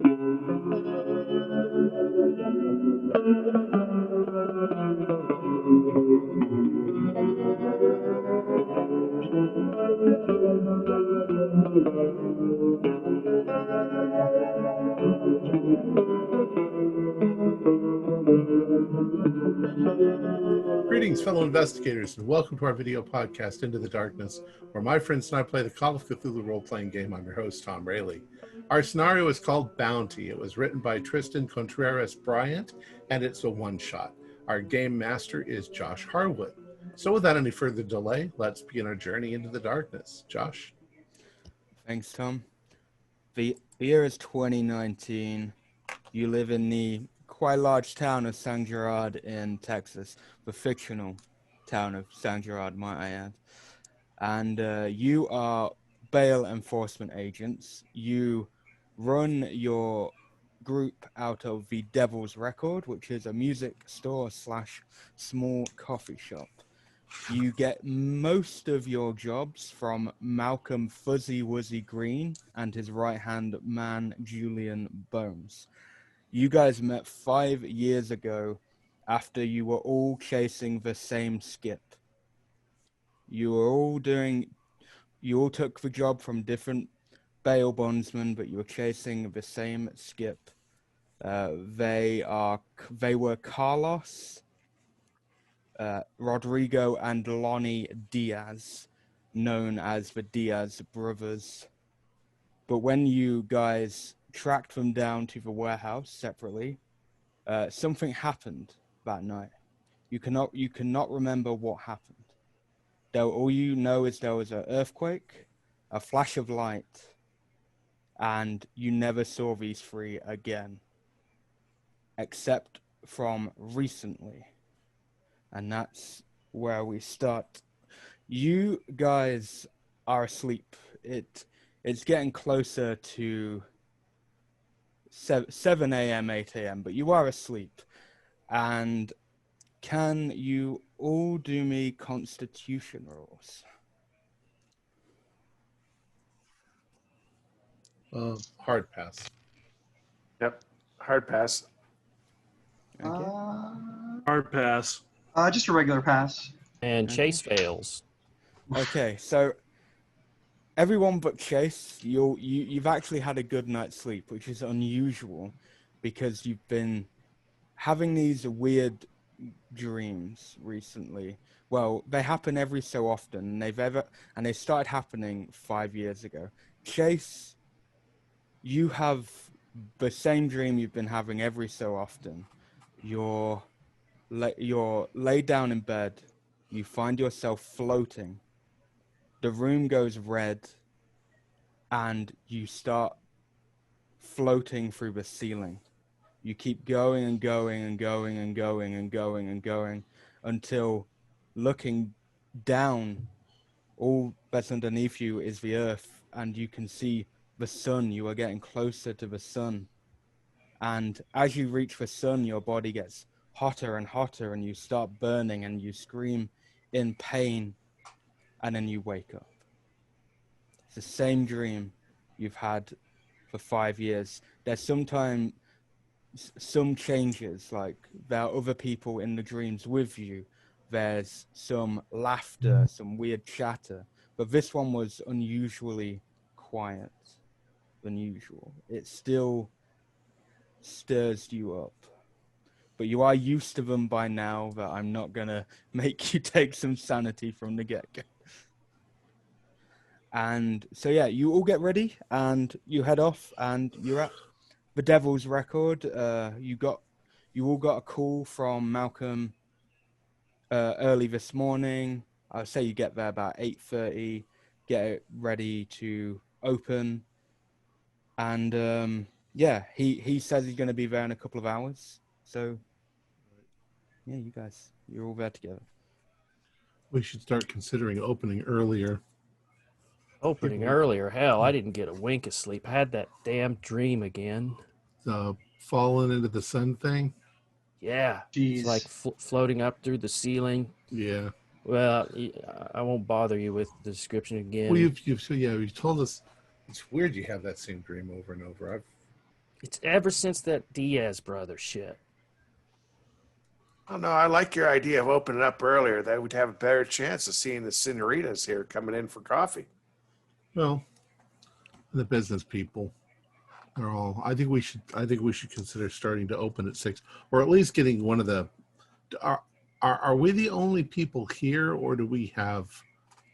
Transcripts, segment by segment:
Greetings, fellow investigators, and welcome to our video podcast, Into the Darkness, where my friends and I play the Call of Cthulhu role-playing game. I'm your host, Tom Rayleigh. Our scenario is called Bounty. It was written by Tristan Contreras Bryant, and it's a one-shot. Our game master is Josh Harwood. So without any further delay, let's begin our journey into the darkness. Josh? Thanks, Tom. The year is 2019. You live in the quite large town of San Gerard in Texas, the fictional town of San Gerard, might I add. And you are bail enforcement agents. You run your group out of the Devil's Record, which is a music store / small coffee shop. You get most of your jobs from Malcolm Fuzzy Wuzzy Green and his right-hand man, Julian Bones. You guys met 5 years ago after you were all chasing the same skip. You all took the job from different bail bondsmen, but you were chasing the same skip. They were Carlos, Rodrigo, and Lonnie Diaz, known as the Diaz brothers. But when you guys tracked them down to the warehouse separately, something happened that night. You cannot remember what happened. All you know is there was an earthquake, a flash of light, and you never saw these three again, except from recently. And that's where we start. You guys are asleep. It's getting closer to 7 a.m., 8 a.m., but you are asleep. And can you all do me constitution rolls? Hard pass. Yep, hard pass. Okay. Hard pass. Just a regular pass. And Chase fails. Okay, so everyone but Chase, you've actually had a good night's sleep, which is unusual because you've been having these weird dreams recently. Well, they happen every so often, and they started happening 5 years ago. Chase, you have the same dream you've been having every so often. You're laid down in bed. You find yourself floating. The room goes red, and you start floating through the ceiling. You keep going and going and going and going and going and going until, looking down, all that's underneath you is the earth, and you can see the sun. You are getting closer to the sun. And as you reach the sun, your body gets hotter and hotter, and you start burning, and you scream in pain, and then you wake up. It's the same dream you've had for 5 years. There's sometimes some changes, like there are other people in the dreams with you. There's some laughter, some weird chatter, but this one was unusually quiet than usual. It still stirs you up, but you are used to them by now, that I'm not gonna make you take some sanity from the get-go. And so yeah, you all get ready and you head off, and you're at the Devil's Record. You all got a call from Malcolm early this morning. I'll say you get there about 8:30, get it ready to open, and yeah, he says he's going to be there in a couple of hours. So yeah, you're all there together. We should start considering opening earlier. Opening earlier? Hell, I didn't get a wink of sleep. I had that damn dream again. Falling into the sun thing? Yeah. Jeez. It's like floating up through the ceiling. Yeah. Well, I won't bother you with the description again. Well, you've told us. It's weird you have that same dream over and over. It's ever since that Diaz brother shit. Oh, no, I like your idea of opening up earlier. That would have a better chance of seeing the senoritas here coming in for coffee. Well, the business people are all. I think we should consider starting to open at 6, or at least getting one of the. Are we the only people here, or do we have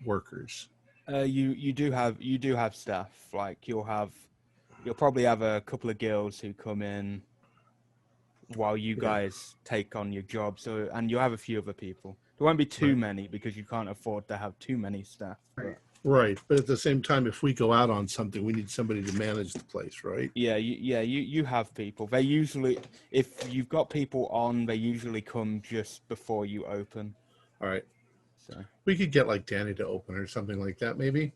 workers? You do have staff. Like you'll probably have a couple of girls who come in while you guys take on your job. So, and you'll have a few other people. There won't be too many because you can't afford to have too many staff. But, Right, but at the same time, if we go out on something, we need somebody to manage the place, right? you have people. They usually, if you've got people on, they usually come just before you open. All right. So We could get like Danny to open or something like that, maybe.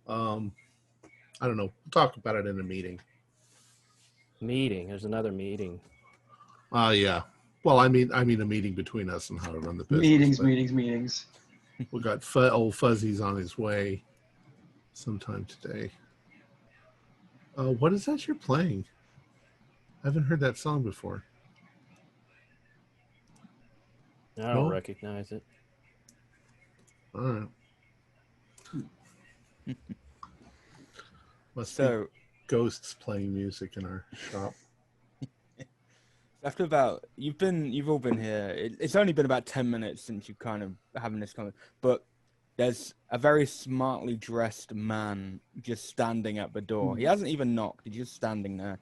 I don't know. We'll talk about it in a meeting. Meeting. There's another meeting. Yeah. Well, I mean a meeting between us and how to run the business. Meetings. We got old Fuzzy's on his way sometime today. What is that you're playing? I haven't heard that song before. I don't recognize it. All right. Must be ghosts playing music in our shop. after about you've all been here. It's only been about 10 minutes since you kind of having this comment, but there's a very smartly dressed man just standing at the door. He hasn't even knocked. He's just standing there.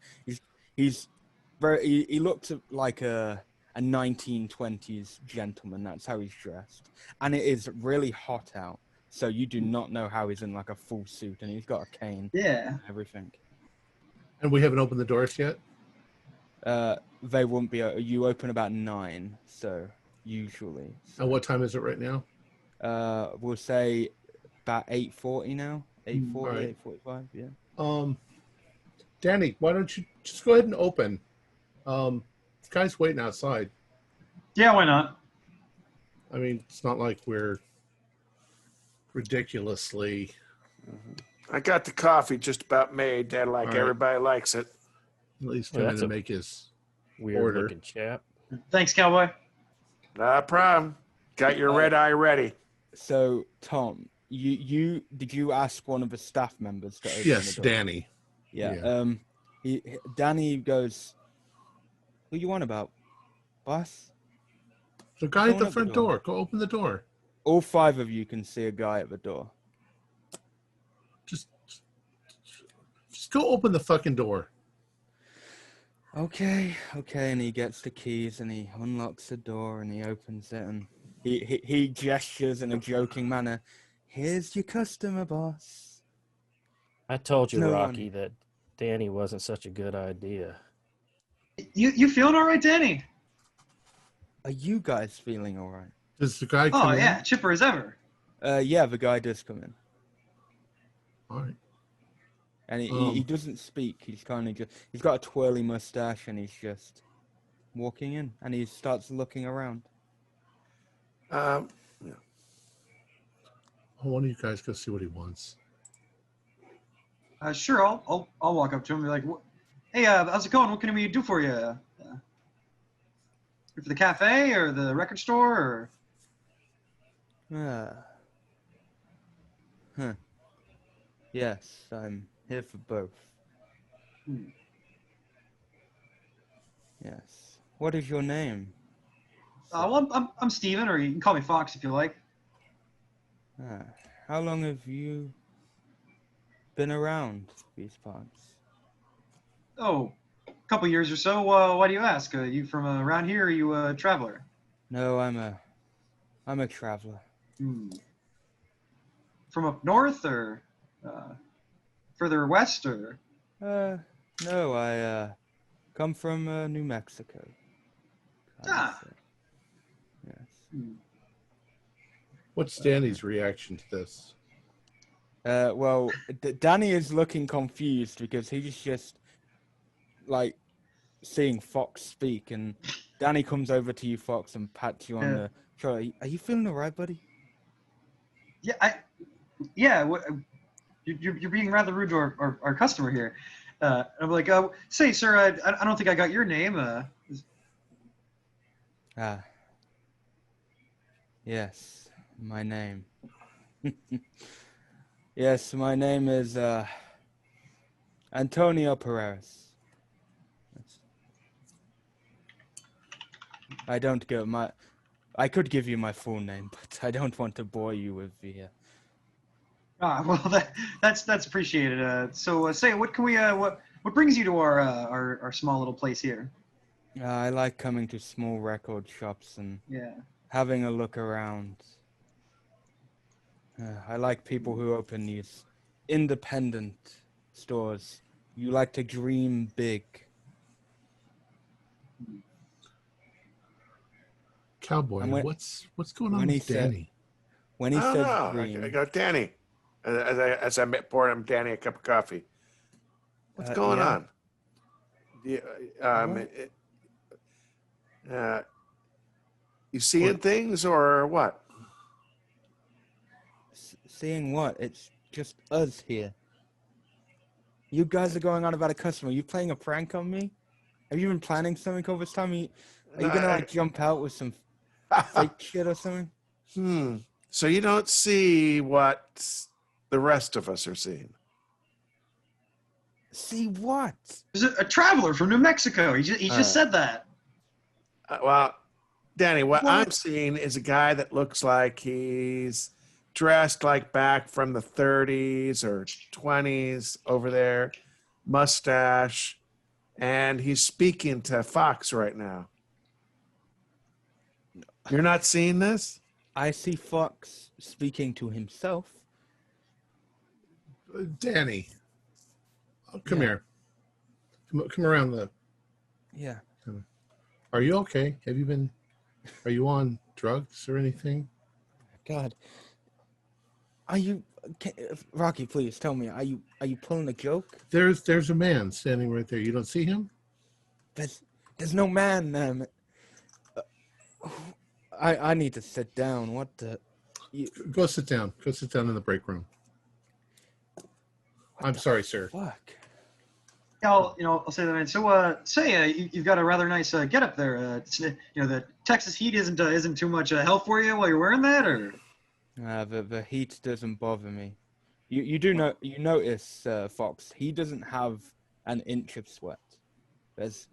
He looked like a 1920s gentleman. That's how he's dressed, and it is really hot out. So you do not know how he's in like a full suit, and he's got a cane. Yeah. And everything. And we haven't opened the doors yet? They won't be. You open about 9, so usually. And what time is it right now? We'll say about 8:40 now. 8:40, Right. 8:45. Yeah. Danny, why don't you just go ahead and open? The guy's waiting outside. Yeah, why not? I mean, it's not like we're ridiculously. I got the coffee just about made. That All right. Everybody likes it. At least Well, come in that's and a make his Weird order. looking chap. Thanks, cowboy. Not a problem. Got your red eye ready. So Tom, did you ask one of the staff members to open Yes, the door? Danny. Yeah. Danny goes, "Who you want about, boss?" The guy at Open the up the front door. door. Go open the door. All 5 of you can see a guy at the door. Just go open the fucking door. Okay, and he gets the keys and he unlocks the door and he opens it and he gestures in a joking manner. "Here's your customer, boss." I told you, No Rocky, one. that Danny wasn't such a good idea. You feeling all right, Danny? Are you guys feeling all right? Does the guy come Oh in? yeah, chipper as ever. Yeah, the guy does come in. All right. And he doesn't speak. He's kind of he's got a twirly mustache and he's just walking in and he starts looking around. Well, one of you guys go see what he wants. Sure, I'll walk up to him and be like, "Hey, how's it going? What can we do for you? For the cafe or the record store or?" Yes, I'm here for both. Yes. What is your name? Well, I'm Steven, or you can call me Fox if you like. How long have you been around these parts? Oh, a couple years or so. Why do you ask? You from around here, or are you a traveler? No, I'm a traveler. From up north, or further west, or? No, I come from New Mexico. Ah. Yes. What's Danny's reaction to this? Well, Danny is looking confused because he's just like seeing Fox speak, and Danny comes over to you, Fox, and pats you on the shoulder. Are you feeling all right, buddy? Yeah, What, you're being rather rude to our customer here. I'm like, say, sir, I don't think I got your name. Yes, my name. Yes, my name is Antonio Perez. I don't give my. I could give you my full name, but I don't want to bore you with the. Well, that's appreciated. So, say, what can we? What brings you to our small little place here? I like coming to small record shops and Yeah. having a look around. I like people who open these independent stores. You like to dream big. Cowboy, And when- what's going on when he with said- Danny? When he I don't said know. dream, I got Danny. As I poured him Danny a cup of coffee. What's going yeah. on? You seeing things or what? Seeing what? It's just us here. You guys are going on about a customer. You playing a prank on me? Have you been planning something over this time? Are you gonna like jump out with some fake shit or something? So you don't see what the rest of us are seeing. See what? There's a traveler from New Mexico. He just said that. Well, Danny, what I'm What? seeing is a guy that looks like he's dressed like back from the 30s or 20s over there, mustache, and he's speaking to Fox right now. You're not seeing this? I see Fox speaking to himself. Danny, come Yeah. here. Come around the. Yeah. Are you okay? Are you on drugs or anything? God. Rocky, please tell me, are you pulling a joke? There's a man standing right there. You don't see him? There's no man. I need to sit down. What the? Go sit down. Go sit down in the break room. I'm sorry, sir. Fuck. I'll say that. So, you've got a rather nice getup there. The Texas heat isn't too much help for you while you're wearing that, or? The heat doesn't bother me. You do know, you notice, Fox, he doesn't have an inch of sweat. It's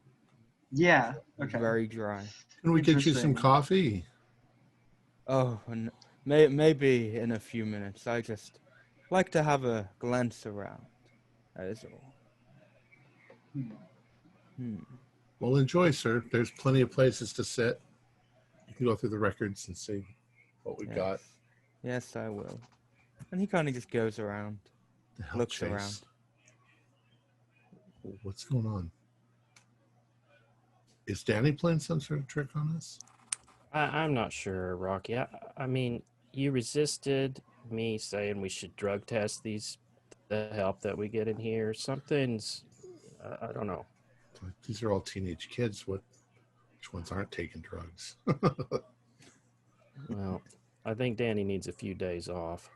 Yeah. Okay. very dry. Can we get you some Interesting. coffee? Oh, and maybe in a few minutes. I just like to have a glance around. That is all. Well, enjoy, sir. There's plenty of places to sit. You can go through the records and see what we've got. Yes, I will. And he kind of just goes around, The hell, looks Chase? around. What's going on? Is Danny playing some sort of trick on us? I'm not sure, Rocky. I mean, you resisted me saying we should drug test the help that we get in here. Something's, I don't know. These are all teenage kids. Which ones aren't taking drugs? Well, I think Danny needs a few days off.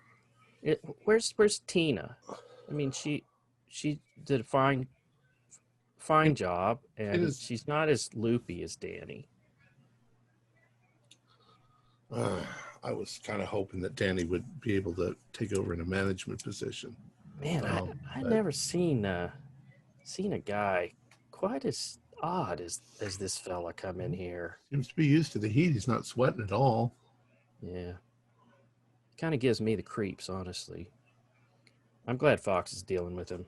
Where's Tina? I mean, she did a fine job, and she's not as loopy as Danny. I was kind of hoping that Danny would be able to take over in a management position. Man, I've never seen a guy quite as odd as this fella come in here. Seems to be used to the heat. He's not sweating at all. Yeah. Kind of gives me the creeps, honestly. I'm glad Fox is dealing with him.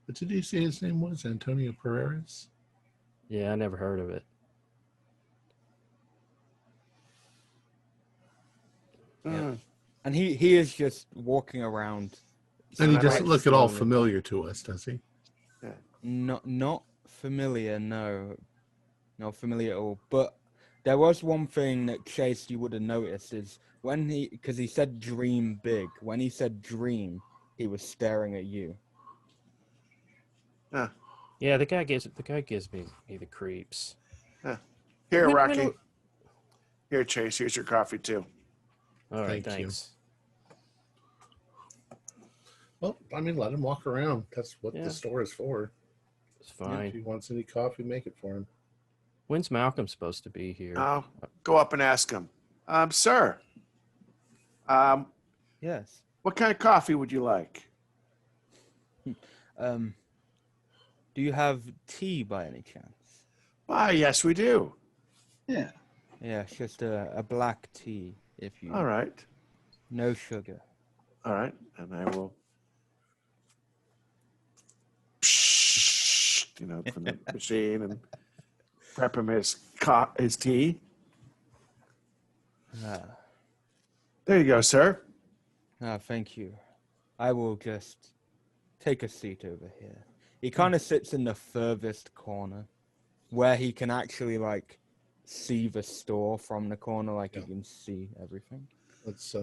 But did you say his name was Antonio Perez? Yeah, I never heard of it. Yeah. And he is just walking around. And he doesn't look at all slowly. familiar to us, does he? Not familiar, no. Not familiar at all. But there was one thing that Chase you would have noticed is because he said dream big. When he said dream, he was staring at you. Yeah, the guy gives me the creeps. Here, When- Rocky. when- Here, Chase. Here's your coffee too. All right, Thank you. thanks. Well, I mean, let him walk around. That's what Yeah. the store is for. It's If fine. he wants any coffee, make it for him. When's Malcolm supposed to be here? I'll go up and ask him. Sir, Yes. what kind of coffee would you like? Do you have tea by any chance? Why, yes, we do. Yeah. Yeah, it's just a black tea, if you... All right. No sugar. All right. And I will, from the machine and prep him his tea. There you go, sir. Thank you. I will just take a seat over here. He kind of sits in the furthest corner where he can actually, like, see the store from the corner, like he can see everything. Let's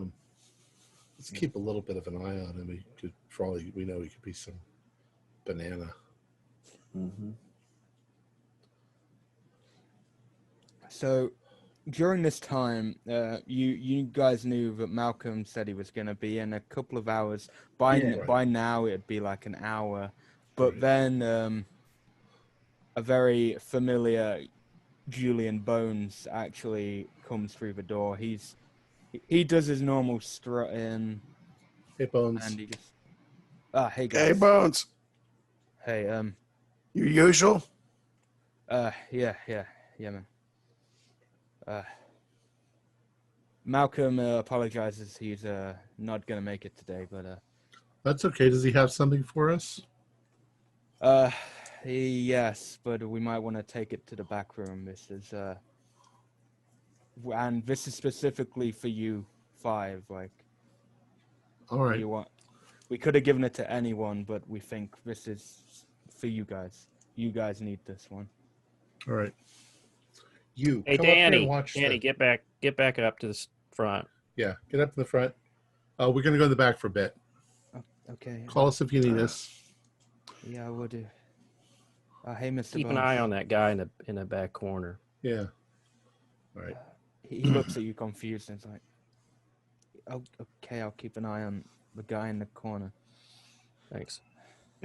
keep a little bit of an eye on him. He could, for all we know, he could be some banana. Mm-hmm. So during this time, you guys knew that Malcolm said he was going to be in a couple of hours. By now, it'd be like an hour. But then a very familiar Julian Bones actually comes through the door. He does his normal strut in. Hey, Bones. And he just... hey, guys. Hey, Bones. Hey, Your usual? yeah, man. Malcolm apologizes. He's not gonna make it today, but That's okay. Does he have something for us? yes, but we might want to take it to the back room. This is and this is specifically for you five. Like, All right. you want? We could have given it to anyone, but we think this is for you guys. You guys need this one. All right. You. Hey, come up here and Danny. watch Danny, get back up to the front. Yeah, get up to the front. We're going to go to the back for a bit. Okay. Call us if you need us. Yeah, I will do. Hey, Mr. Keep an Bones. eye on that guy in the back corner. Yeah. All right. He looks at you confused and is like, "Oh, okay, I'll keep an eye on the guy in the corner." Thanks.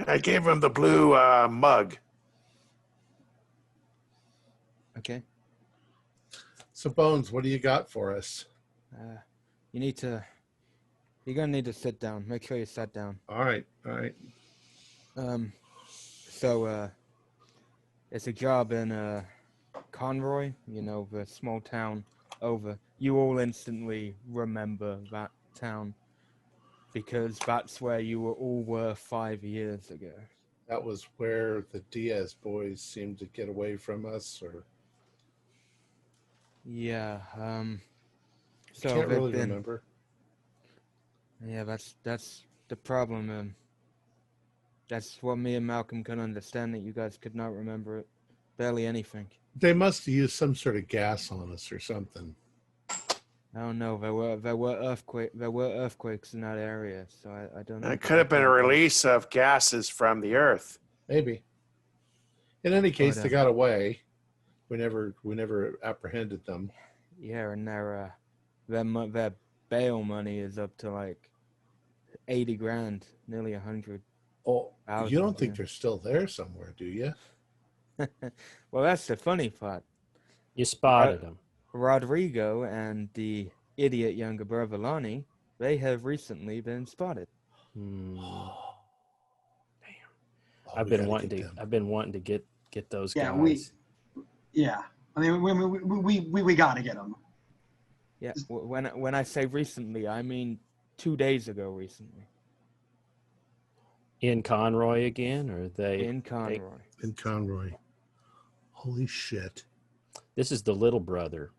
I gave him the blue mug. Okay. So, Bones, what do you got for us? You're gonna need to sit down. Make sure you sat down. All right. All right. So it's a job in Conroy, the small town over. You all instantly remember that town because that's where you all were 5 years ago. That was where the Diaz boys seemed to get away from us, or Yeah. So can't they've really been. remember. Yeah, that's the problem. That's what me and Malcolm can understand, that you guys could not remember it. Barely anything. They must have used some sort of gas on us or something. I don't know. There were earthquakes in that area, so I don't know. It could have been a release of gases from the earth. Maybe. In any case, But, they got away. We never apprehended them. Yeah, and their bail money is up to like 80 grand, nearly 100. Oh, you don't think yeah. they're still there somewhere, do you? Well, that's the funny part. You spotted him. Rodrigo and the idiot younger brother Lonnie, they have recently been spotted. Oh, I've we been gotta wanting get to. them. I've been wanting to get those Yeah, guys. I mean, we gotta get them. Yeah, when I say recently, I mean 2 days ago recently. In Conroy again, or they In Conroy. In Conroy. Holy shit. This is the little brother.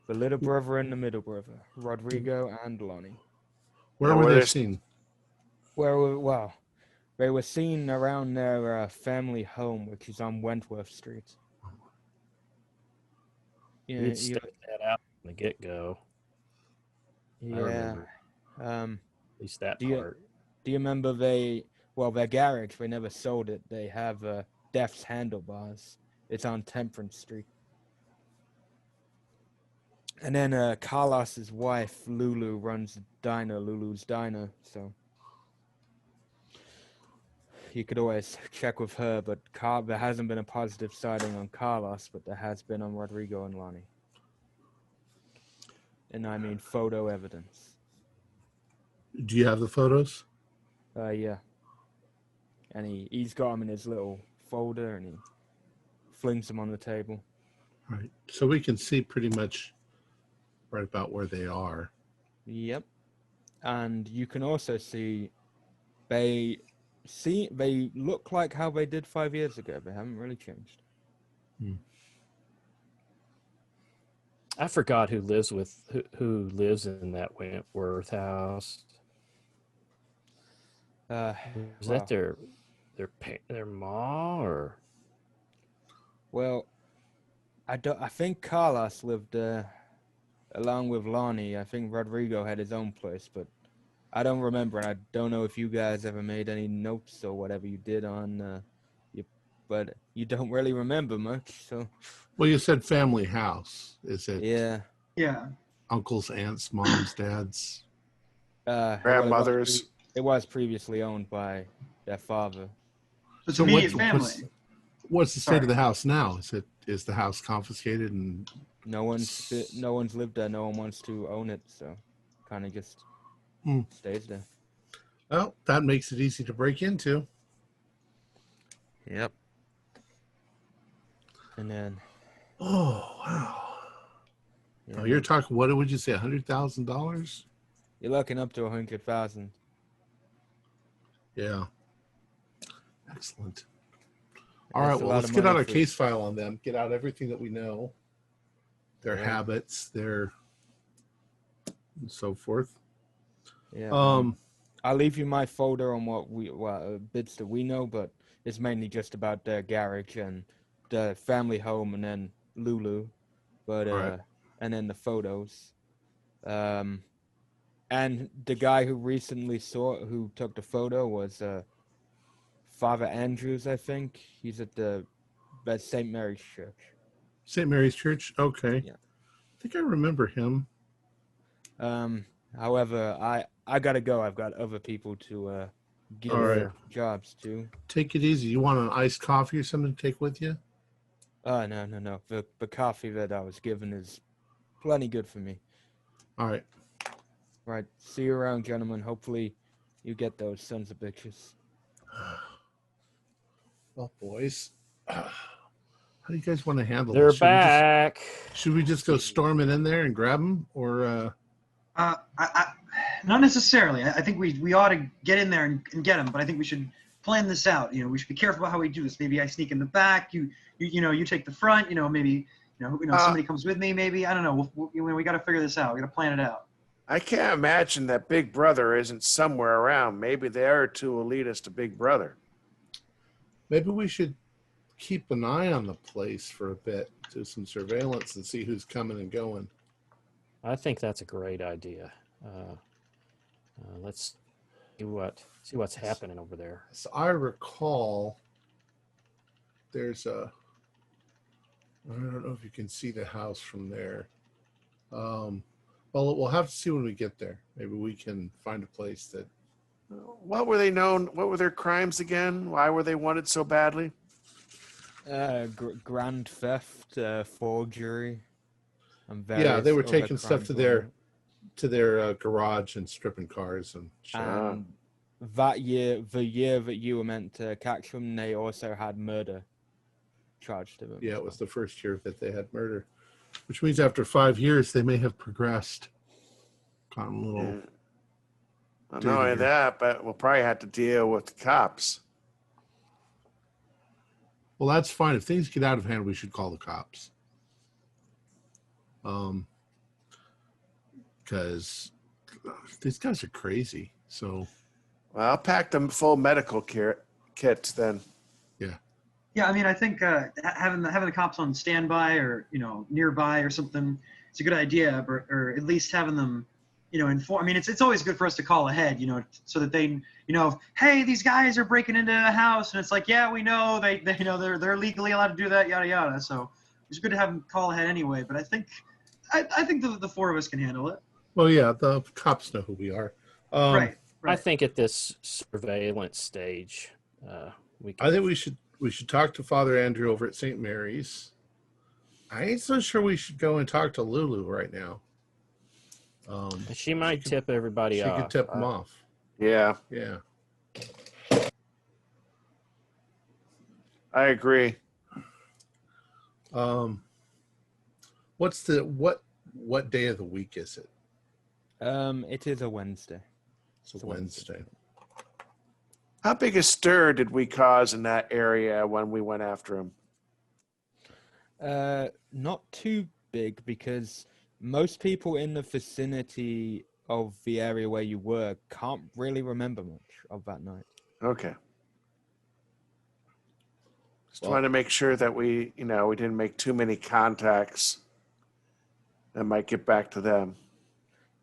The little brother and the middle brother, Rodrigo and Lonnie. Where were they seen? Well, they were seen around their family home, which is on Wentworth Street. Yeah, You'd stick that out from the get-go. I yeah. remember. At least that part. Do you remember their garage, they never sold it. They have Death's Handlebars. It's on Temperance Street. And then Carlos's wife, Lulu, runs Lulu's Diner. So, you could always check with her, but there hasn't been a positive sighting on Carlos, but there has been on Rodrigo and Lonnie. And I mean photo evidence. Do you have the photos? Yeah. And he's got them in his little folder, and he flings them on the table. Right. So we can see pretty much right about where they are. Yep. And you can also see they look like how they did 5 years ago. They haven't really changed. I forgot who lives in that Wentworth house. Is that their ma or? Well, I think Carlos lived along with Lonnie. I think Rodrigo had his own place, but I don't remember. And I don't know if you guys ever made any notes or whatever you did on but you don't really remember much. So. Well, you said family house. Is it? Yeah. Yeah. Uncles, aunts, moms, dads. Grandmothers. It was previously owned by their father. So it's So immediate family. What's the state of the house now? Is the house confiscated and No one's lived there. No one wants to own it, so kind of just stays there. well, that makes it easy to break into. Yep. And then. Oh wow! Yeah, Oh, you're talking. What would you say? $100,000? You're looking up to 100,000. Yeah. Excellent. All right. Well, let's get out our case file on them. Get out everything that we know. Their habits, and so forth. Yeah. I'll leave you my folder on what bits that we know, but it's mainly just about their garage and the family home, and then Lulu, but right. And then the photos, and the guy who took the photo was Father Andrews, I think. He's at the St. Mary's Church. St. Mary's Church. Okay. Yeah. I think I remember him. However, I gotta go. I've got other people to give jobs to. Take it easy. You want an iced coffee or something to take with you? No. The coffee that I was given is plenty good for me. All right. Right. See you around, gentlemen. Hopefully you get those sons of bitches. Well, boys, how do you guys want to handle They're this? back. Should we just go storming in there and grab them, or? Not necessarily. I think we ought to get in there and get them, but I think we should plan this out. We should be careful about how we do this. Maybe I sneak in the back. You take the front. Maybe somebody comes with me. Maybe I don't know. We got to figure this out. We got to plan it out. I can't imagine that Big Brother isn't somewhere around. Maybe the other two will lead us to Big Brother. Maybe we should keep an eye on the place for a bit, do some surveillance and see who's coming and going. I think that's a great idea. Let's see what's happening over there. So I recall there's I don't know if you can see the house from there. Well, we'll have to see when we get there. Maybe we can find a place that. What were they known? What were their crimes again? Why were they wanted so badly? Grand theft, forgery. Yeah, they were taking stuff to their garage and stripping cars and shit. And that year, the year that you were meant to catch them, they also had murder charged to them. Yeah, it was the first year that they had murder, which means after 5 years they may have progressed. Gotten a little. Yeah. Not only that, but we'll probably have to deal with the cops. Well, that's fine. If things get out of hand, we should call the cops. Because these guys are crazy. So. Well, I'll pack them full medical kits then. Yeah. Yeah, I mean, I think having the cops on standby or nearby or something, it's a good idea. Or at least having them, inform. I mean, it's always good for us to call ahead, so that they, hey, these guys are breaking into a house, and it's like, yeah, we know they they're legally allowed to do that, yada yada. So it's good to have them call ahead anyway. But I think the four of us can handle it. Well, yeah, the cops know who we are. Right. I think at this surveillance stage, I think we should talk to Father Andrew over at St. Mary's. I ain't so sure we should go and talk to Lulu right now. She might tip everybody off. She could tip them off. Yeah, Yeah. I agree. What day of the week is it? It is a Wednesday. It's a Wednesday. How big a stir did we cause in that area when we went after him? Not too big, because most people in the vicinity of the area where you were can't really remember much of that night. Okay. Just wanted to make sure that we didn't make too many contacts that might get back to them.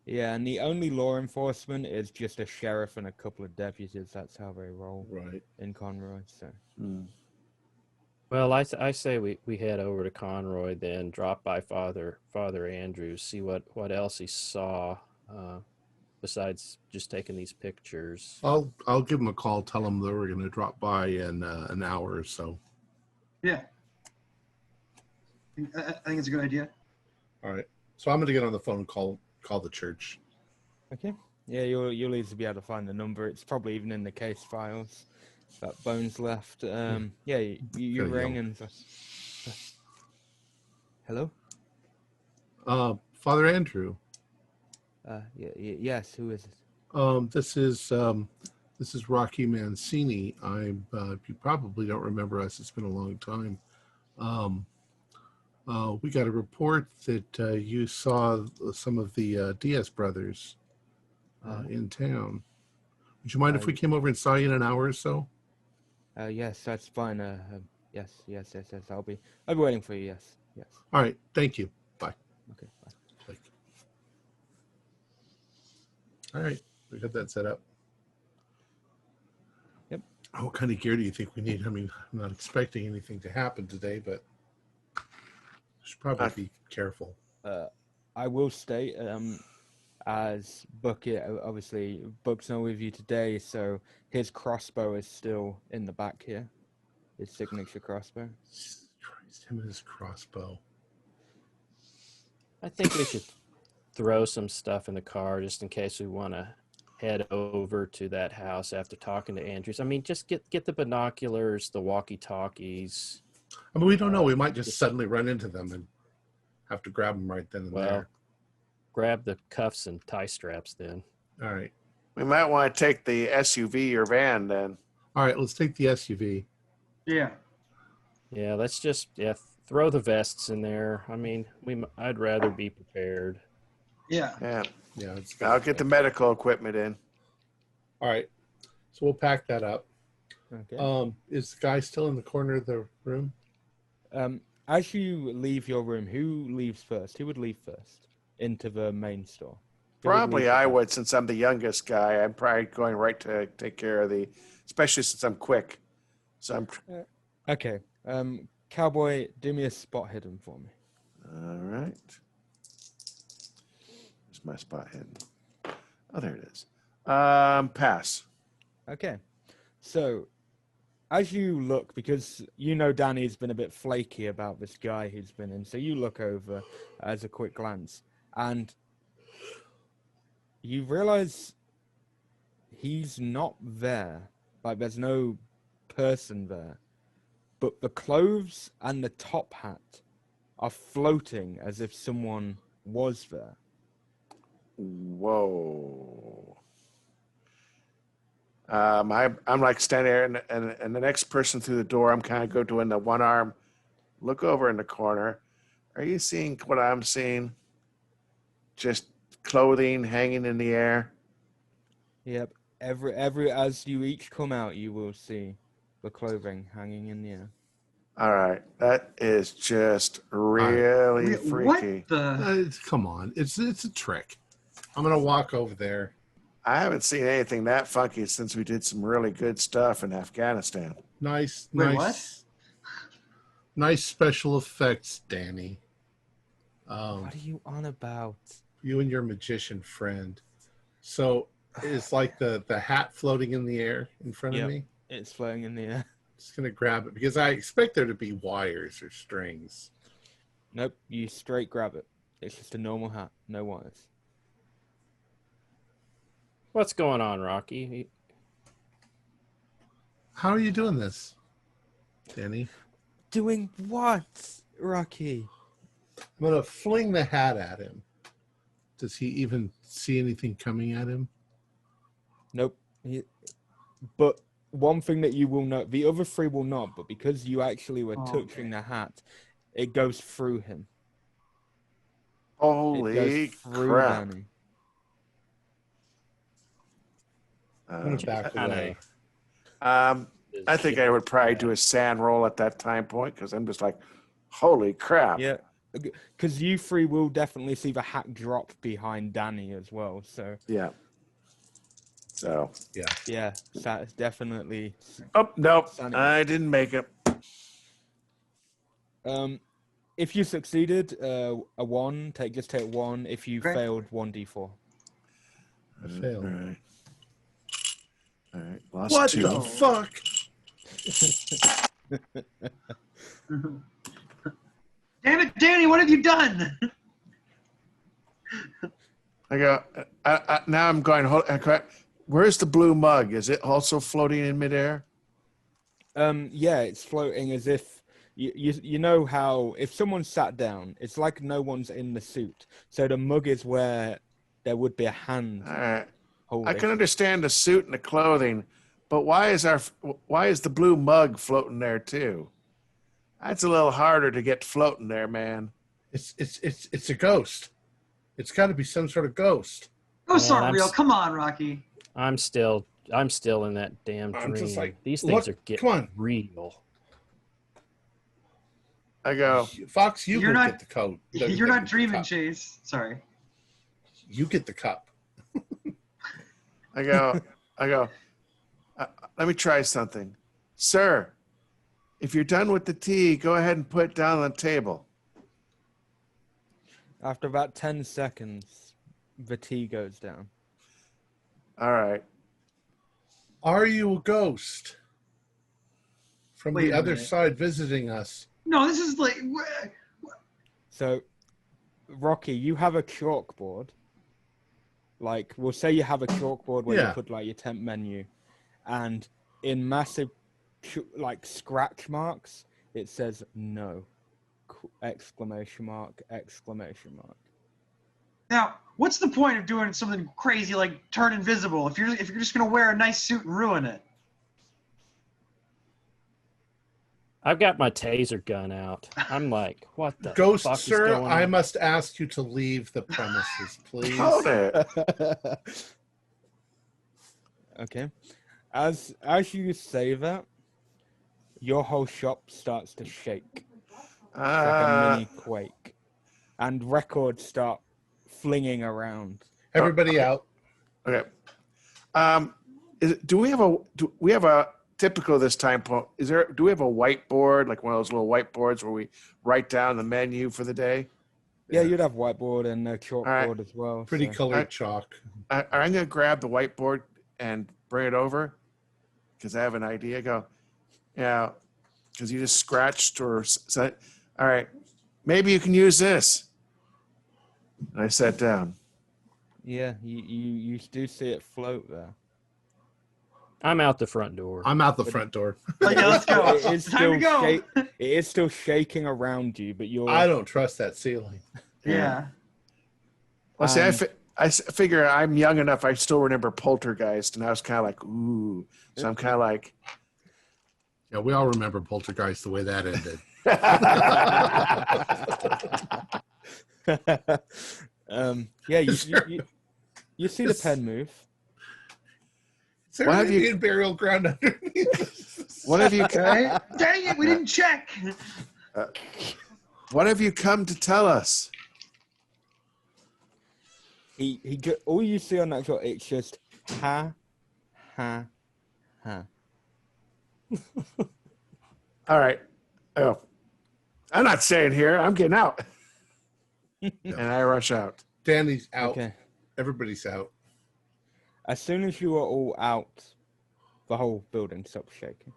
Yeah, and the only law enforcement is just a sheriff and a couple of deputies. That's how they roll in Conroy. So. Well, I say we head over to Conroy, then drop by Father Andrews, see what else he saw besides just taking these pictures. I'll give him a call, tell him that we're going to drop by in an hour or so. Yeah. I think it's a good idea. All right. So I'm going to get on the phone and call the church. Okay. Yeah, you'll easily be able to find the number. It's probably even in the case files that Bones left. Yeah, you ring and... Hello? Father Andrew. Yes, who is it? This is Rocky Mancini. You probably don't remember us. It's been a long time. We got a report that you saw some of the Diaz brothers in town. Would you mind if we came over and saw you in an hour or so? Yes, that's fine. Yes. I'll be waiting for you. Yes. All right. Thank you. Bye. Okay. Bye. All right. We got that set up. Yep. What kind of gear do you think we need? I mean, I'm not expecting anything to happen today, but should probably be careful. I will state, as Bucket, obviously, Buck's not with you today, so his crossbow is still in the back here. His signature crossbow. Christ, him and his crossbow. I think we should throw some stuff in the car just in case we want to head over to that house after talking to Andrews. I mean, just get the binoculars, the walkie-talkies. I mean, we don't know. We might just suddenly run into them and have to grab them right then and there. Grab the cuffs and tie straps then. All right. We might want to take the SUV or van then. All right, let's take the SUV. Yeah. Yeah, let's just throw the vests in there. I mean, I'd rather be prepared. Yeah. Yeah. I'll get the medical equipment in. All right. So we'll pack that up. Okay. Is the guy still in the corner of the room? As you leave your room, who leaves first? Who would leave first into the main store? Probably I would, since I'm the youngest guy. I'm probably going right to take care of especially since I'm quick. So I'm. Okay. Cowboy, do me a spot hidden for me. All right. Where's my spot hidden? Oh, there it is. Pass. Okay. So, as you look, because you know Danny's been a bit flaky about this guy who's been in, so you look over as a quick glance, and you realize he's not there. Like, there's no person there. But the clothes and the top hat are floating as if someone was there. Whoa. I'm like standing there, and the next person through the door, I'm kind of doing the one arm, look over in the corner. Are you seeing what I'm seeing? Just clothing hanging in the air. Yep. Every as you each come out, you will see the clothing hanging in the air. All right, that is just really freaky. What the? Come on, it's a trick. I'm gonna walk over there. I haven't seen anything that funky since we did some really good stuff in Afghanistan. Nice. Wait, Nice special effects, Danny. What are you on about? You and your magician friend. So it's like the hat floating in the air in front of me. It's floating in the air. Just gonna grab it because I expect there to be wires or strings. Nope, you straight grab it. It's just a normal hat, no wires. What's going on, Rocky? How are you doing this, Danny? Doing what, Rocky? I'm gonna fling the hat at him. Does he even see anything coming at him? Nope. But one thing that you will note, the other three will not, but because you actually were touching the hat, it goes through him. Holy It goes through crap. Danny. I'm gonna back away. I think I would probably do a sand roll at that time point because I'm just like, holy crap. Yeah, because you three will definitely see the hat drop behind Danny as well. So Yeah. So. yeah, that's definitely. Oh, nope. Sanity. I didn't make it. If you succeeded, a 1, just take 1. If you Okay. failed, 1d4. I failed. All right. Lost What 2. the fuck? Damn it, Danny! What have you done? I go. Now I'm going. Where's the blue mug? Is it also floating in midair? Yeah, it's floating as if you know how if someone sat down, it's like no one's in the suit. So the mug is where there would be a hand. All right. holding. I can understand the suit and the clothing, but why is the blue mug floating there too? That's a little harder to get floating there, man. It's a ghost. It's got to be some sort of ghost. Ghosts Man, aren't real. Come on, Rocky. I'm still in that damn dream. I'm just like, these look, things are getting come on. real. I go. Fox, you You're go not- get the coat. You're not the dreaming, cup. Chase. Sorry. You get the cup. I go. Let me try something, sir. If you're done with the tea, go ahead and put it down on the table. After about 10 seconds, the tea goes down. All right. Are you a ghost from Wait the a other minute. side visiting us? No, this is like. So, Rocky, you have a chalkboard. Like, we'll say you have a chalkboard where Yeah. you put like your temp menu, and in massive, like scratch marks, it says no! Exclamation mark! Exclamation mark! Now, what's the point of doing something crazy like turn invisible if you're just gonna wear a nice suit and ruin it? I've got my taser gun out. I'm like, what the Ghost, fuck sir, is going I on? must ask you to leave the premises, please. Hold it. Okay. As you say that, your whole shop starts to shake. It's like a mini quake. And records start flinging around. Everybody out. Okay. Do we have a typical this time point? Do we have a whiteboard, like one of those little whiteboards where we write down the menu for the day? Yeah, you'd have whiteboard and a chalkboard right. as well. Pretty so. colored chalk. I'm going to grab the whiteboard and bring it over because I have an idea. Yeah, because you just scratched or said, all right, maybe you can use this. And I sat down. Yeah, you do see it float there. I'm out the front door. I'm out the front door. Oh, yeah, let's go. It is Time to go. it is still shaking around you, but you're. I don't trust that ceiling. Yeah. Well, see, I figure I'm young enough. I still remember Poltergeist, and I was kind of like, ooh. So I'm kind of like, Yeah, we all remember Poltergeist the way that ended. Yeah, you see the pen move. Is there Why an have you- Indian burial ground underneath? what have you Right? Dang it, we didn't check. what have you come to tell us? All you see on that shot, it's just ha, ha, ha. All right. Oh, I'm not staying here. I'm getting out. And I rush out. Danny's out. Okay. Everybody's out. As soon as you are all out, the whole building stops shaking.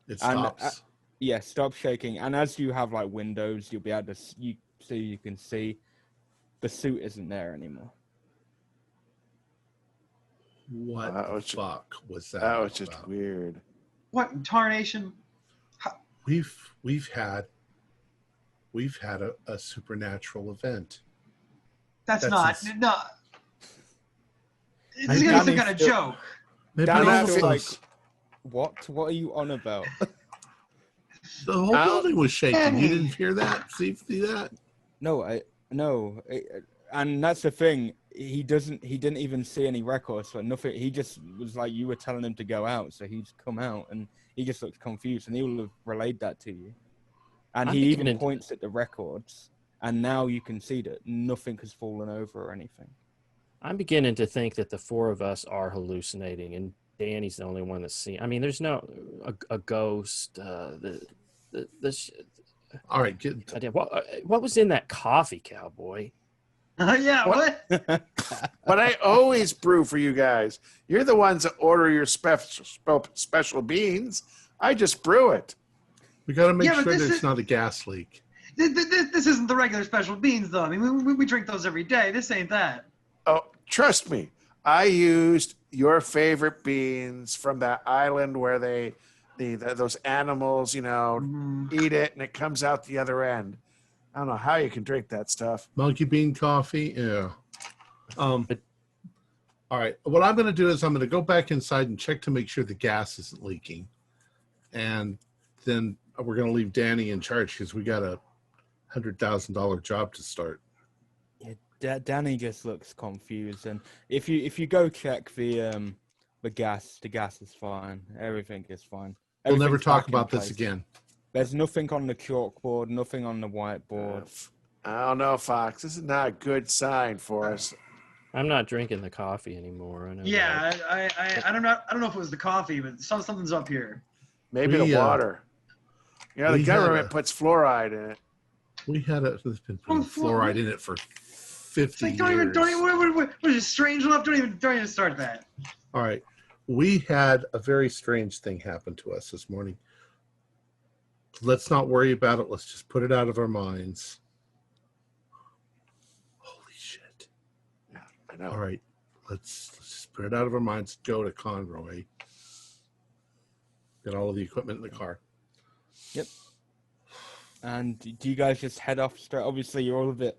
It And, stops. Yeah, stop shaking. And as you have like windows, you'll be able to you can see the suit isn't there anymore. What That the was fuck was that? That was just about? weird. What in tarnation? We've had a supernatural event. That's That's not. No. This Maybe is gonna be some Danny's kind of still- joke. Maybe Danny's all still those- like, what? What are you on about? the whole I'll- building was shaking. You Danny. didn't hear that? See that? No. And that's the thing. He didn't even see any records for nothing. He just was like, you were telling him to go out, so he's come out, and he just looked confused, and he will have relayed that to you. And I'm he even beginning- points at the records, and now you can see that nothing has fallen over or anything. I'm beginning to think that the four of us are hallucinating, and Danny's the only one that's seen. I mean, there's no a ghost. All right, What was in that coffee, cowboy? Yeah. What? But I always brew for you guys. You're the ones that order your special beans. I just brew it. we got to make Yeah, but sure this there's is- not a gas leak. This isn't the regular special beans, though. I mean, we drink those every day. This ain't that. Oh, trust me. I used your favorite beans from that island where those animals, eat it and it comes out the other end. I don't know how you can drink that stuff. Monkey bean coffee, yeah. All right. What I'm going to do is I'm going to go back inside and check to make sure the gas isn't leaking, and then we're going to leave Danny in charge because we got a $100,000 job to start. Yeah, Danny just looks confused, and if you go check the gas is fine. Everything is fine. We'll never Everything's talk back in about this place. again. There's nothing on the chalkboard, nothing on the whiteboard. I don't know, Fox. This is not a good sign for us. I'm not drinking the coffee anymore. I know Yeah, that. I don't know if it was the coffee, but something's up here. Maybe We, the water. The we had government a- puts fluoride in it. We had there's been Oh, putting fluoride in it for 50 It's like years. don't even. What is it, strange love? Don't even start that. All right. We had a very strange thing happen to us this morning. Let's not worry about it. Let's just put it out of our minds. Holy shit. Yeah, I know. All right. Let's just put it out of our minds. Go to Conroy. Get all of the equipment in the car. Yep. And do you guys just head off straight? Obviously, you're all a bit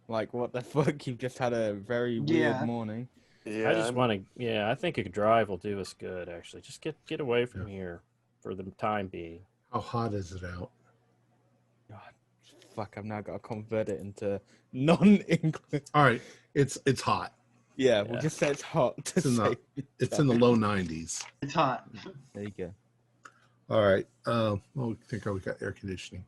like, what the fuck? You've just had a very weird Yeah. morning. Yeah, I just want to. Yeah, I think a drive will do us good. Actually, just get away from here for the time being. How hot is it out? God, fuck! I've now got to convert it into non-English. All right. It's hot. Yeah, we'll Yeah. just say it's hot. To It's in the- say. It's in the low 90s. It's hot. There you go. All right. We think we got air conditioning.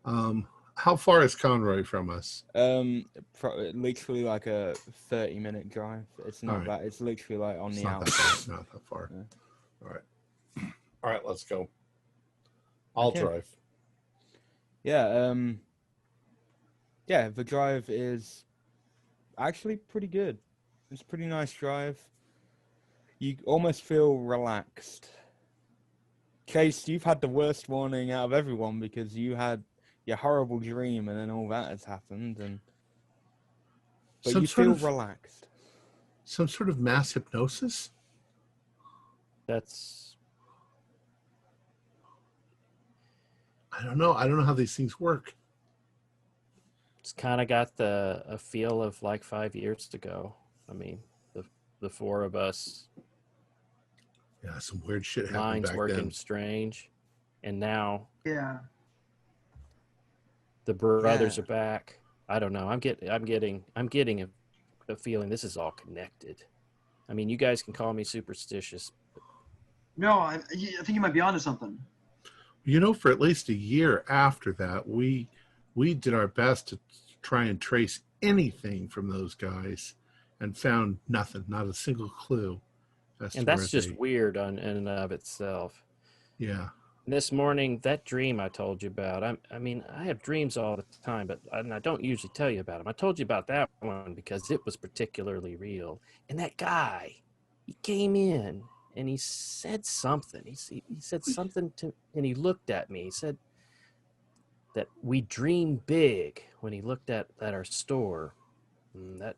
How far is Conroy from us? Literally like a 30-minute drive. It's not Alright. that. It's literally like on It's the not that outside. far. Not that far. Yeah. All right. All right, let's go. I'll Okay. drive. Yeah. Yeah. The drive is actually pretty good. It's a pretty nice drive. You almost feel relaxed. Chase, you've had the worst morning out of everyone because you had your horrible dream and then all that has happened, but Some you sort feel of- relaxed. Some sort of mass hypnosis? That's I don't know. I don't know how these things work. it's kind of got a feel of like 5 years ago. I mean, the four of us, Yeah, some weird shit happened minds back working then. strange, and now Yeah. the brothers Yeah. are back. I don't know. I'm getting a feeling this is all connected. I mean, you guys can call me superstitious. No, I think you might be onto something. You know, for at least a year after that, we did our best to try and trace anything from those guys and found nothing, not a single clue. And that's just weird in and of itself. Yeah. And this morning, that dream I told you about, I mean, I have dreams all the time, but I don't usually tell you about them. I told you about that one because it was particularly real. And that guy, he came in and he said something. He said something to, and he looked at me. He said that we dream big when he looked at our store. And that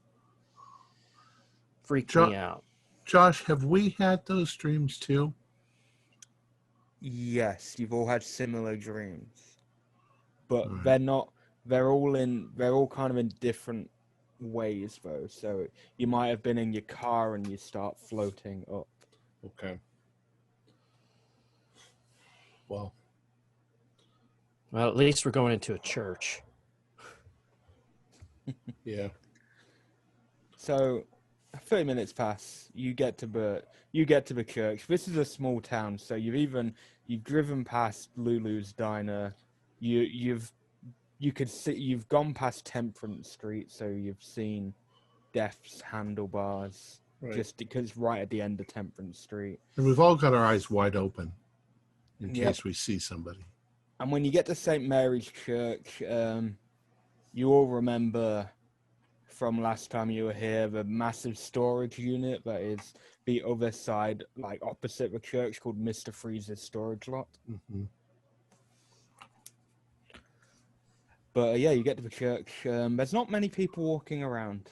freaked me out. Josh, have we had those dreams too? Yes, you've all had similar dreams, but Right. they're not. They're all kind of in different ways though. So you might have been in your car and you start floating up. Okay. Well, Well, at least we're going into a church. yeah. So 30 minutes pass. You get to the church. This is a small town, so you've driven past Lulu's diner. You've gone past Temperance Street, so you've seen Death's Handlebars, Right. just because right at the end of Temperance Street. And we've all got our eyes wide open in Yep. case we see somebody. And when you get to St. Mary's Church, you all remember from last time you were here the massive storage unit that is the other side, like opposite the church, called Mr. Freeze's storage lot. Mm-hmm. But yeah, you get to the church. There's not many people walking around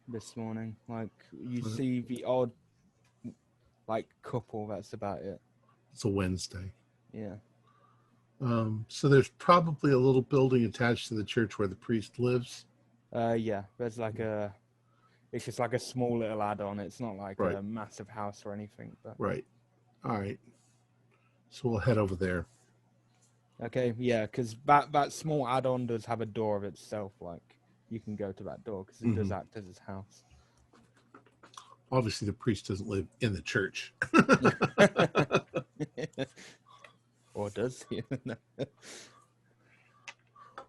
this morning. Like, you see the odd, like, couple. That's about it. It's a Wednesday. Yeah. So there's probably a little building attached to the church where the priest lives. Yeah. There's like it's just like a small little add-on. It's not like Right. a massive house or anything. But Right. All right. So we'll head over there. okay, yeah, because that small add-on does have a door of itself. Like, you can go to that door because it does act as his house. Obviously, the priest doesn't live in the church. Or does he?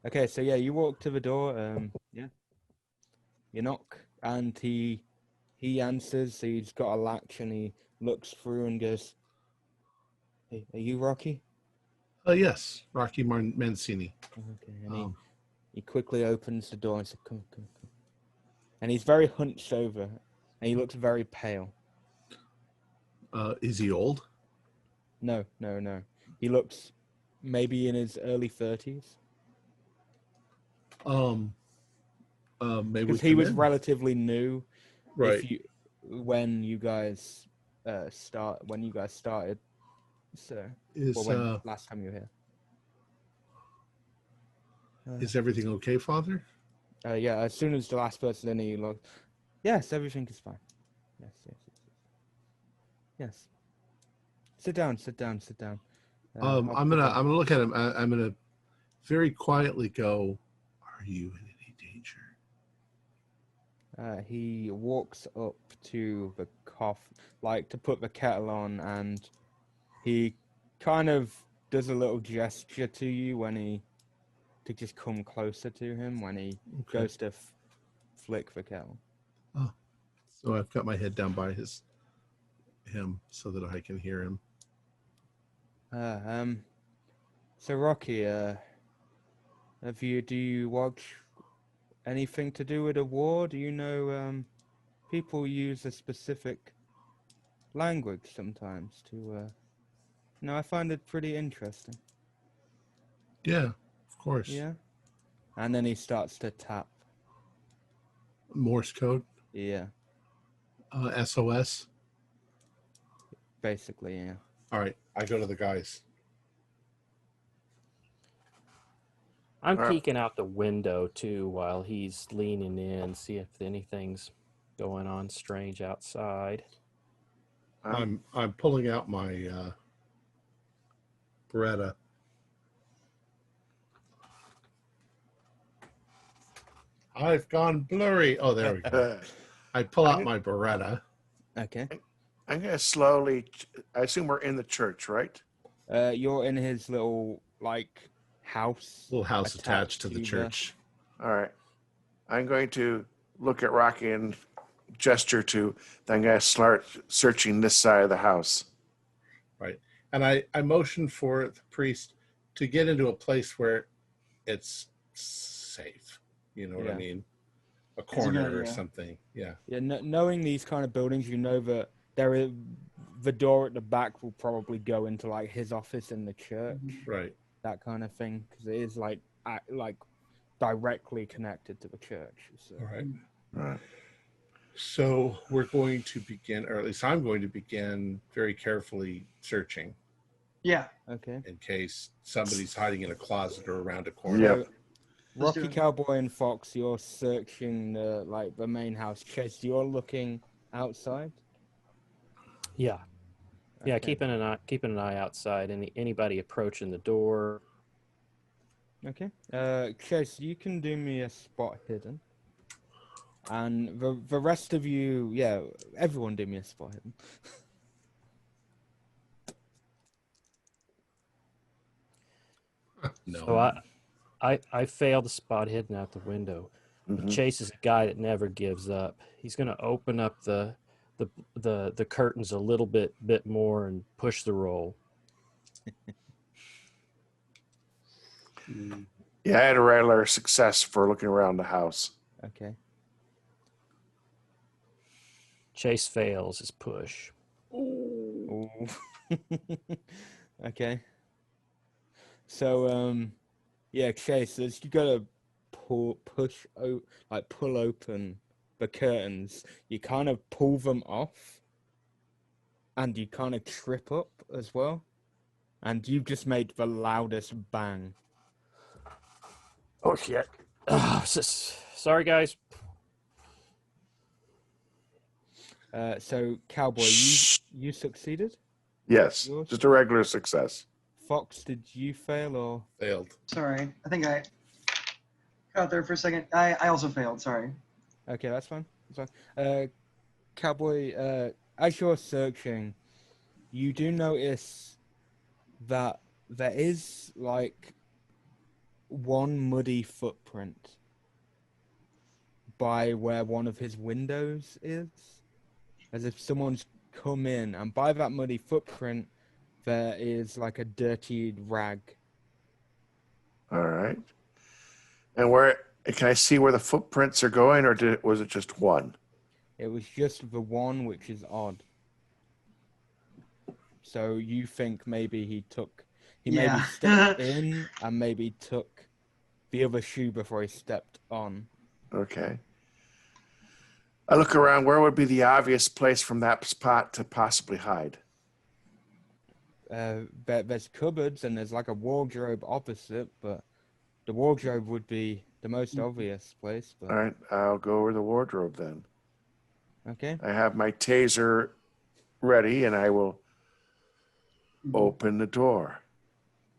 Okay, so yeah, you walk to the door. Yeah, you knock, and he answers. So he's got a latch, and he looks through and goes, "Hey, are you Rocky?" Yes, Rocky Mancini. Okay, and he quickly opens the door and says, "Come." And he's very hunched over, and he looks very pale. Is he old? No. He looks maybe in his early 30s. Maybe Because he was relatively new. right. When you guys started. So last time you were here. Is everything okay, Father? Yeah, as soon as the last person in, he looked. Yes, everything is fine. Yes. Sit down. I'm gonna look at him. I'm gonna very quietly go, "Are you in any danger?" He walks up to the to put the kettle on, and he kind of does a little gesture to you to just come closer to him when he goes to flick the kettle. Oh, so I've got my head down by him so that I can hear him. So Rocky, do you watch anything to do with a war? Do you know people use a specific language sometimes to I find it pretty interesting. Yeah, of course. Yeah. And then he starts to tap. Morse code. Yeah. SOS. Basically, yeah. All right, I go to the guys. I'm peeking out the window too while he's leaning in, see if anything's going on strange outside. I'm pulling out my Beretta. I've gone blurry. Oh, there we go. I pull out my Beretta. Okay. I'm going to slowly, I assume we're in the church, right? You're in his little, house. Little house attached to the church. All right. I'm going to look at Rocky and gesture to, then I'm going to start searching this side of the house. Right. And I motion for the priest to get into a place where it's safe. You know what I mean? A corner or something. Yeah. Yeah, knowing these kind of buildings, you know that there is the door at the back will probably go into like his office in the church, Right. that kind of thing, because it is like directly connected to the church. So. All right. Right. So we're going to begin, or at least I'm going to begin very carefully searching Yeah. Okay. in case somebody's hiding in a closet or around a corner. Yep. So, Let's do Rocky it. Cowboy and Fox, you're searching the main house. Chase, you're looking outside. Yeah. Yeah, Okay. keeping an eye outside. Anybody approaching the door. Okay. Chase, you can do me a spot hidden. And the rest of you, yeah, everyone do me a spot hidden. No. So I failed the spot hidden out the window. But Mhm. Chase is a guy that never gives up. He's going to open up the curtains a little bit more and push the roll. Yeah, I had a regular success for looking around the house. Okay. Chase fails his push. Ooh. Okay. So yeah, Chase, as you gotta pull open the curtains, you kind of pull them off, and you kind of trip up as well, and you've just made the loudest bang. Oh shit! Sorry, guys. So Cowboy, you succeeded. Yes, Yours? just a regular success. Fox, did you fail or? Failed. Sorry. I think I got there for a second. I also failed. Sorry. Okay, that's fine. That's fine. Cowboy, as you're searching, you do notice that there is like one muddy footprint by where one of his windows is, as if someone's come in, and by that muddy footprint, there is like a dirty rag. All right. And where can I see where the footprints are going, or was it just one? It was just the one, which is odd. So you think maybe he maybe Yeah. stepped in and maybe took the other shoe before he stepped on. Okay. I look around. Where would be the obvious place from that spot to possibly hide? There's cupboards and there's like a wardrobe opposite, but the wardrobe would be the most obvious place. But All right, I'll go over the wardrobe then. okay. I have my taser ready, and I will open the door.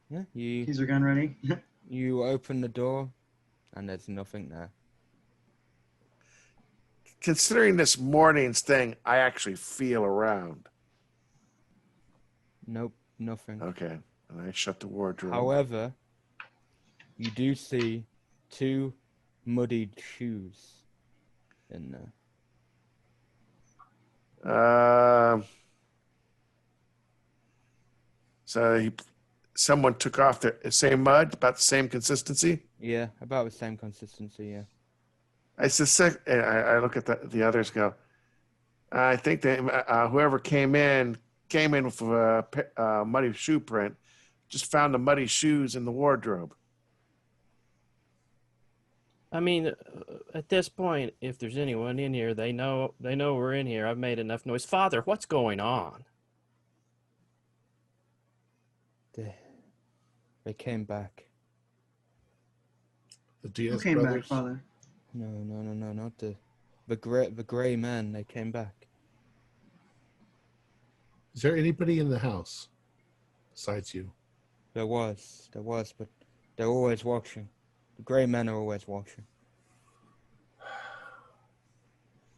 Yeah, you Teaser gun ready. you open the door, and there's nothing there. Considering this morning's thing, I actually feel around. Nope, nothing. Okay, and I shut the wardrobe. However, you do see two muddied shoes in there. So someone took off the same mud, about the same consistency. Yeah, about the same consistency. Yeah. I suspect. I look at the others. And go. I think that whoever came in with a muddy shoe print, just found the muddy shoes in the wardrobe. I mean, at this point, if there's anyone in here, they know we're in here. I've made enough noise. Father, what's going on? They came back. The Who Diaz came brothers. back, Father? No, not the gray man. They came back. Is there anybody in the house besides you? There was, but they're always watching. The gray men are always watching.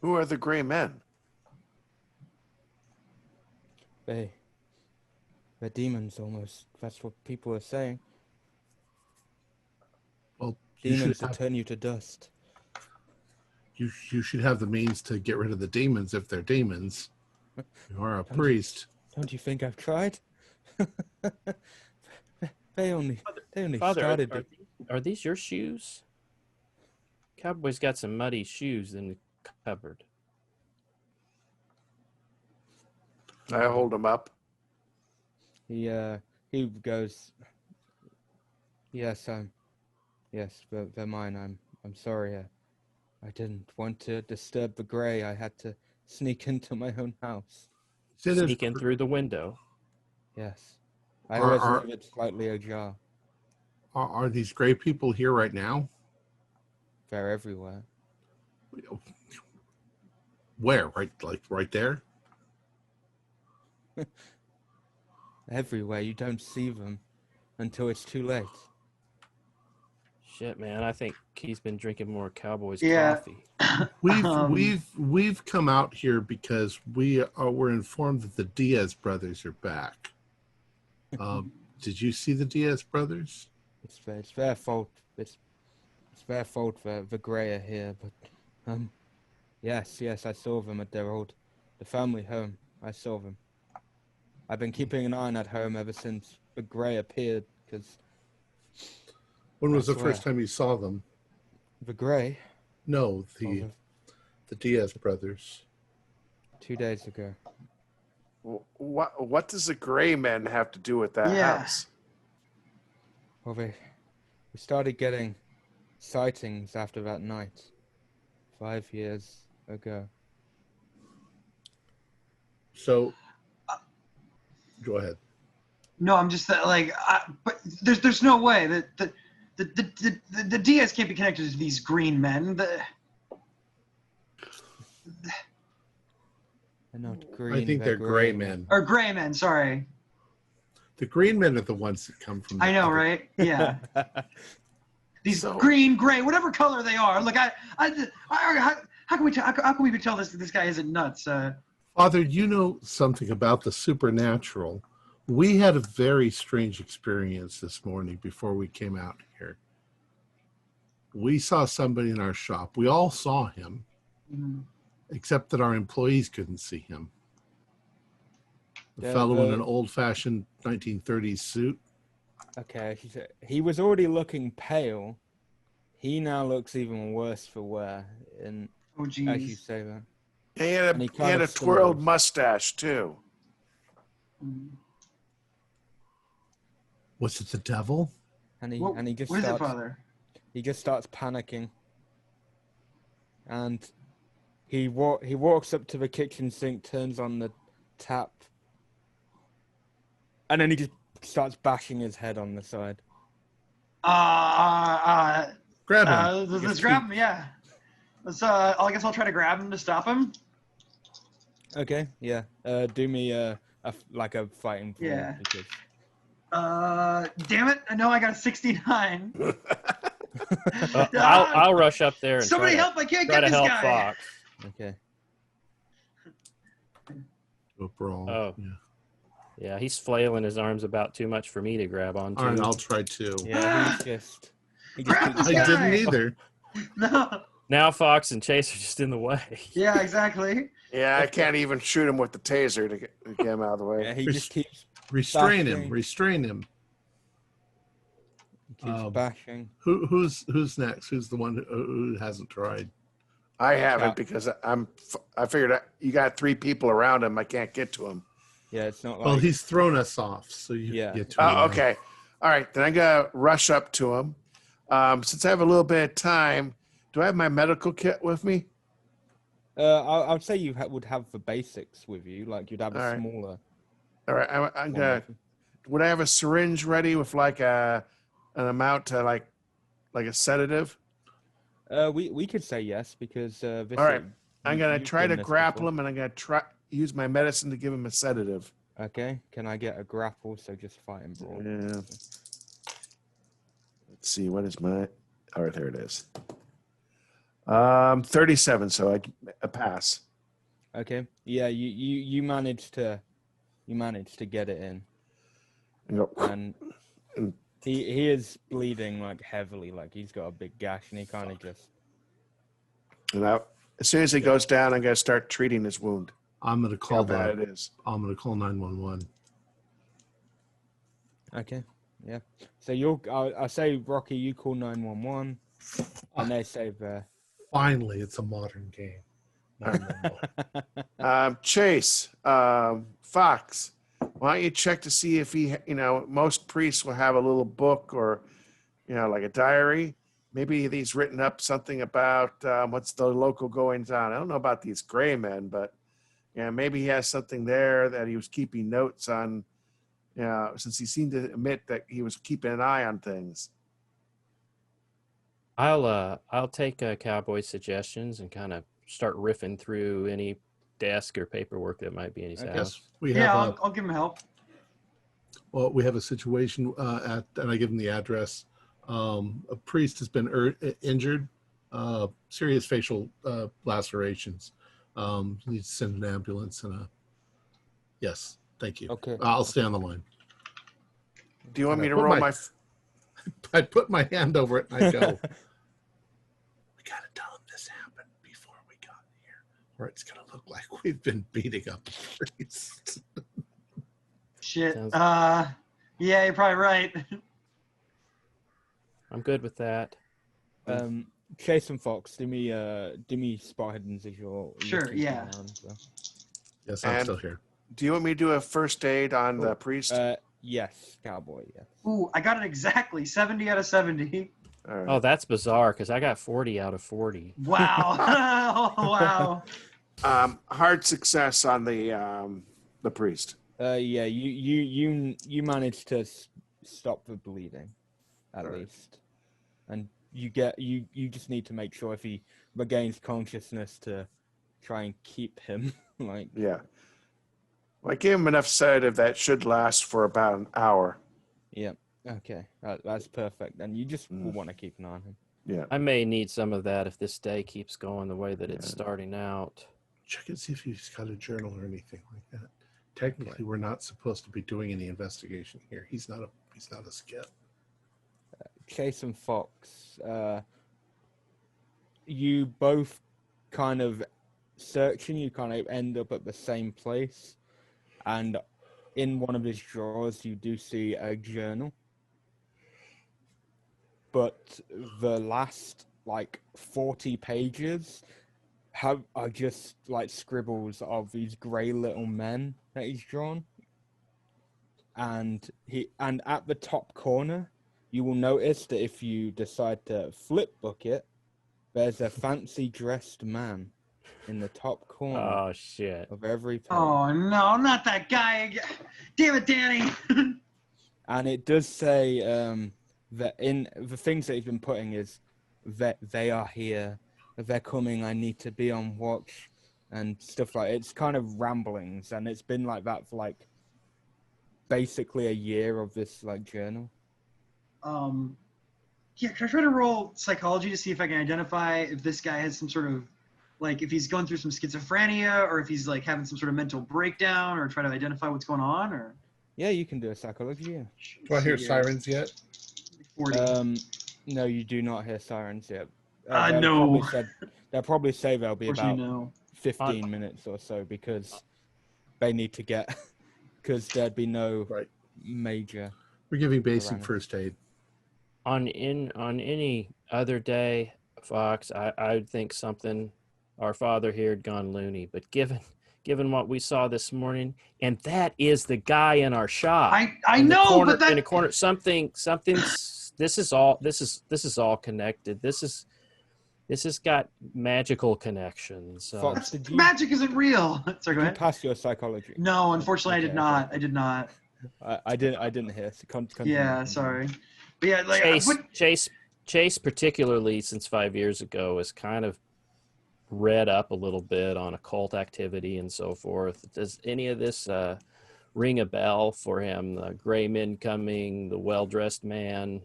Who are the gray men? They're demons almost. That's what people are saying. Well, Demons that turn you to dust. you should have the means to get rid of the demons if they're demons. You are a priest. Don't you think I've tried? They only Father, started. are these your shoes? Cowboy's got some muddy shoes in the cupboard. I hold him up. He goes, yes, yes, they're mine. I'm sorry. I didn't want to disturb the Grey. I had to sneak into my own house. Sneak in through the window. Yes. I always leave it slightly ajar. Are these Grey people here right now? They're everywhere. Where? Right there? Everywhere. You don't see them until it's too late. Shit, man. I think he's been drinking more Cowboys Yeah. coffee. We've come out here because we're informed that the Diaz brothers are back. Did you see the Diaz brothers? It's their fault. It's their fault the Grey are here. But yes, I saw them at the family home. I saw them. I've been keeping an eye on that home ever since the Grey appeared. Because When was the first time you saw them? the Grey? No, the Diaz brothers. 2 days ago. What does the Gray Men have to do with that house? Well, we started getting sightings after that night, 5 years ago. So, go ahead. No, I'm just but there's no way that the Diaz can't be connected to these green men. They're not green. I think they're Grey men. Or gray men, sorry. The green men are the ones that come from. I know, right? Yeah. These green, gray, whatever color they are. Look, how can we tell this guy isn't nuts? Father, you know something about the supernatural. We had a very strange experience this morning before we came out here. We saw somebody in our shop. We all saw him, except that our employees couldn't see him. The fellow in an old-fashioned 1930s suit. Okay, he was already looking pale. He now looks even worse for wear. And as you say that, he had a twirled mustache too. Was it the devil? And he just what is starts, it, Father? He just starts panicking. And he walks up to the kitchen sink, turns on the tap, and then he just starts bashing his head on the side. Grab him. Let's grab him, yeah. I guess I'll try to grab him to stop him. Okay, yeah. Do me a fighting pool. Yeah. Because... damn it! I know I got a 69. I'll rush up there and somebody help! I can't get this guy. Fox. Okay. Go brawl. Oh. Yeah, he's flailing his arms about too much for me to grab onto. All right, I'll try too. Yeah, he just Grab this I guy! didn't either. No. Now Fox and Chase are just in the way. Yeah, exactly. Yeah, I can't even shoot him with the taser to get him out of the way. Yeah, he just keeps Restrain him. bashing. Restrain him. He keeps bashing. Who's next? Who's the one who hasn't tried? I haven't because I figured you got 3 people around him. I can't get to him. Yeah, it's not like. Well, he's thrown us off, so you Yeah. get to him. Oh, okay. All right, then I gotta rush up to him. Since I have a little bit of time, do I have my medical kit with me? I would say you would have the basics with you, like you'd have a All right. smaller. All right, I'm gonna. Would I have a syringe ready with like an amount to like a sedative? We could say yes because. All right, I'm gonna you've try done to this grapple before. him, and I'm gonna use my medicine to give him a sedative. Okay, can I get a grapple? So just fight and brawl. Yeah. Let's see, what is my? Oh, there it is. 37, so I pass. Okay, yeah, you managed to get it in, And go, and he is bleeding like heavily, like he's got a big gash, and he kind of just. and as soon as he goes down, I'm gonna start treating his wound. I'm going to call How bad it is. I'm going to call 911. Okay, yeah. So I say Rocky, you call 911, and they say there. Finally, it's a modern game. Chase, Fox, why don't you check to see if he, most priests will have a little book or, like a diary. Maybe he's written up something about what's the local goings on. I don't know about these gray men, but maybe he has something there that he was keeping notes on, since he seemed to admit that he was keeping an eye on things. I'll take Cowboy's suggestions and kind of start riffing through any desk or paperwork that might be in his house. We have I'll give him help. well, we have a situation and I give him the address. A priest has been injured, serious facial lacerations. Needs to send an ambulance and yes, thank you. Okay. I'll stay on the line. Do you want me to roll my... I put my hand over it and I go, we got to tell him this happened before we got here, or it's going to look like we've been beating up the priest. Shit. Yeah, you're probably right. I'm good with that. Chase and Fox, do me spot hiddens as you're Sure, looking yeah. around, so. Yes, I'm still here. Do you want me to do a first aid on the priest? Yes, Cowboy, yes. Ooh, I got it exactly. 70 out of 70. All right. Oh, that's bizarre because I got 40 out of 40. Wow. Oh, wow. Hard success on the priest. Yeah, you managed to stop the bleeding, at least, and you just need to make sure if he regains consciousness to try and keep him like. Yeah. Well, I gave him enough sedative that should last for about an hour. Yeah. Okay. That's perfect. And you just will want to keep an eye on him. Yeah. I may need some of that if this day keeps going the way that it's starting out. Check and see if he's got a journal or anything like that. Technically, we're not supposed to be doing any investigation here. He's not a skip. Chase and Fox, you both kind of searching. You kind of end up at the same place, and in one of his drawers, you do see a journal. But the last 40 pages are just scribbles of these grey little men that he's drawn. And at the top corner, you will notice that if you decide to flip book it, there's a fancy dressed man in the top corner. Oh shit! Of every page. Oh no, not that guy again. Damn it, Danny. And it does say that in the things that he's been putting is that they are here, they're coming, I need to be on watch, and stuff like it's kind of ramblings, and it's been like that for basically a year of this journal. Yeah, can I try to roll psychology to see if I can identify if this guy has some sort of if he's going through some schizophrenia, or if he's having some sort of mental breakdown, or try to identify what's going on, or? Yeah, you can do a psychology. Yeah. Do I hear sirens yet? 40. No, you do not hear sirens yet. No. They'll probably say they'll be about No. 15 minutes or so because they need to get because there'd be no major. We're giving basic first aid. On any other day, Fox, I would think something. Our father here had gone loony, but given what we saw this morning, and that is the guy in our shop. I know, but in a corner, something's. This is all connected. This has got magical connections. Fox, magic isn't real. Sorry, go ahead. Pass your psychology. No, unfortunately, Okay, I did not. I didn't hear. So continue. Yeah, sorry. But yeah, Chase, particularly since 5 years ago, is kind of read up a little bit on occult activity and so forth. Does any of this ring a bell for him? The gray men coming, the well-dressed man.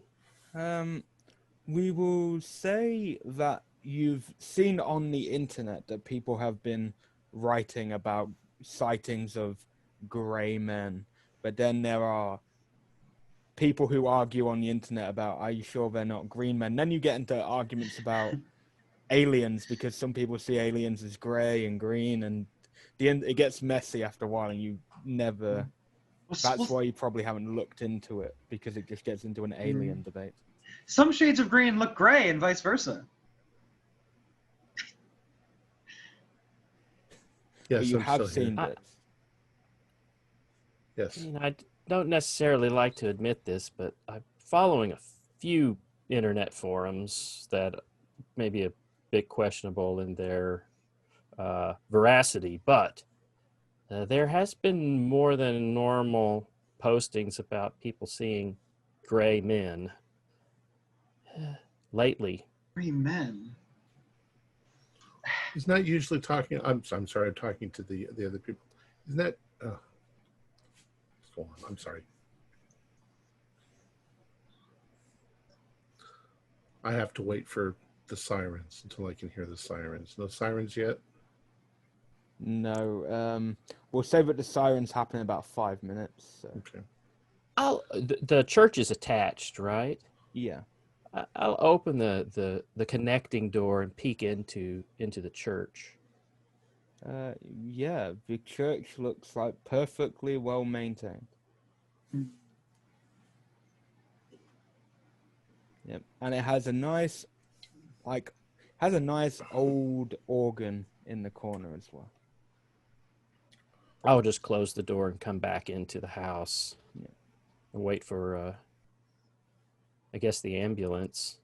We will say that you've seen on the internet that people have been writing about sightings of gray men, but then there are people who argue on the internet about, are you sure they're not green men? Then you get into arguments about aliens, because some people see aliens as gray and green, and it gets messy after a while, and you never. That's why you probably haven't looked into it, because it just gets into an alien debate. Some shades of green look gray, and vice versa. Yes, But you I'm have still here. seen this. Yes. I don't necessarily like to admit this, but I'm following a few internet forums that may be a bit questionable in their veracity, but there has been more than normal postings about people seeing gray men lately. 3 men. He's not usually talking. I'm sorry. I'm talking to the other people. Isn't that? Go on. I'm sorry. I have to wait for the sirens until I can hear the sirens. No sirens yet? No. We'll say that the sirens happen in about 5 minutes. So. Okay. The church is attached, right? Yeah. I'll open the connecting door and peek into the church. Yeah, the church looks like perfectly well maintained. Yep, and it has a nice, old organ in the corner as well. I'll just close the door and come back into the house. Yeah. And wait for, I guess, the ambulance.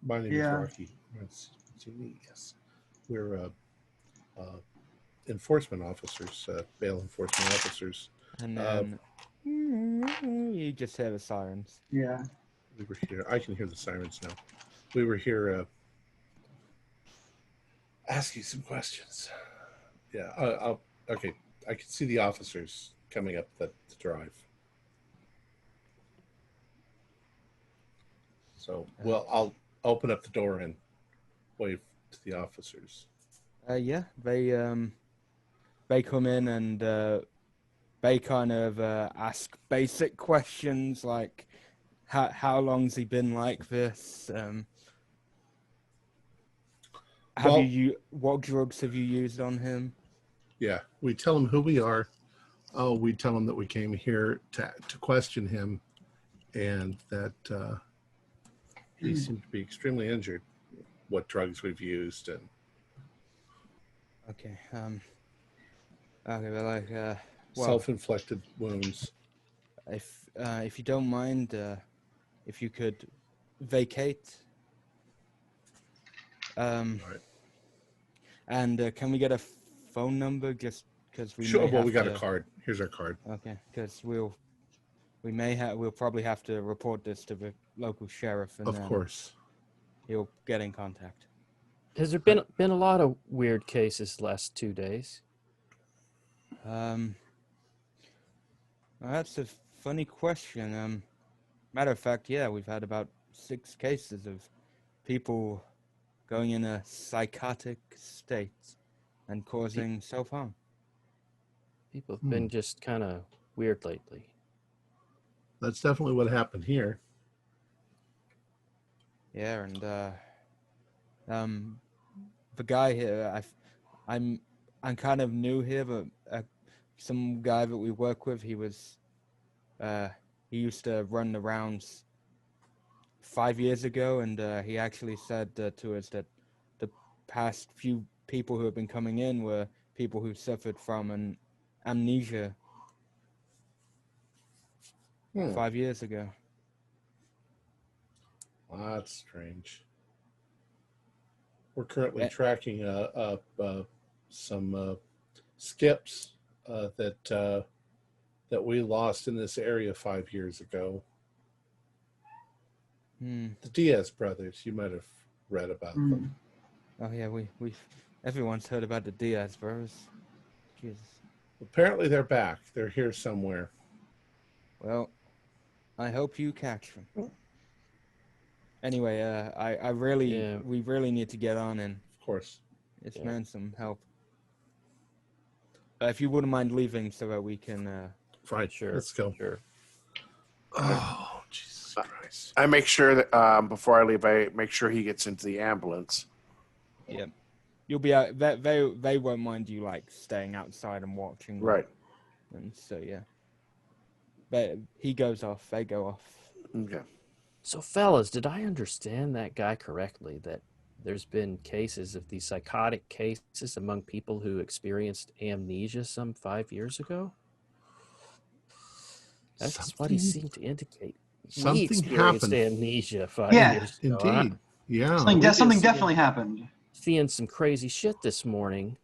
My name Yeah. is Rocky. Yes. We're enforcement officers, bail enforcement officers. And then you just hear the sirens. Yeah. We were here. I can hear the sirens now. We were here asking some questions. Yeah. Okay. I can see the officers coming up the drive. So, well, I'll open up the door and wave to the officers. Yeah, they come in and they kind of ask basic questions like, how long's he been like this? What drugs have you used on him? Yeah, we tell him who we are. Oh, we tell him that we came here to question him, and that he seemed to be extremely injured. What drugs we've used, and Okay. Okay, but like, well, self-inflicted wounds. if you don't mind, if you could vacate. Right. And can we get a phone number just because we Sure. may Well, have we got to... a card. Here's our card. Okay, because we'll probably have to report this to the local sheriff, and Of then course. he'll get in contact. Has there been a lot of weird cases the last 2 days? Well, that's a funny question. Matter of fact, yeah, we've had about 6 cases of people going in a psychotic state and causing self-harm. People have been just kind of weird lately. That's definitely what happened here. Yeah, and the guy here, I'm kind of new here, but some guy that we work with, he used to run the rounds 5 years ago, and he actually said to us that the past few people who have been coming in were people who suffered from an amnesia 5 years ago. Well, that's strange. We're currently tracking some skips that we lost in this area 5 years ago. The Diaz brothers. You might have read about them. Oh yeah, everyone's heard about the Diaz brothers. Jesus. Apparently, they're back. They're here somewhere. Well, I hope you catch them. Anyway, we really need to get on and, Of course, it's man some help. If you wouldn't mind leaving so that we can. Fine. Sure. Let's go. Sure. Oh, Jesus Christ! I make sure that before I leave, I make sure he gets into the ambulance. Yeah, you'll be out. They won't mind you like staying outside and watching. Right. And so yeah, but he goes off. They go off. Okay. So, fellas, did I understand that guy correctly? That there's been cases of these psychotic cases among people who experienced amnesia some 5 years ago. That's what he seemed to indicate. We Something experienced happened. amnesia 5 Yeah. years ago. Huh? Indeed. Yeah. Something definitely happened. Seeing some crazy shit this morning.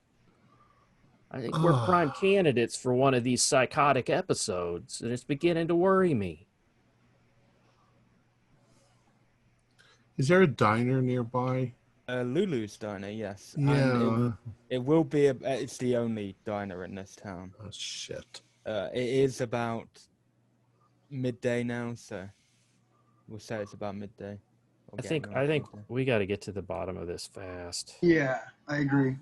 I think we're prime candidates for one of these psychotic episodes, and it's beginning to worry me. Is there a diner nearby? Lulu's Diner, yes. Yeah. And it will be, it's the only diner in this town. Oh, shit. It is about midday now, so we'll say it's about midday. I think we got to get to the bottom of this fast. Yeah, I agree.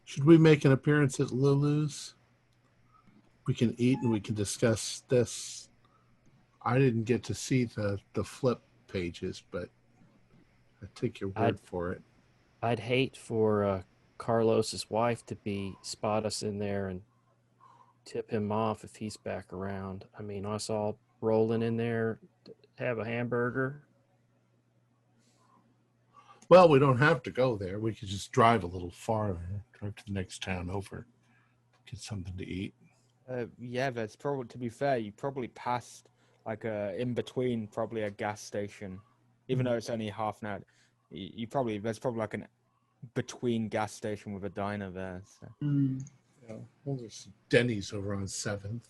Should we make an appearance at Lulu's? We can eat and we can discuss this. I didn't get to see the flip pages, but I take your word for it. I'd hate for Carlos's wife to spot us in there and tip him off if he's back around. I mean, us all rolling in there to have a hamburger. Well, we don't have to go there. We could just drive a little farther, drive to the next town over, get something to eat. Yeah, that's probably, to be fair, you probably passed like in between probably a gas station, even though it's only half an hour. There's probably like an between gas station with a diner there. So. Yeah, well, there's Denny's over on 7th.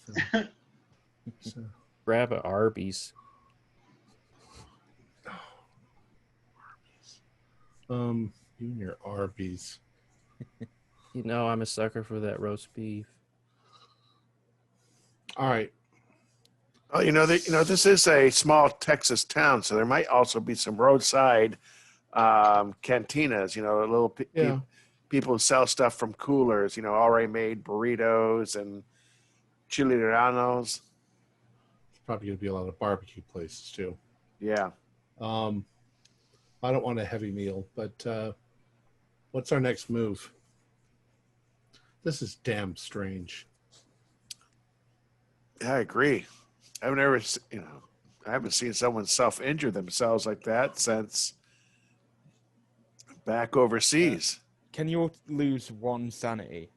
So. Grab a Arby's. You and your Arby's. You know, I'm a sucker for that roast beef. All right. Oh, this is a small Texas town, so there might also be some roadside cantinas. Little people who sell stuff from coolers. Already made burritos and chili rellenos. There's probably going to be a lot of barbecue places too. Yeah. I don't want a heavy meal, but what's our next move? This is damn strange. I agree. I haven't seen someone self-injure themselves like that since back overseas. Can you all lose one sanity?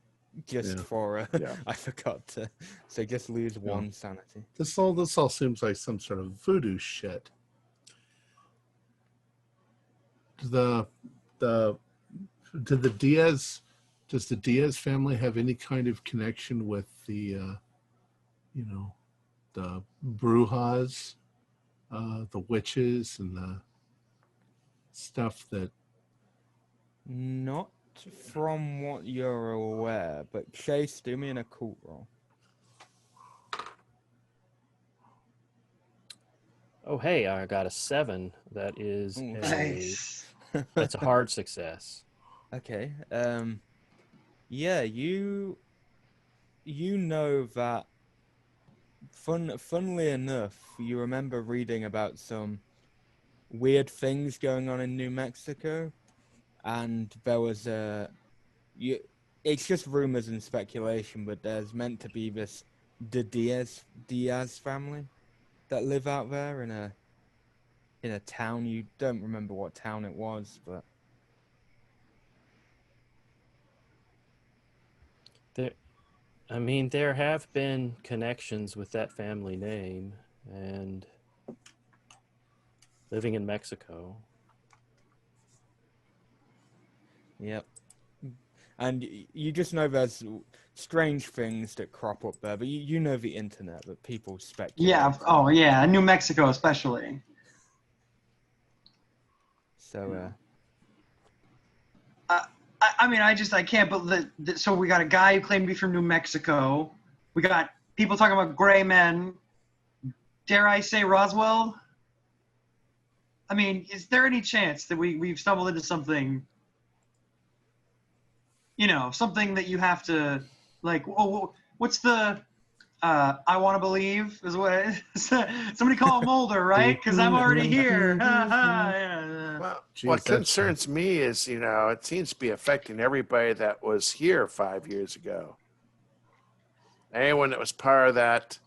Just for I forgot to say, just lose one sanity. This all seems like some sort of voodoo shit. Does the Diaz family have any kind of connection with the the brujas, the witches, and the stuff that? Not from what you're aware, but Chase, do me an occult roll. Oh, hey, I got a 7. That is Nice. That's a hard success. Okay. Yeah, you know that. Funnily enough, you remember reading about some weird things going on in New Mexico, and there was it's just rumors and speculation, but there's meant to be the Diaz family that live out there in a town. You don't remember what town it was, but there have been connections with that family name and living in Mexico. Yep. And you just know there's strange things that crop up there, but you know the internet, that people speculate. Yeah. Oh, yeah. New Mexico, especially. So, I can't believe that. So we got a guy who claimed to be from New Mexico. We got people talking about gray men. Dare I say Roswell? I mean, is there any chance that we've stumbled into something, something that you have to, like, what's the, I want to believe is what, somebody call Mulder, right? Because I'm already here. Well, what concerns me is, it seems to be affecting everybody that was here 5 years ago. Anyone that was part of that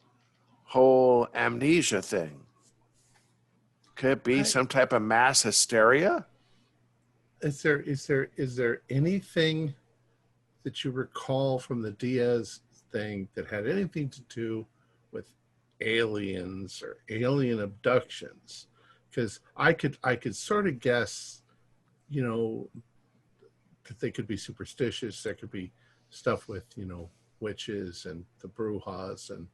whole amnesia thing. Could it be some type of mass hysteria? is there anything that you recall from the Diaz thing that had anything to do with aliens or alien abductions? Because I could sort of guess, you know, that they could be superstitious. There could be stuff with, you know, witches and the Brujas and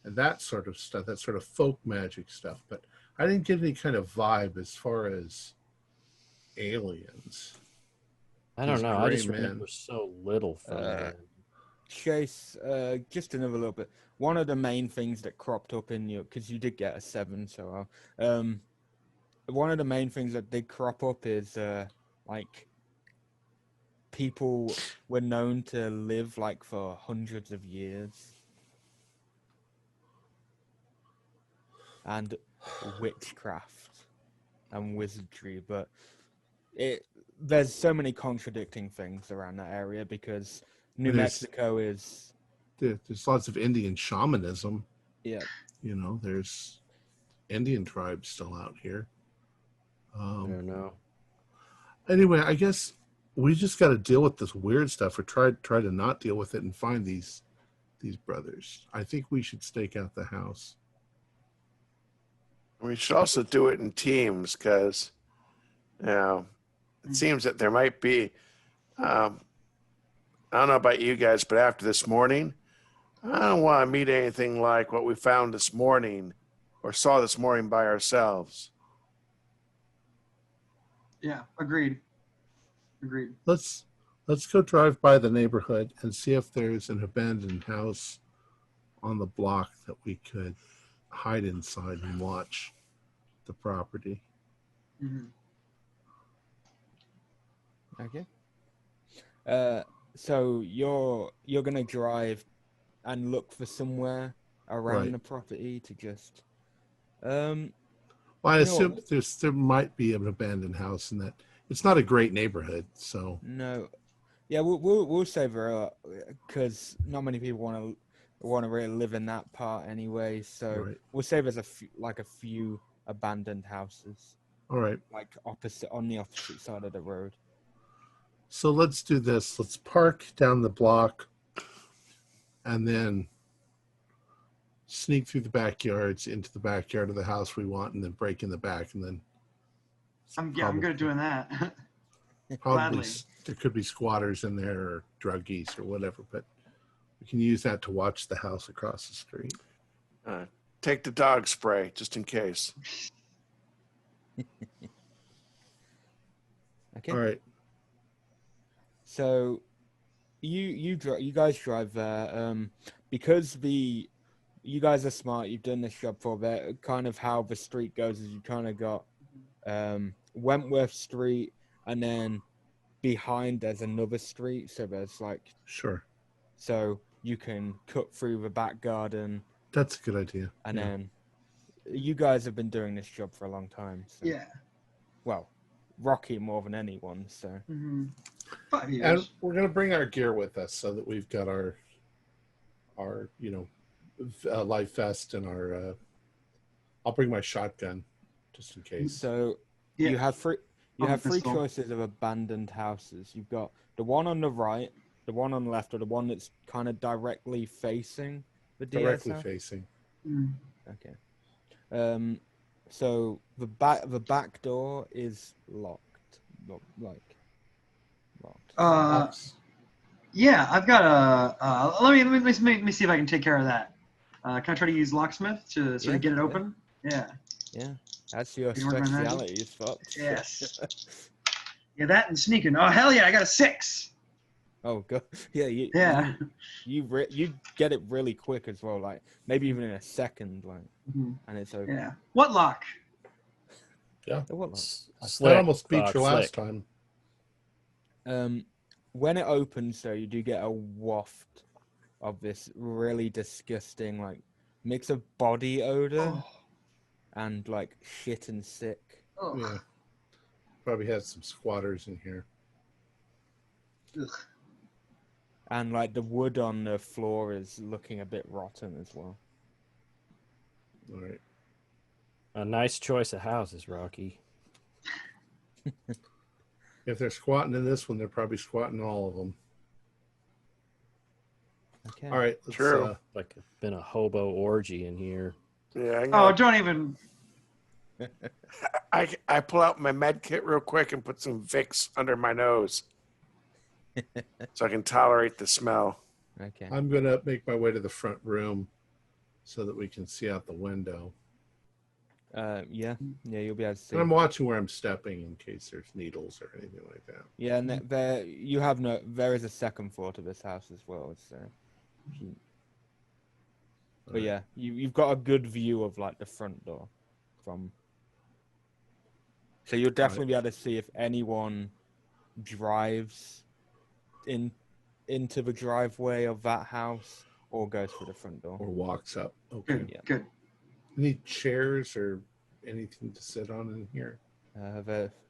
that sort of stuff, that sort of folk magic stuff. But I didn't get any kind of vibe as far as aliens. I don't These know. I gray just men. remember so little from it. Chase, just another little bit. One of the main things that cropped up in you, because you did get a 7, so one of the main things that did crop up is like people were known to live like for hundreds of years, and witchcraft and wizardry, but there's so many contradicting things around that area because New Mexico is there's lots of Indian shamanism. Yeah. You know, there's Indian tribes still out here. I don't know. Anyway, I guess we just got to deal with this weird stuff, or try to not deal with it and find these brothers. I think we should stake out the house. We should also do it in teams because, you know, it seems that there might be, I don't know about you guys, but after this morning, I don't want to meet anything like what we found this morning or saw this morning by ourselves. Yeah, agreed. Let's go drive by the neighborhood and see if there's an abandoned house on the block that we could hide inside and watch the property. Mm-hmm. Okay. So you're gonna drive and look for somewhere around the property to just Well, I assume there might be an abandoned house in that. It's not a great neighborhood, so no. Yeah, we'll save her because not many people want to really live in that part anyway. So we'll save us a few abandoned houses. All right. Like on the opposite side of the road. So let's do this. Let's park down the block and then sneak through the backyards into the backyard of the house we want, and then break in the back, and then I'm good at doing that. probably Gladly. there could be squatters in there or druggies or whatever, but we can use that to watch the house across the street. Take the dog spray just in case. Okay. All right. So you guys drive there because you guys are smart. You've done this job for that. Kind of how the street goes is you kind of got Wentworth Street, and then behind there's another street. So there's like so you can cut through the back garden. That's a good idea. And then you guys have been doing this job for a long time. So. Yeah. Well, Rocky more than anyone. So. Mm-hmm. 5 years. And we're gonna bring our gear with us so that we've got our life vest and our. I'll bring my shotgun, just in case. So you have three choices of abandoned houses. You've got the one on the right, the one on the left, or the one that's kind of directly facing the DS Directly house? facing. Mm. Okay. So the back door is locked. Locked. Yeah, I've got a. Let me see if I can take care of that. Can I try to use locksmith to sort of get it open? Yeah. Yeah, that's your Can you work my magic? speciality. Is fucked. Yes. Yeah, that and sneaking. Oh hell yeah, I got a 6. Oh god. Yeah. You get it really quick as well. Like maybe even in a second. Like, and it's open. Yeah. What lock? Yeah. What lock? That almost beat your last time. When it opens, though, you do get a waft of this really disgusting, like, mix of body odor and, like, shit and sick. Oh. Yeah. Probably has some squatters in here. Ugh. And, like, the wood on the floor is looking a bit rotten as well. All right. A nice choice of houses, Rocky. If they're squatting in this one, they're probably squatting in all of them. Okay. All right, let's, True. Like been a hobo orgy in here. Yeah. Oh, don't even. I pull out my med kit real quick and put some Vicks under my nose so I can tolerate the smell. Okay. I'm going to make my way to the front room so that we can see out the window. Yeah, you'll be able to see. And I'm watching where I'm stepping in case there's needles or anything like that. Yeah, and there there is a second floor to this house as well. So, but yeah, you've got a good view of like the front door from. So you'll definitely be able to see if anyone drives into the driveway of that house or goes through the front door. Or walks up. Okay. Good. Yeah. Good. Any chairs or anything to sit on in here?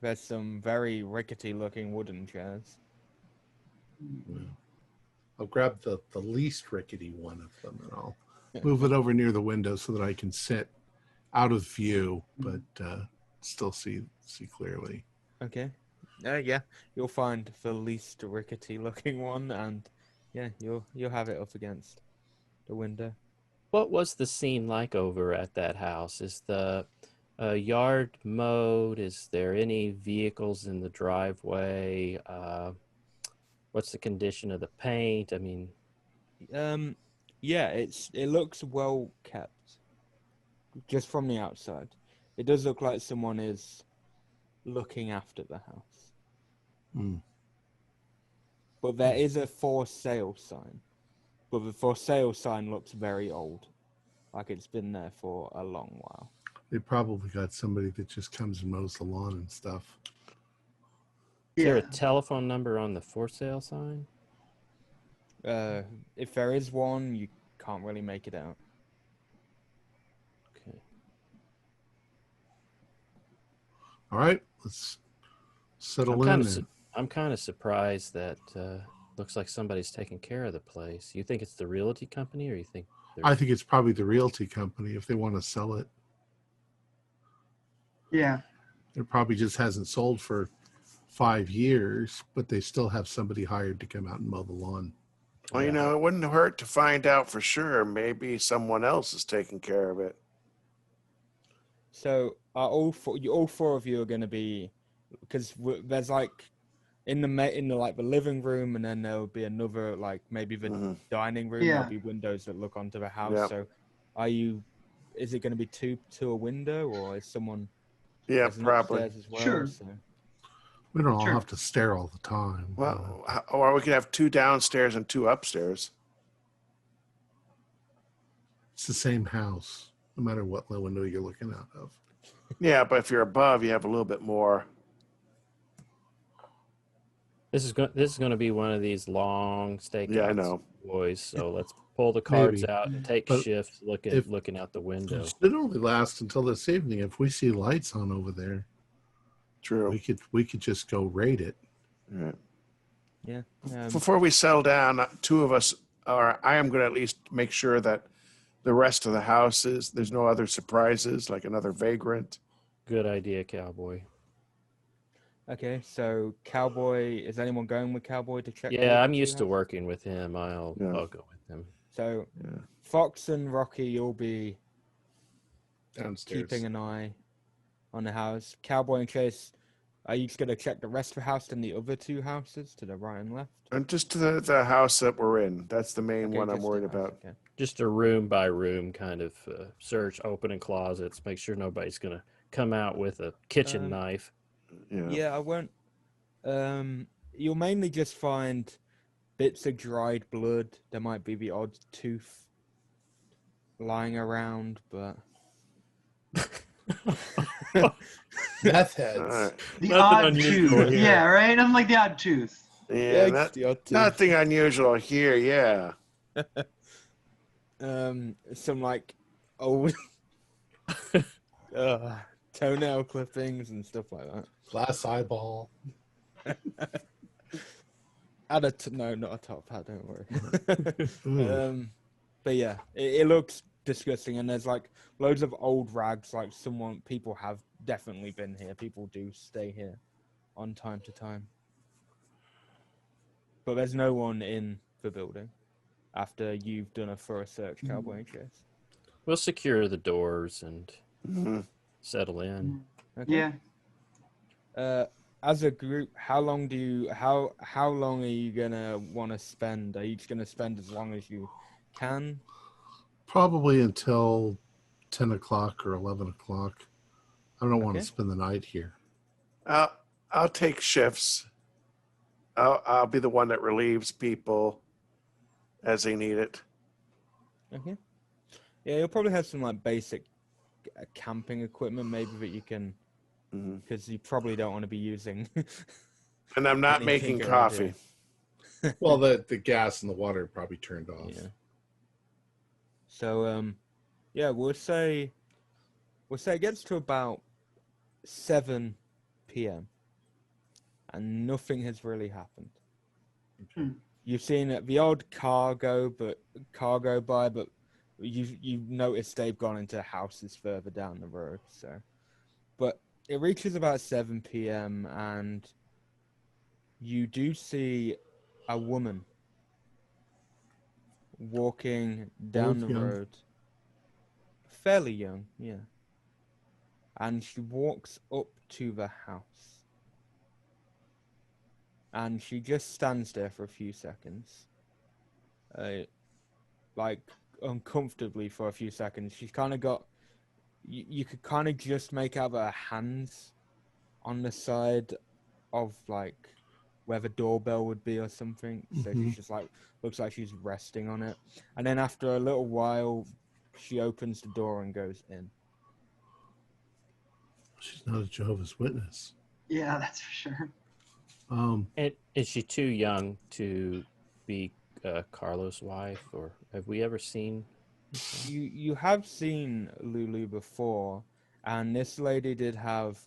There's some very rickety-looking wooden chairs. No. I'll grab the least rickety one of them and I'll move it over near the window so that I can sit out of view, but still see clearly. Okay. Yeah, you'll find the least rickety-looking one, and yeah, you'll have it up against the window. What was the scene like over at that house? Is the yard mowed? Is there any vehicles in the driveway? What's the condition of the paint? I mean, yeah, it looks well kept, just from the outside. It does look like someone is looking after the house. Mm. But there is a for sale sign. But the for sale sign looks very old, like it's been there for a long while. They probably got somebody that just comes and mows the lawn and stuff. is there a telephone number on the for sale sign? If there is one, you can't really make it out. Okay. All right, let's settle in. I'm kind of surprised that looks like somebody's taking care of the place. You think it's the realty company, or you think? I think it's probably the realty company if they want to sell it. Yeah. It probably just hasn't sold for 5 years, but they still have somebody hired to come out and mow the lawn. Well, you know, it wouldn't hurt to find out for sure. Maybe someone else is taking care of it. So are all four of you are going to be, because there's like in the like the living room, and then there'll be another like maybe the dining room. Yeah. There'll be windows that look onto the house. Yep. So is it going to be two to a window, or is someone Yeah, is an probably. upstairs as well? Sure. So, We don't all Sure. have to stare all the time. Well, or we could have 2 downstairs and 2 upstairs. It's the same house, no matter what window you're looking out of. Yeah, but if you're above, you have a little bit more. This is going to be one of these long stakeouts, Yeah, I know. boys. So let's pull the cards Maybe. out and take But shifts looking out the window. It only lasts until this evening. If we see lights on over there, True. we could just go raid it. All right. yeah. Before we settle down, 2 of us, or I am going to at least make sure that the rest of the houses, there's no other surprises, like another vagrant. Good idea, cowboy. Okay, so Cowboy, is anyone going with Cowboy to check? Yeah, I'm the used to house? working with him. I'll go with him. So Yeah. Fox and Rocky, you'll be Downstairs. keeping an eye on the house. Cowboy and Chase, are you just going to check the rest of the house and the other 2 houses to the right and left? And just to the house that we're in. That's the main Okay, one I'm just the worried house, about. okay. Just a room by room kind of search, opening closets, make sure nobody's going to come out with a kitchen knife. Yeah. Yeah, I won't. You'll mainly just find bits of dried blood. There might be the odd tooth lying around, but Meth heads. All right. The Nothing odd unusual tooth. here. Yeah, right? Nothing like the odd tooth. Yeah, the odd tooth. nothing unusual here. Yeah. Some like old toenail clippings and stuff like that. Glass eyeball. No, not a top hat. Don't worry. But yeah, it looks disgusting, and there's like loads of old rags. Like people have definitely been here. People do stay here. on time to time. But there's no one in the building after you've done a thorough search, Cowboy and Chase. We'll secure the doors and Mm-hmm. settle in. Okay. Yeah. As a group, how long are you gonna want to spend? Are you just gonna spend as long as you can? Probably until 10 o'clock or 11 o'clock. I don't want to Okay. spend the night here. I'll take shifts. I'll be the one that relieves people as they need it. Okay. Yeah, you'll probably have some like basic camping equipment, maybe that you can, Mm-hmm. because you probably don't want to be using. And I'm not anything making around coffee. here. Well, the gas and the water probably turned off. Yeah. So yeah, we'll say it gets to about 7 p.m. and nothing has really happened. Okay. You've seen the odd car go by, but you've noticed they've gone into houses further down the road. So, but it reaches about 7 p.m. and you do see a woman walking down Old, the young? road. Fairly young, yeah. And she walks up to the house. And she just stands there for a few seconds. Like, uncomfortably for a few seconds. She's kind of got... You could kind of just make out her hands on the side of, like, where the doorbell would be or something. So she's just, like, looks like she's resting on it. And then after a little while, she opens the door and goes in. She's not a Jehovah's Witness. Yeah, that's for sure. And is she too young to be Carlos' wife, or have we ever seen? You have seen Lulu before, and this lady did have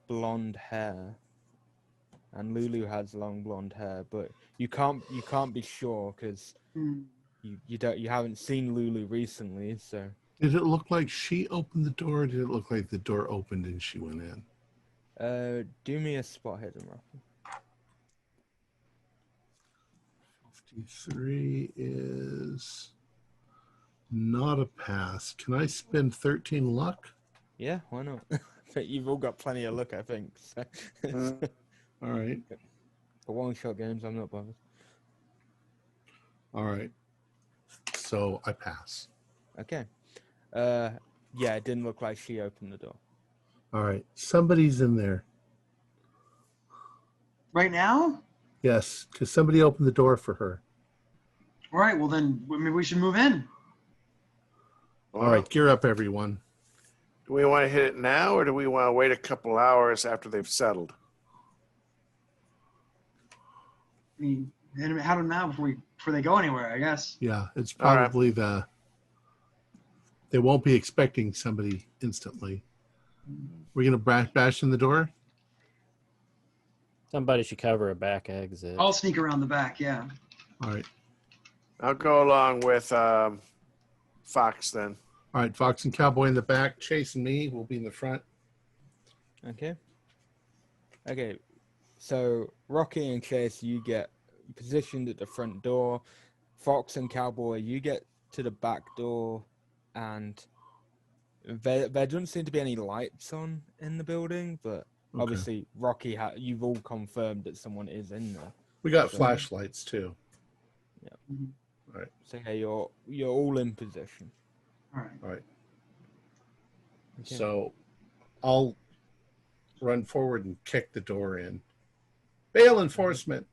blonde hair, and Lulu has long blonde hair, but you can't be sure because you haven't seen Lulu recently. So Did it look like she opened the door, or did it look like the door opened and she went in? do me a spot hidden, Rocky. 53 is not a pass. Can I spend 13 luck? Yeah, why not? But you've all got plenty of luck, I think. So. All right. For one-shot games, I'm not bothered. All right. So I pass. Okay. Yeah, it didn't look like she opened the door. All right. Somebody's in there. Right now? Yes, because somebody opened the door for her. All right, well then maybe we should move in. All right. Gear up, everyone. Do we want to hit it now, or do we want to wait a couple hours after they've settled? I mean, have them now before they go anywhere, I guess. Yeah, it's All right. probably they won't be expecting somebody instantly. We're going to bash in the door? Somebody should cover a back exit. I'll sneak around the back, yeah. All right. I'll go along with Fox then. All right. Fox and Cowboy in the back. Chase and me will be in the front. Okay. Okay. So Rocky and Chase, you get positioned at the front door. Fox and Cowboy, you get to the back door, and there doesn't seem to be any lights on in the building, but Okay. obviously Rocky, you've all confirmed that someone is in there. We got So- flashlights too. So yeah, you're all in position. All right. All right. Okay. So I'll run forward and kick the door in. Bail enforcement.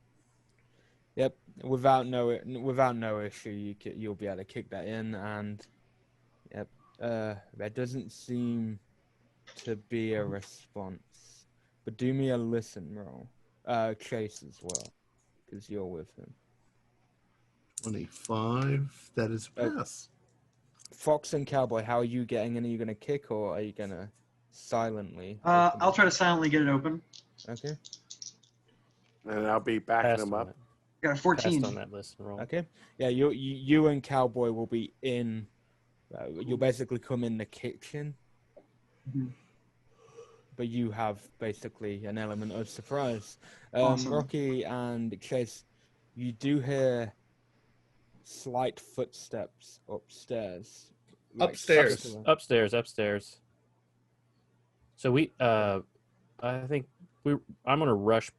Yep. Without no issue, you'll be able to kick that in, and yep. There doesn't seem to be a response. But do me a listen roll. Chase as well, because you're with him. 25. That is a pass. Fox and Cowboy, how are you getting in? Are you going to kick, or are you going to silently? I'll try to silently get it open. Okay. And I'll be backing Passed them on up. that- Got a 14. passed on that list roll. Okay. Yeah, you and Cowboy will be in. You'll basically come in the kitchen. Mhm. but you have basically an element of surprise. Awesome. Rocky and Chase, you do hear slight footsteps upstairs. Upstairs. Upstairs. So I think I'm gonna rush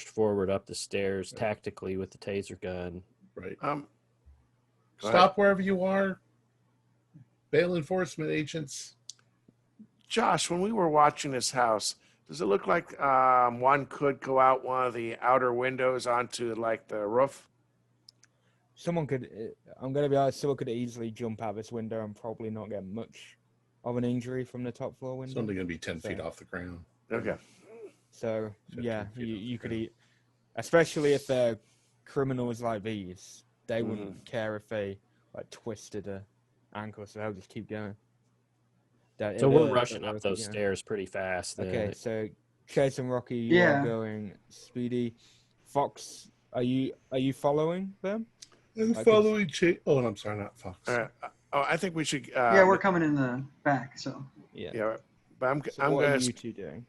forward up the stairs tactically with the taser gun. Right. Go Stop wherever you are. Bail enforcement agents. Josh, when we were watching this house, does it look like one could go out one of the outer windows onto like the roof? Someone could, I'm going to be honest, someone could easily jump out this window and probably not get much of an injury from the top floor window. It's only going to be 10 feet off the ground. Okay. So, 15 yeah, feet you off could the eat, especially if they're criminals like these, they wouldn't care if they like twisted a ankle, so they'll just keep going. So we're rushing up those stairs pretty fast. Then. Okay, so Chase and Rocky, you are going speedy. Fox, are you following them? I'm following Chase. Oh, and I'm sorry, not Fox. I think we should. Yeah, we're coming in the back. So Yeah, but I'm what are going you to. two doing?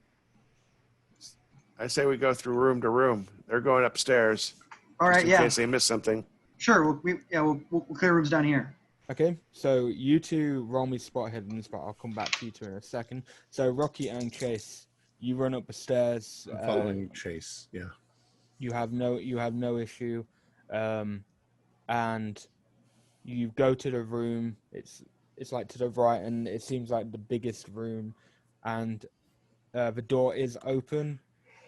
I say we go through room to room. They're going upstairs. all right, in yeah, case they miss something. sure. We'll clear rooms down here. Okay, so you two roll me spot hidden spot. I'll come back to you two in a second. So Rocky and Chase, you run up the stairs. I'm following Chase. Yeah. You have no issue, and you go to the room. It's like to the right, and it seems like the biggest room, and the door is open,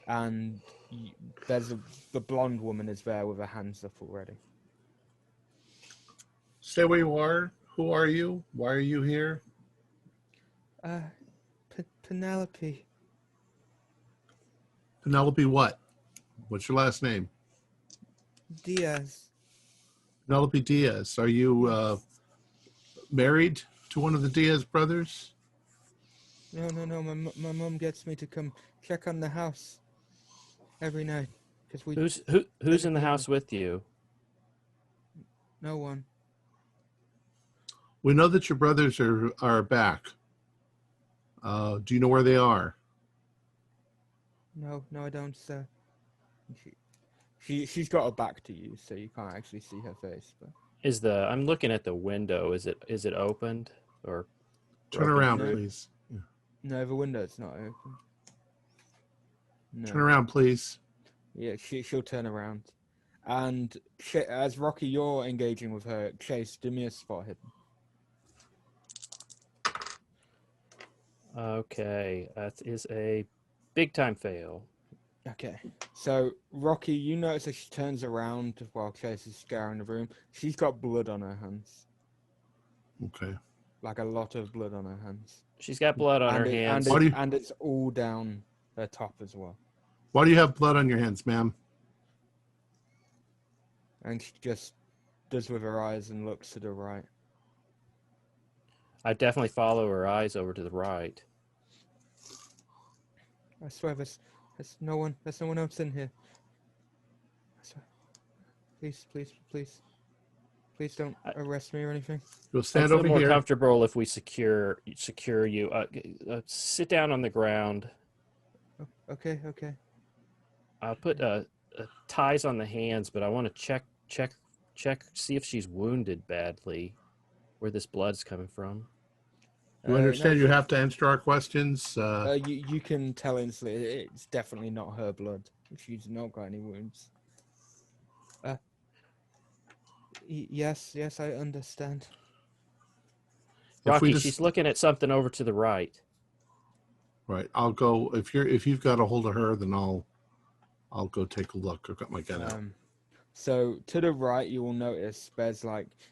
and the blonde woman is there with her hands up already. Stay where you are. Who are you? Why are you here? Penelope. Penelope what? What's your last name? Diaz. Penelope Diaz. Are you married to one of the Diaz brothers? No. My mom gets me to come check on the house every night because Who's in the house with you? No one. We know that your brothers are back. Do you know where they are? No, I don't, sir. She's got her back to you, so you can't actually see her face. But I'm looking at the window. Is it opened or? Turn around, please. Yeah. No, the window's not open. No. Turn around, please. Yeah, she'll turn around. And as Rocky, you're engaging with her. Chase, do me a spot hidden. Okay, that is a big time fail. Okay, so Rocky, you notice that she turns around while Chase is scouring the room. She's got blood on her hands. Okay. Like a lot of blood on her hands. She's got blood on her hands. And it's all down her top as well. Why do you have blood on your hands, ma'am? And she just does with her eyes and looks to the right. I definitely follow her eyes over to the right. I swear there's no one else in here. I swear. Please don't arrest me or anything. You'll stand I'll over feel more here. comfortable if we secure you. Sit down on the ground. Okay. I'll put ties on the hands, but I want to check, see if she's wounded badly, where this blood's coming from. You understand you have to answer our questions? You can tell instantly it's definitely not her blood. She's not got any wounds. Yes, I understand. Rocky, she's looking at something over to the right. Right. I'll go if you've got a hold of her, then I'll go take a look. I've got my gun out. So to the right, you will notice there's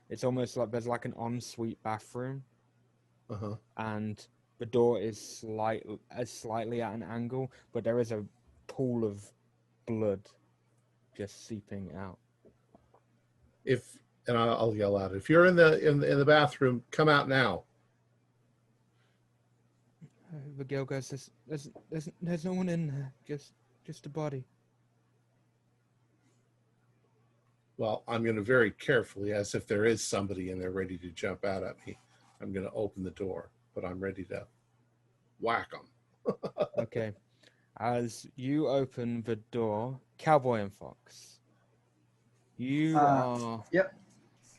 it's almost like there's like an ensuite bathroom. Uh-huh. And the door is slightly at an angle, but there is a pool of blood just seeping out. I'll yell out. If you're in the bathroom, come out now. The girl goes, "There's no one in there. Just a body." Well, I'm going to very carefully, as if there is somebody in there ready to jump out at me, I'm going to open the door, but I'm ready to whack them. Okay. As you open the door, Cowboy and Fox, you are. Yep.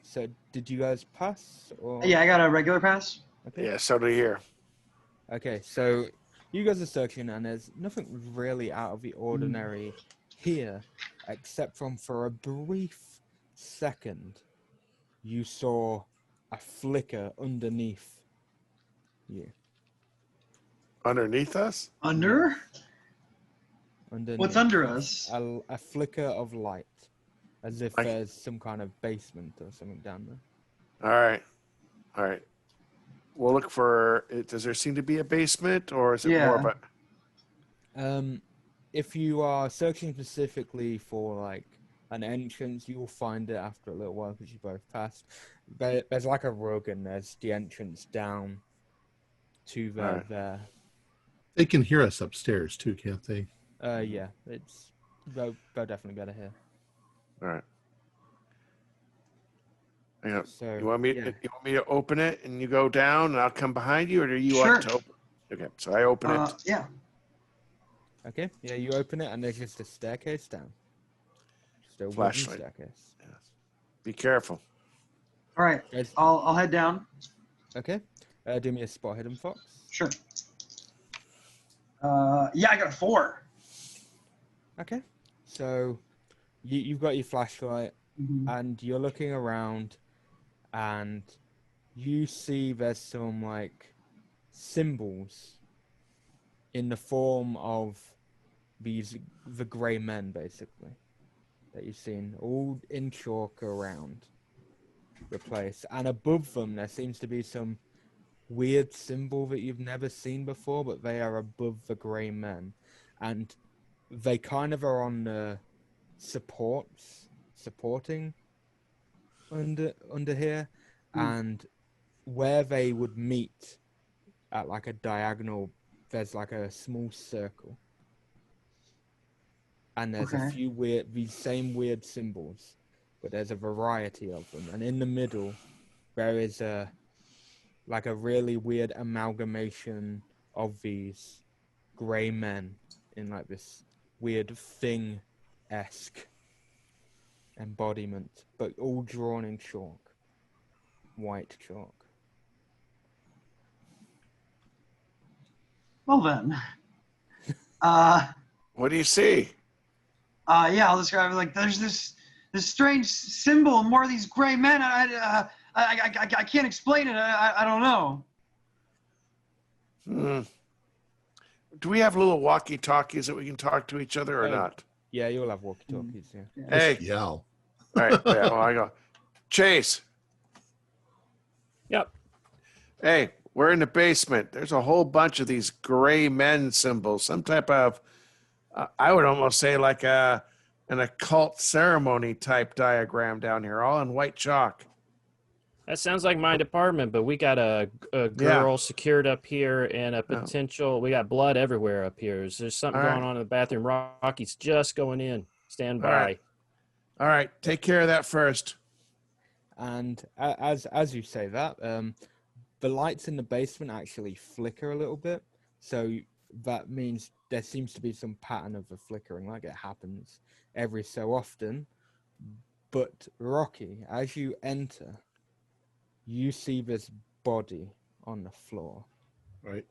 So, did you guys pass? Or Yeah, I got a regular pass. okay. Yeah, so do here. Okay, so you guys are searching, and there's nothing really out of the ordinary here, except from for a brief second, you saw a flicker underneath you. Underneath us? Under? Underneath. What's under us? A flicker of light, as if Like- there's some kind of basement or something down there. All right. We'll look for it. Does there seem to be a basement, or is it more Yeah. about? If you are searching specifically for like an entrance, you will find it after a little while because you both passed. There's like a rug, and there's the entrance down to Alright. there. They can hear us upstairs too, can't they? Yeah, they'll definitely better here. All right. Yeah. So You want me to open it and you go down and I'll come behind you, or do you Sure. want to open? Okay, so I open it. Yeah. Okay, yeah, you open it and there's just a staircase down. Just a wooden Flashlight. staircase. Yes. Be careful. All right. Guys, I'll head down. okay, do me a spot hidden fox. Sure. Yeah, I got a 4. Okay, so you've got your flashlight Mhm. and you're looking around, and you see there's some like symbols in the form of the grey men, basically, that you've seen all in chalk around the place, and above them there seems to be some weird symbol that you've never seen before, but they are above the grey men, and they kind of are on the supporting under here, and where they would meet at like a diagonal, there's like a small circle, and there's a Okay. few these same weird symbols, but there's a variety of them, and in the middle there is a really weird amalgamation of these grey men in like this weird thing-esque embodiment, but all drawn in chalk, white chalk. Well then. What do you see? Yeah, I'll describe it like there's this strange symbol and more of these gray men. I can't explain it. I don't know. Do we have little walkie-talkies that we can talk to each other or not? Yeah, you'll have walkie-talkies. Yeah. Hey. Just yell. All right. Yeah, well, I go. Chase. Yep. Hey, we're in the basement. There's a whole bunch of these gray men symbols, some type of, I would almost say like an occult ceremony type diagram down here, all in white chalk. That sounds like my department, but we got a girl secured up here and a potential. We got blood everywhere up here. Is there something going on in the bathroom? Rocky's just going in. Stand by. All right. Take care of that first. And as you say that, the lights in the basement actually flicker a little bit, so that means there seems to be some pattern of the flickering, like it happens every so often. But Rocky, as you enter, you see this body on the floor. Right.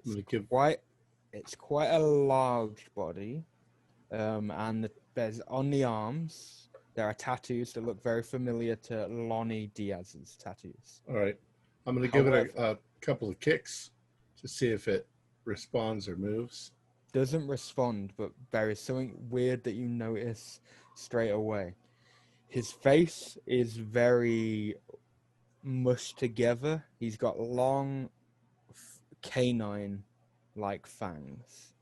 It's quite a large body, and there's on the arms there are tattoos that look very familiar to Lonnie Diaz's tattoos. All right. I'm going to give it a couple of kicks to see if it responds or moves. Doesn't respond, but there is something weird that you notice straight away. His face is very mushed together. He's got long canine-like fangs,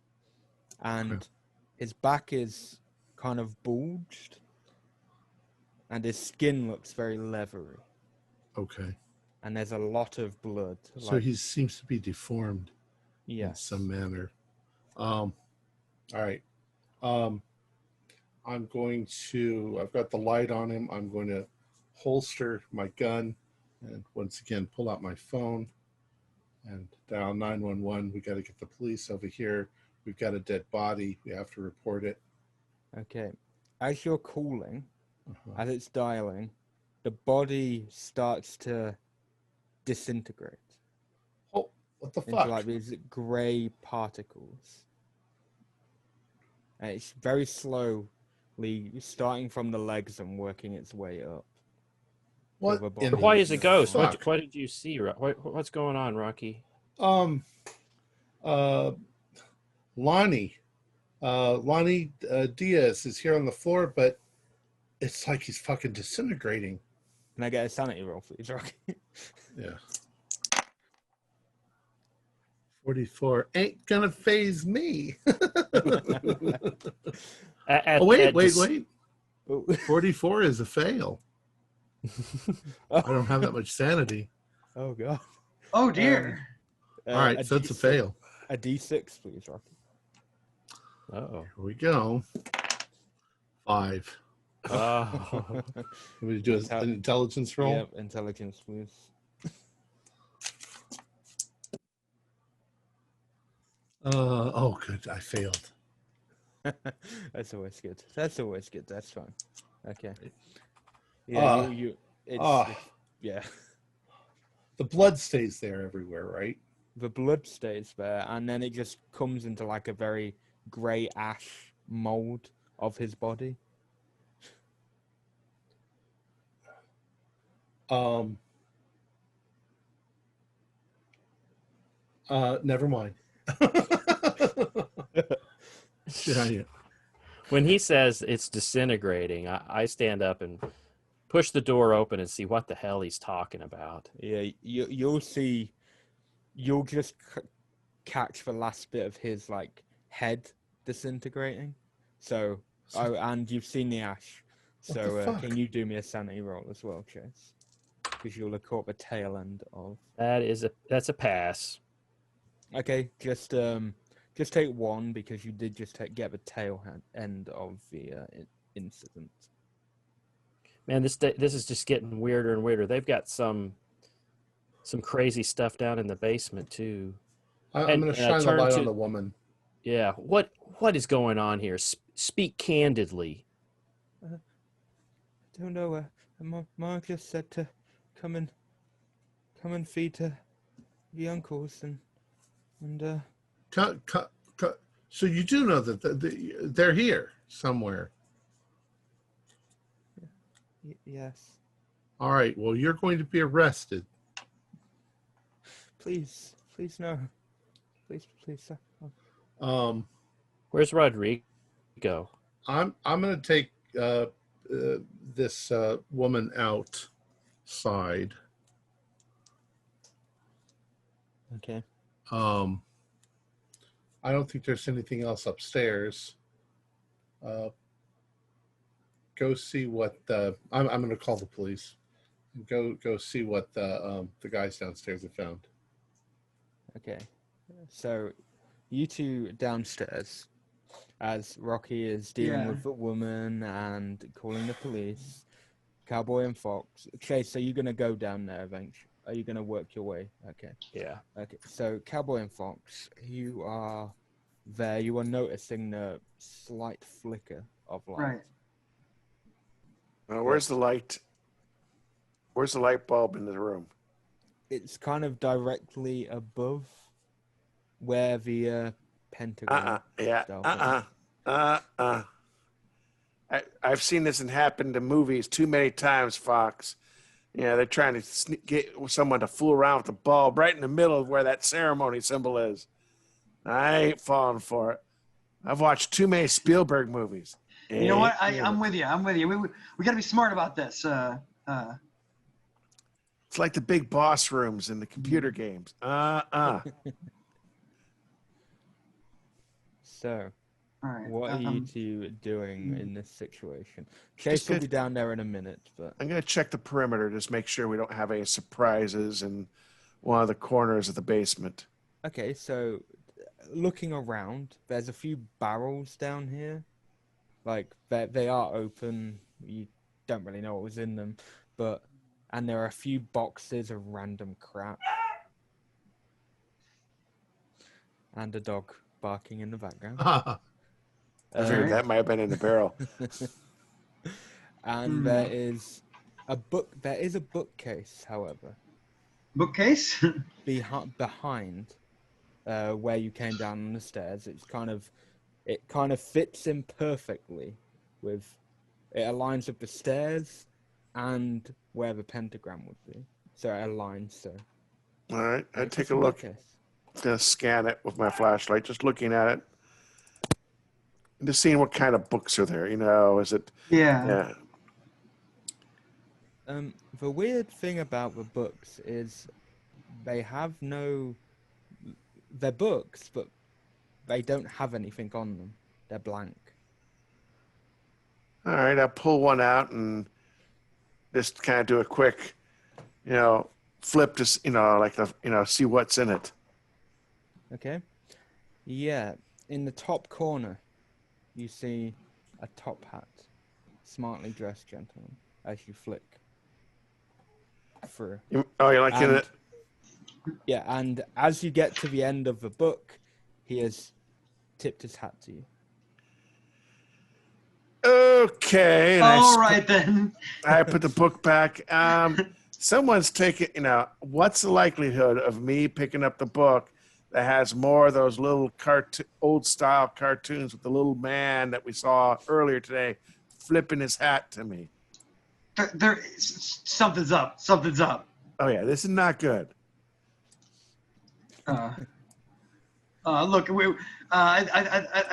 and his back is kind of bulged, and his skin looks very leathery. Okay. And there's a lot of blood. So he seems to be deformed in some manner. All right. I've got the light on him. I'm going to holster my gun and once again pull out my phone And dial 911. We got to get the police over here. We've got a dead body. We have to report it. Okay. As you're calling, Uh-huh. as it's dialing, the body starts to disintegrate Oh, what the into fuck? like these grey particles. And it's very slowly starting from the legs and working its way up. What the in body. the Why is it ghost? fuck? What did you see? What's going on, Rocky? Lonnie Diaz is here on the floor, but it's like he's fucking disintegrating. Can I get a sanity roll, please, Rocky? Yeah. 44 ain't gonna phase me. Oh, wait. 44 is a fail. I don't have that much sanity. Oh, God. Oh dear. All right, so it's a fail. A D6, please, Rocky. Uh-oh. Here we go. 5. Oh. We do an intelligence roll. Yep, intelligence, please. Oh, good. I failed. That's always good. That's fine. Okay. Yeah, yeah. The blood stays there everywhere, right? The blood stays there, and then it just comes into like a very grey ash mold of his body. Never mind. Yeah. When he says it's disintegrating, I stand up and push the door open and see what the hell he's talking about. Yeah, you'll see. You'll just catch the last bit of his like head disintegrating. So, and you've seen the ash. So, can you do me a sanity roll as well, Chase? Because you'll have caught the tail end of. That's a pass. Okay, just take one because you did just get the tail end of the incident. Man, this is just getting weirder and weirder. They've got some crazy stuff down in the basement too. I'm going to shine the light on the woman. Yeah, what is going on here? Speak candidly. I don't know. Mom just said to come and feed the uncles and. So you do know that they're here somewhere. Yes. All right. Well, you're going to be arrested. Please no. Please, sir. Where's Rodrigo? I'm going to take this woman outside. Okay. I don't think there's anything else upstairs. Go see what I'm going to call the police. Go see what the guys downstairs have found. Okay. So, you two downstairs, as Rocky is dealing with the woman and calling the police, Cowboy and Fox. Chase, are you going to go down there eventually? Are you going to work your way? Okay. Yeah. Okay. So, Cowboy and Fox, you are there. You are noticing the slight flicker of light. Right. Where's the light? Where's the light bulb in the room? It's kind of directly above where the pentagram. I've seen this happen to movies too many times, Fox. Yeah, they're trying to get someone to fool around with the bulb right in the middle of where that ceremony symbol is. I ain't falling for it. I've watched too many Spielberg movies. You know what? I'm with you. We got to be smart about this. It's like the big boss rooms in the computer games. So, all right. what are you two doing in this situation? Chase will be down there in a minute, but I'm gonna check the perimeter, just make sure we don't have any surprises in one of the corners of the basement. Okay, so looking around, there's a few barrels down here. Like they are open. You don't really know what was in them, and there are a few boxes of random crap. and a dog barking in the background. I figured that might have been in the barrel. And there is a book. There is a bookcase, however, Bookcase? behind where you came down on the stairs. It kind of fits in perfectly with. It aligns with the stairs and where the pentagram would be. So it aligns. So. All right, I'd It's take a a look. bookcase. I'm going to scan it with my flashlight, just looking at it. And just seeing what kind of books are there. Is it... Yeah. The weird thing about the books is they're books, but they don't have anything on them. They're blank. All right, I'll pull one out and just kind of do a quick, flip to, see what's in it. Okay. Yeah. In the top corner, you see a top hat, smartly dressed gentleman, as you flick through. You're like in it? Yeah, and as you get to the end of the book, he has tipped his hat to you. Okay. And All right, then. I put the book back. Someone's taking, what's the likelihood of me picking up the book that has more of those little old style cartoons with the little man that we saw earlier today flipping his hat to me? Something's up. Something's up. Oh yeah, this is not good. Look, I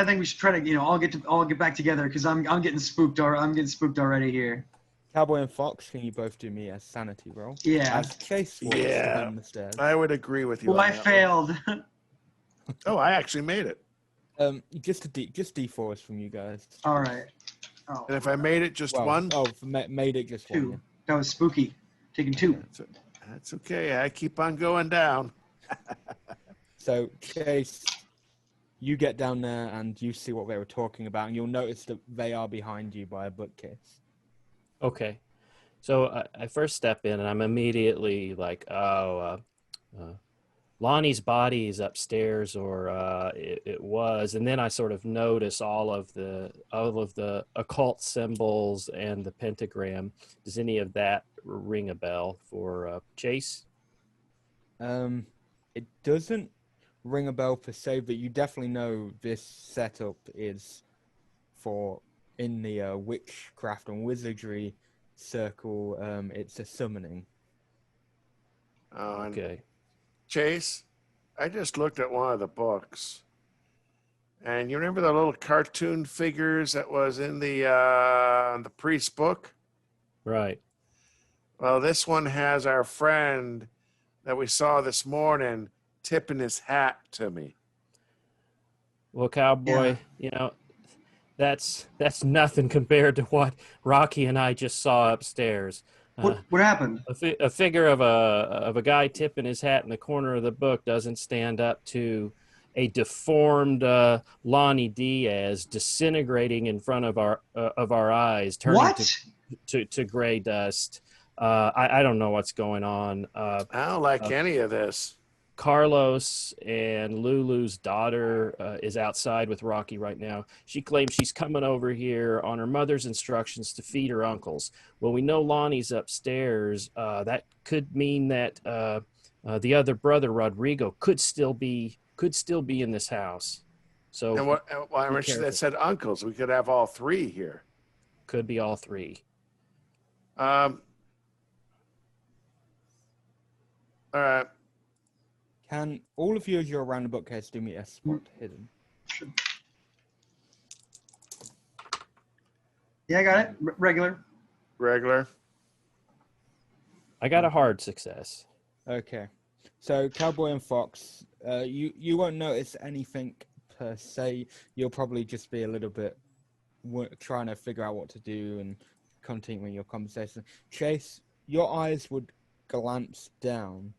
think we should try to, all get back together because I'm getting spooked. I'm getting spooked already here. Cowboy and Fox, can you both do me a sanity roll? Yeah. As Chase walks down the stairs. I would agree with you. Well, I failed. Oh, I actually made it. Just D4s from you guys. All right. Oh. And if I made it just one? Oh, made it just Two. one. Yeah. That was spooky. Taking 2. That's okay. I keep on going down. So, Chase, you get down there and you see what they were talking about, and you'll notice that they are behind you by a bookcase. Okay. So I first step in and I'm immediately like, Lonnie's body is upstairs, or it was. And then I sort of notice all of the occult symbols and the pentagram. Does any of that ring a bell for Chase? It doesn't ring a bell per se, but you definitely know this setup is for in the witchcraft and wizardry circle. It's a summoning. Okay. Chase, I just looked at one of the books, and you remember the little cartoon figures that was in the priest book? Right. Well, this one has our friend that we saw this morning tipping his hat to me. Well, Cowboy, that's nothing compared to what Rocky and I just saw upstairs. What happened? A figure of a guy tipping his hat in the corner of the book doesn't stand up to a deformed Lonnie Diaz disintegrating in front of our eyes, turning to gray dust. I don't know what's going on. I don't like any of this. Carlos and Lulu's daughter is outside with Rocky right now. She claims she's coming over here on her mother's instructions to feed her uncles. Well, we know Lonnie's upstairs. That could mean that the other brother, Rodrigo, could still be in this house. So, and what that said uncles, we could have all three here. Could be all three. All right. Can all of you, as you're around the bookcase, do me a spot hidden? Yeah, I got it. Regular. I got a hard success. Okay. So, Cowboy and Fox, you won't notice anything per se. You'll probably just be a little bit trying to figure out what to do and continuing your conversation. Chase, your eyes would glance down,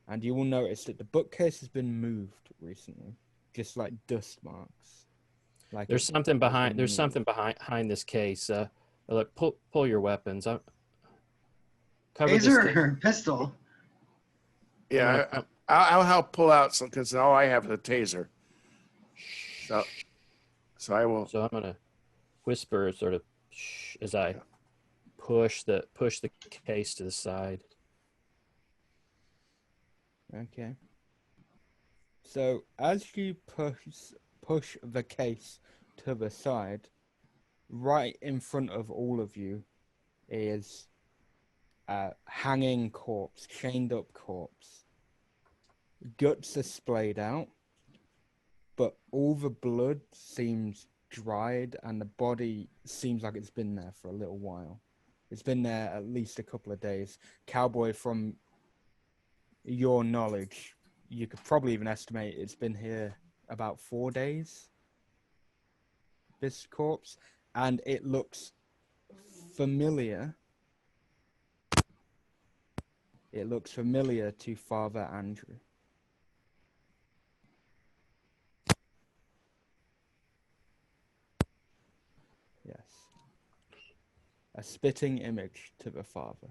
and you will notice that the bookcase has been moved recently, just like dust marks. Like there's something behind this case. Look, pull your weapons. Taser or pistol? Yeah, I'll help pull out some because all I have is a taser. So I will. So I'm gonna whisper, sort of, shh, as I push the case to the side. Okay. So as you push the case to the side, right in front of all of you is a hanging corpse, chained up corpse. Guts are splayed out, but all the blood seems dried and the body seems like it's been there for a little while. It's been there at least a couple of days. Cowboy, from your knowledge, you could probably even estimate it's been here about 4 days, this corpse, and it looks familiar. It looks familiar to Father Andrew. Yes. A spitting image to the father,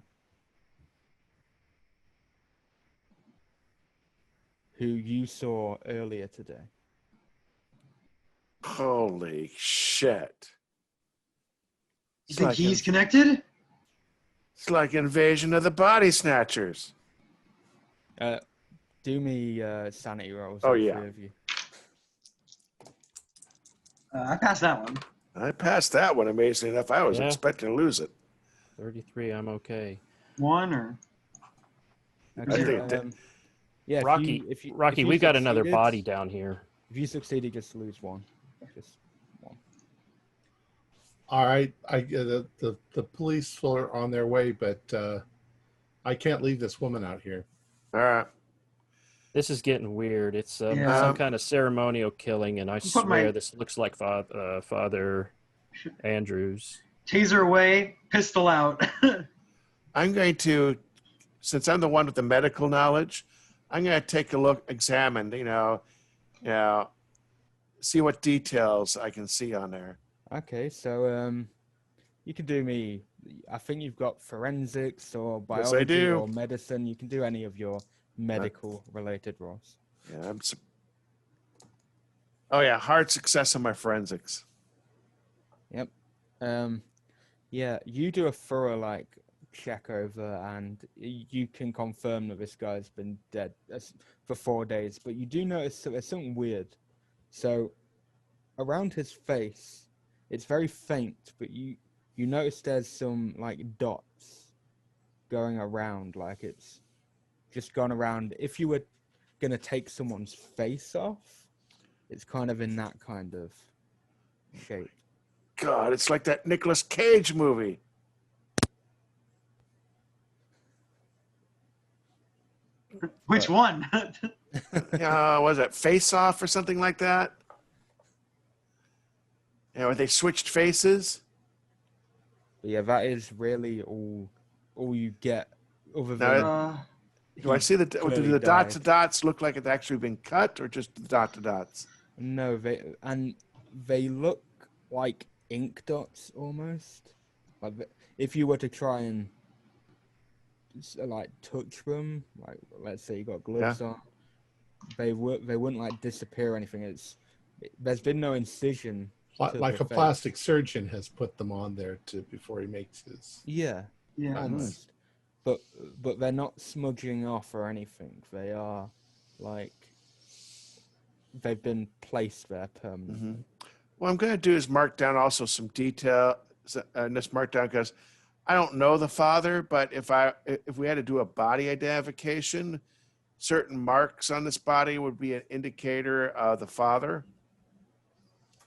who you saw earlier today. Holy shit. You think he's connected? It's like Invasion of the Body Snatchers. Do me sanity rolls. Oh, all yeah. three of you. I passed that one. I passed that one, amazingly enough. I was expecting to lose it. 33, I'm okay. One or Okay, I think yeah, Rocky, if you we got another succeeded- body down here. If you succeed, you just lose one. Just one. All right, the police are on their way, but I can't leave this woman out here. All right. This is getting weird. It's some kind of ceremonial killing, and I put swear my- this looks like Father Andrews. taser away, pistol out. I'm going to, since I'm the one with the medical knowledge, I'm going to take a look, examine, see what details I can see on there. Okay, so you can do me. I think you've got forensics or Yes, I biology do. or medicine. You can do any of your medical related roles. Yeah, oh yeah, hard success on my forensics. Yep. Yeah, you do a thorough check over, and you can confirm that this guy's been dead for 4 days. But you do notice that there's something weird. So around his face, it's very faint, but you notice there's some dots going around, like it's just gone around. If you were gonna take someone's face off, it's kind of in that kind of shape. God, it's like that Nicolas Cage movie. Which one? Was it Face Off or something like that? Yeah, where they switched faces. But yeah, that is really all you get. Other Now, than Do I see do clearly the dots died. to dots look like it's actually been cut, or just the dot to dots? No, they look like ink dots almost. If you were to try and touch them, let's say you got gloves on, they wouldn't disappear or anything. There's been no incision. Like a plastic surgeon has put them on there before he makes his. Yeah, Yeah. almost. But they're not smudging off or anything. They are they've been placed there permanently. Mm-hmm. What I'm going to do is mark down also some detail. And just mark down because I don't know the father, but if we had to do a body identification, certain marks on this body would be an indicator of the father.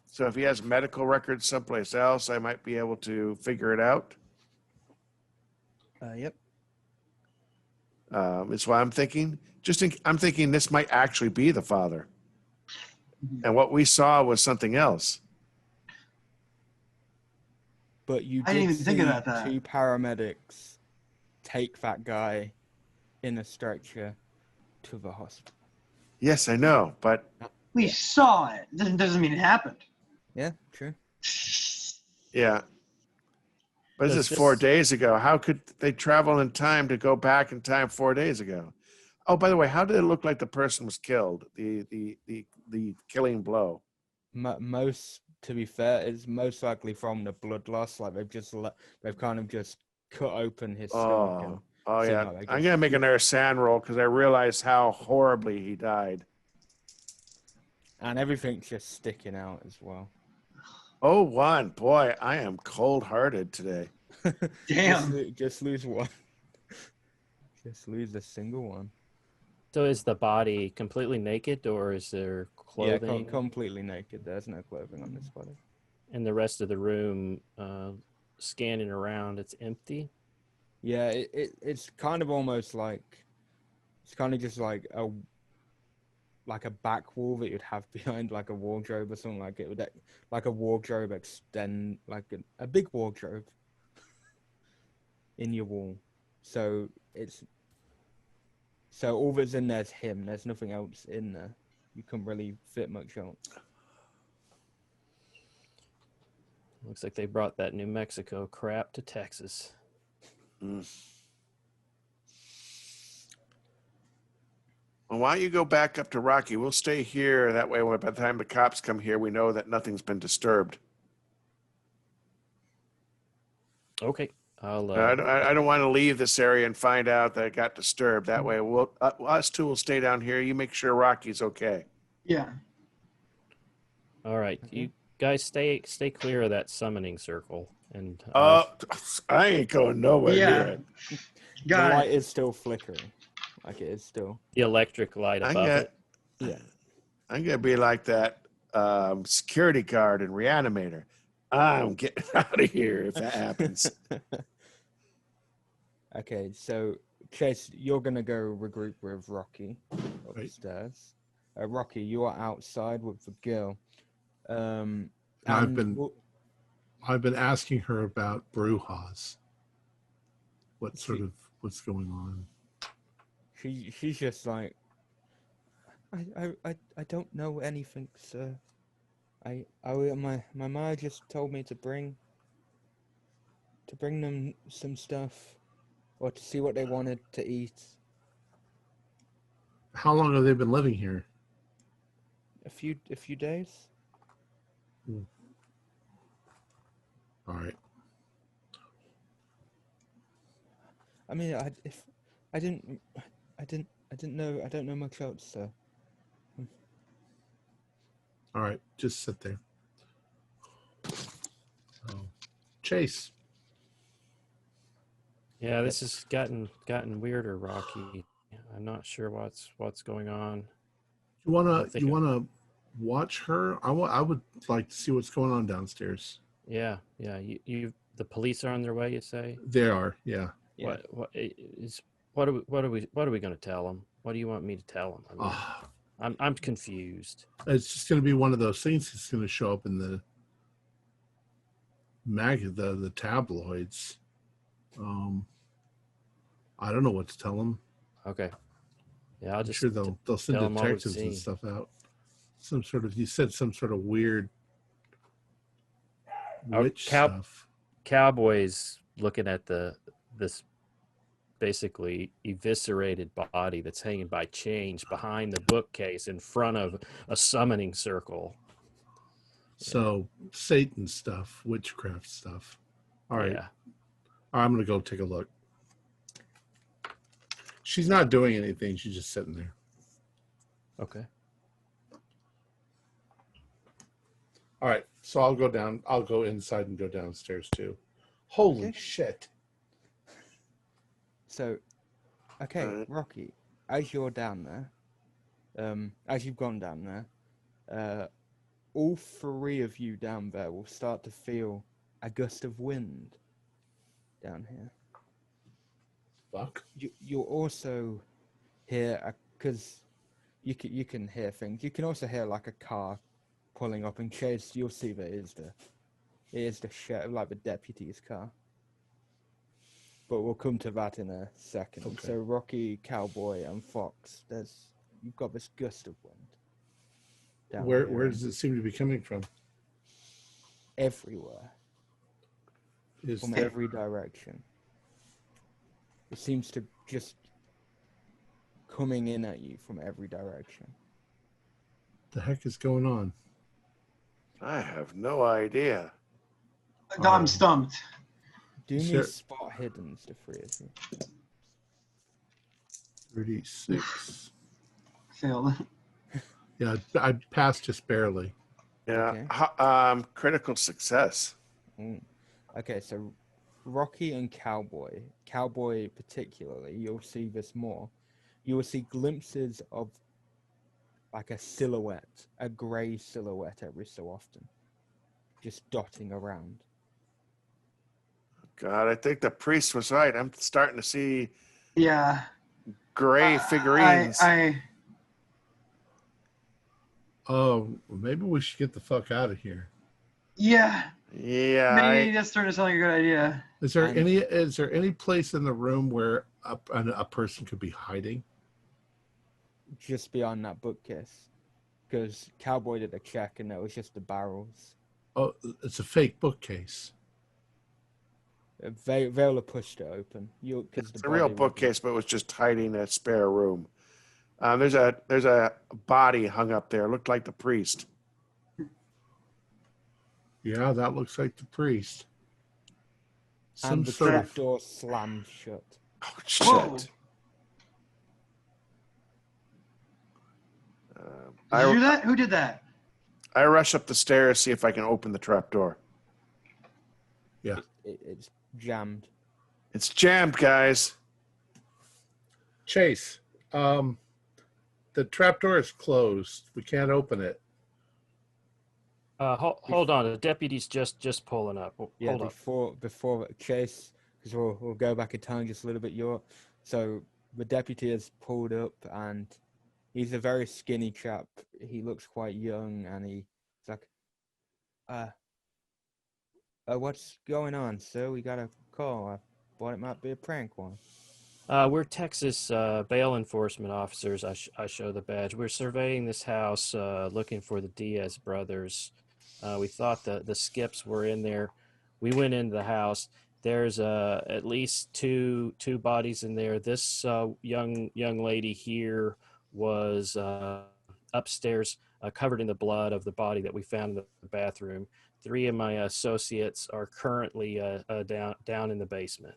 So if he has medical records someplace else, I might be able to figure it out. Yep. It's why I'm thinking. I'm thinking this might actually be the father, and what we saw was something else. But you I did didn't even think see about that. 2 paramedics take that guy in a stretcher to the hospital. Yes, I know, but We saw it. Doesn't mean it happened. Yeah, true. yeah. But this Does is 4 this- days ago. How could they travel in time to go back in time 4 days ago? Oh, by the way, how did it look like the person was killed? The killing blow. most, to be fair, it's most likely from the blood loss. Like they've kind of just cut open his stomach and Oh seem yeah. like they I'm just gonna make another sand roll because I realized how horribly he died. and everything's just sticking out as well. Oh, one. Boy, I am cold-hearted today. Damn. Just lose one. Just lose a single one. So is the body completely naked, or is there clothing? Yeah, completely naked. There's no clothing on this body. And the rest of the room, scanning around, it's empty. Yeah, it's kind of almost like it's kind of just like a back wall that you'd have behind like a wardrobe or something. Like it would like a wardrobe extend like a big wardrobe in your wall. So all that's in there's him. There's nothing else in there. You couldn't really fit much else. Looks like they brought that New Mexico crap to Texas. Mm. Well, why don't you go back up to Rocky? We'll stay here. That way, by the time the cops come here, we know that nothing's been disturbed. Okay, I'll. I don't want to leave this area and find out that it got disturbed. That way, us two will stay down here. You make sure Rocky's okay. Yeah. All right, you guys stay clear of that summoning circle, and I ain't going nowhere Yeah. near it. The Got light it. is still flickering. Like it is still. the electric light above it. Yeah. I'm gonna be like that security guard and Reanimator. I'm getting out of here if that happens. Okay, so Chase, you're gonna go regroup with Rocky upstairs. Rocky, you are outside with the girl. I've been asking her about Brujas. What's going on? She's just like, I don't know anything, sir. My mother just told me to bring them some stuff, or to see what they wanted to eat. How long have they been living here? A few days. All right. I mean, I don't know much else, sir. All right, just sit there. Chase. Yeah, this has gotten weirder, Rocky. I'm not sure what's going on. You wanna watch her? I would like to see what's going on downstairs. Yeah. You the police are on their way, you say? They are, yeah. Yeah. What are we going to tell them? What do you want me to tell them? I mean, I'm confused. It's just going to be one of those things that's going to show up in the the tabloids. I don't know what to tell them. Okay. Yeah, I'm sure they'll send tell 'em what we've detectives and seen. stuff out. You said some sort of weird witch stuff. Cowboys looking at this basically eviscerated body that's hanging by chains behind the bookcase in front of a summoning circle. So Satan stuff, witchcraft stuff. All right. Yeah. I'm going to go take a look. She's not doing anything. She's just sitting there. Okay. All right. So I'll go down. I'll go inside and go downstairs too. Holy shit. So, okay, Rocky, as you're down there, as you've gone down there, all three of you down there will start to feel a gust of wind down here. Fuck. You'll also hear, because you can hear things. You can also hear like a car pulling up, and Chase, you'll see that it is the sheriff, like the deputy's car. But we'll come to that in a second. Okay. So Rocky, Cowboy, and Fox, you've got this gust of wind. Where does it seem to be coming from? Everywhere. From every direction. It seems to just coming in at you from every direction. The heck is going on? I have no idea. I'm stumped. Do me Sure. spot hiddens, the three of you. 36. Failed. Yeah, I passed just barely. Yeah. Okay. Critical success. Okay, so Rocky and Cowboy particularly, you'll see this more. You will see glimpses of like a silhouette, a grey silhouette every so often, just dotting around. God, I think the priest was right. I'm starting to see Yeah. gray figurines. Oh, maybe we should get the fuck out of here. Yeah. Yeah. Maybe that's starting to sound like a good idea. Is there any place in the room where a person could be hiding? Just beyond that bookcase, because Cowboy did a check and it was just the barrels. Oh, it's a fake bookcase. Vela pushed it open. It's a real bookcase, but it was just hiding a spare room. There's a body hung up there. Looked like the priest. Yeah, that looks like the priest. And the trapdoor slammed shut. Oh, shit. Whoa. Did you do that? Who did that? I rush up the stairs, see if I can open the trapdoor. Yeah. It's jammed. It's jammed, guys. Chase, the trapdoor is closed. We can't open it. Hold on. The deputy's just pulling up. Yeah, Hold up. before Chase, because we'll go back in time just a little bit. So the deputy has pulled up, and he's a very skinny chap. He looks quite young, and he's like, what's going on, sir? We got a call. I thought it might be a prank one. We're Texas bail enforcement officers. I show the badge. We're surveying this house, looking for the Diaz brothers. We thought the Skips were in there. We went into the house. There's at least two bodies in there. This young lady here was upstairs, covered in the blood of the body that we found in the bathroom. 3 of my associates are currently down in the basement.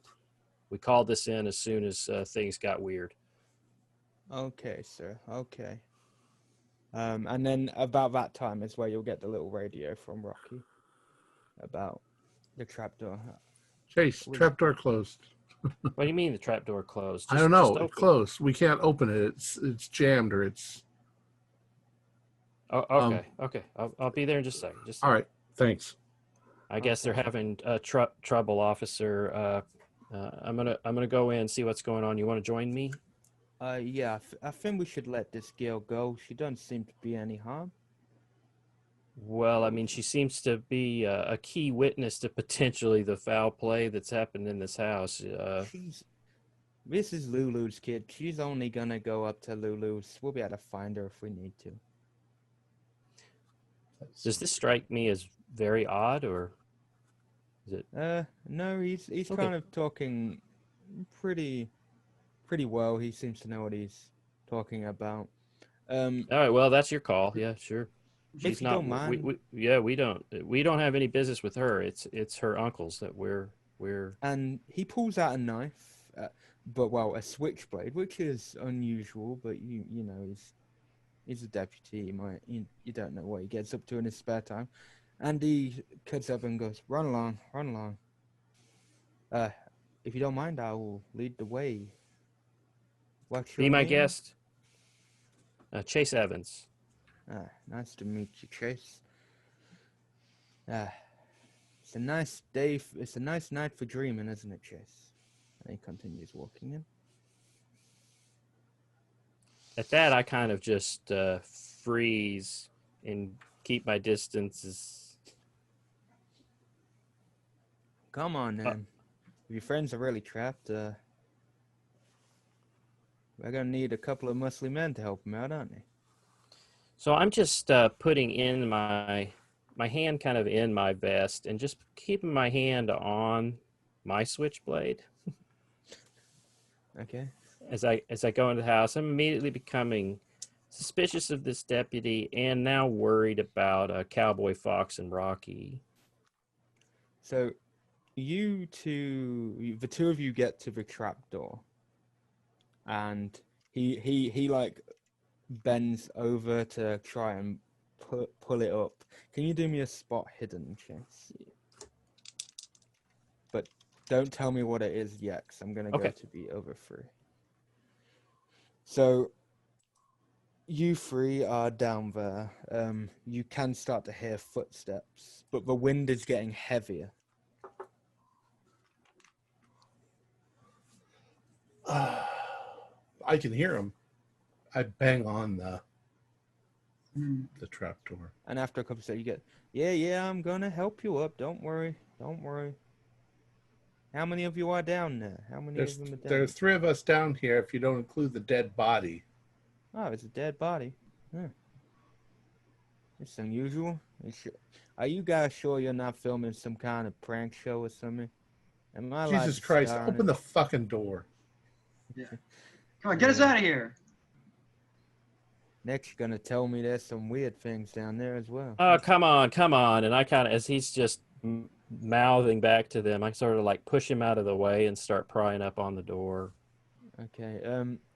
We called this in as soon as things got weird. Okay, sir. Okay. And then about that time is where you'll get the little radio from Rocky about the trapdoor. Chase, trapdoor closed. What do you mean the trapdoor closed? I don't know. Just It's closed. We can't open it. It's jammed or it's. Oh, okay. Okay. I'll be there in just a second. All right. Thanks. I guess they're having trouble, officer. I'm gonna go in and see what's going on. You want to join me? Yeah, I think we should let this girl go. She doesn't seem to be any harm. Well, I mean, she seems to be a key witness to potentially the foul play that's happened in this house. This is Lulu's kid. She's only gonna go up to Lulu's. We'll be able to find her if we need to. Does this strike me as very odd, or is it? No, he's Okay. kind of talking pretty well. He seems to know what he's talking about. All right, well, that's your call. Yeah, sure. If you don't mind. We don't have any business with her. It's her uncles that we're. And he pulls out a knife, a switchblade, which is unusual. But you know he's a deputy. You don't know what he gets up to in his spare time. And he cuts up and goes, "Run along, run along. If you don't mind, I will lead the way." What's your Be my name? guest. Chase Evans. Nice to meet you, Chase. It's a nice day. It's a nice night for dreaming, isn't it, Chase? And he continues walking in. At that, I kind of just freeze and keep my distances. Come on, then. If your friends are really trapped, we're gonna need a couple of muscly men to help them out, aren't they? So I'm just putting in my hand kind of in my vest and just keeping my hand on my switchblade. Okay. As I go into the house, I'm immediately becoming suspicious of this deputy and now worried about Cowboy Fox and Rocky. So the two of you get to the trapdoor, and he like bends over to try and pull it up. Can you do me a spot hidden, Chase? But don't tell me what it is yet, because I'm going to go to the over 3. So you 3 are down there. You can start to hear footsteps, but the wind is getting heavier. I can hear him. I bang on the trapdoor. And after a couple of seconds, you get, yeah, I'm gonna help you up. Don't worry. How many of you are down there? How many of them are down? There's 3 of us down here if you don't include the dead body. Oh, it's a dead body. Huh. It's unusual. Are you guys sure you're not filming some kind of prank show or something? Am I Jesus Christ, open the fucking door. Yeah. Come on, get us out of here. Nick's gonna tell me there's some weird things down there as well. Oh, come on. And I kind of, as he's just mouthing back to them, I sort of like push him out of the way and start prying up on the door. Okay.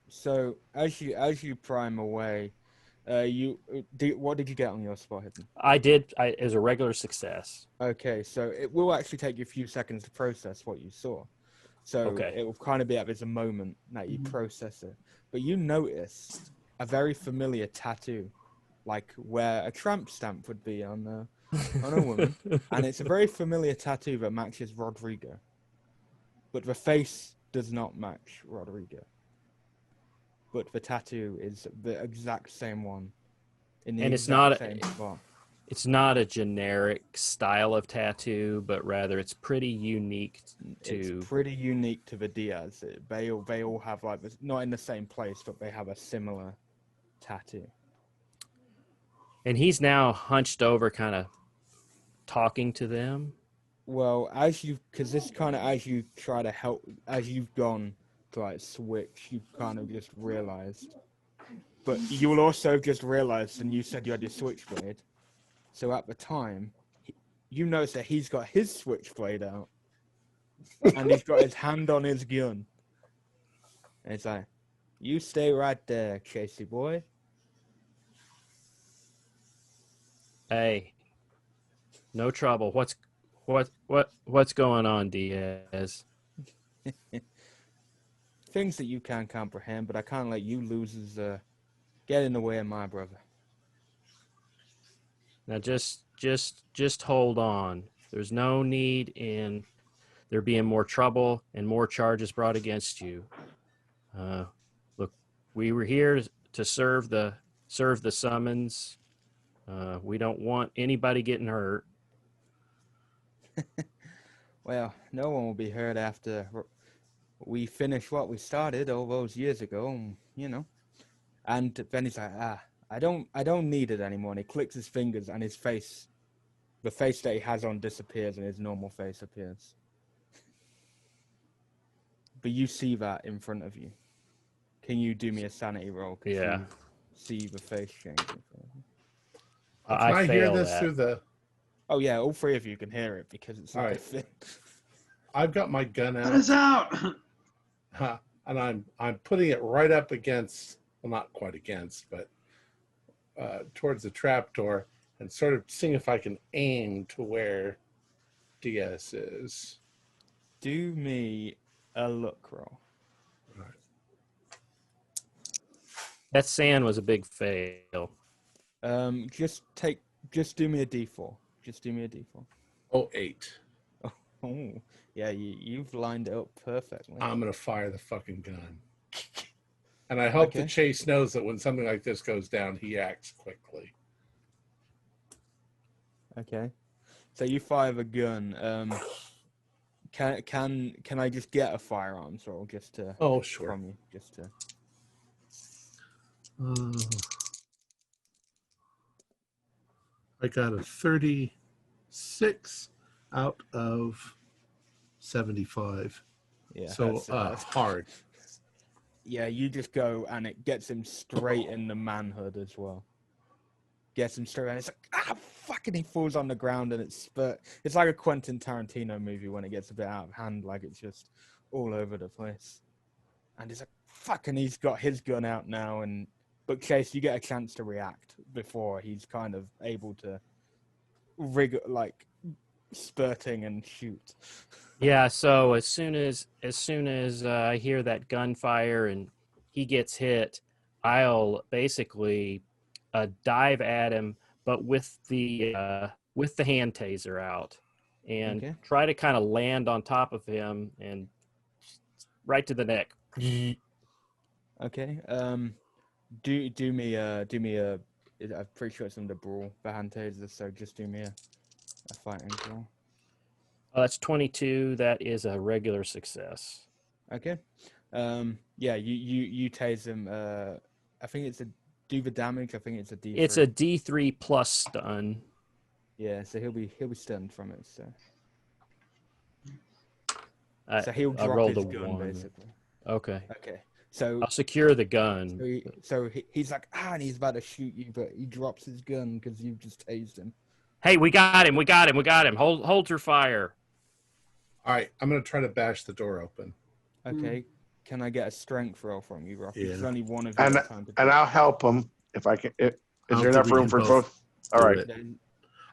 So as you pry him away, what did you get on your spot hidden? It was a regular success. Okay, so it will actually take you a few seconds to process what you saw. So it will kind of be at this moment that you process it. But you noticed a very familiar tattoo, like where a tramp stamp would be on a woman. And it's a very familiar tattoo that matches Rodrigo. But the face does not match Rodrigo. But the tattoo is the exact same one. And it's not a generic style of tattoo, but rather it's pretty unique to... It's pretty unique to the Diaz. They all have like this, not in the same place, but they have a similar tattoo. And he's now hunched over, kind of talking to them. Well, as you try to help, as you've gone to like switch, you kind of just realized. But you will also just realize, and you said you had your switchblade. So at the time, you notice that he's got his switchblade out, and he's got his hand on his gun. And it's like, you stay right there, Chasey boy. Hey, no trouble. What's going on, Diaz? Things that you can't comprehend, but I can't let you losers get in the way of my brother. Now just hold on. There's no need in there being more trouble and more charges brought against you. Look, we were here to serve the summons. We don't want anybody getting hurt. Well, no one will be hurt after we finish what we started all those years ago, you know. And then he's like, I don't need it anymore. And he clicks his fingers, and his face, the face that he has on, disappears, and his normal face appears. But you see that in front of you. Can you do me a sanity roll? Yeah. You see the face changing. I hear this that. through the... Oh yeah, all 3 of you can hear it because it's All like right. a thing. I've got my gun Let us out, out. and I'm putting it right up against, well, not quite against, but towards the trapdoor, and sort of seeing if I can aim to where Diaz is. Do me a look roll. All right. That sand was a big fail. Just do me a D4. Just do me a D4. Oh, 8. Oh, yeah, you've lined it up perfectly. I'm going to fire the fucking gun. And I hope Okay. that Chase knows that when something like this goes down, he acts quickly. Okay. So you fire the gun. Can I just get a firearms roll just to Oh, sure. from you? Just to I got a 36 out of 75. yeah. So that's hard. Yeah, you just go and it gets him straight in the manhood as well. Gets him straight, and it's like fucking he falls on the ground, and it's like a Quentin Tarantino movie when it gets a bit out of hand, like it's just all over the place. And he's like, fucking, he's got his gun out now, but Chase, you get a chance to react before he's kind of able to spurting and shoot. Yeah, so as soon as I hear that gunfire and he gets hit, I'll basically dive at him, but with the hand taser out, and try to kind of land on top of him and right to the neck. Okay. Do me a. I'm pretty sure it's under brawl for hand taser, so just do me a fighting brawl. That's 22. That is a regular success. Okay. Yeah, you tase him. I think it's do the damage. I think it's a D3. It's a D3 plus stun. Yeah, so he'll be stunned from it. So he'll drop rolled his a gun 1. basically. Okay. So I'll secure the gun. So he's like, and he's about to shoot you, but he drops his gun because you've just tased him. Hey, we got him. Hold your fire. All right, I'm going to try to bash the door open. Okay. Can I get a strength roll from you, Rocky? Yeah. There's only one of you. And I'll help him if I can. Is I'll there do enough we room can for both both? All right.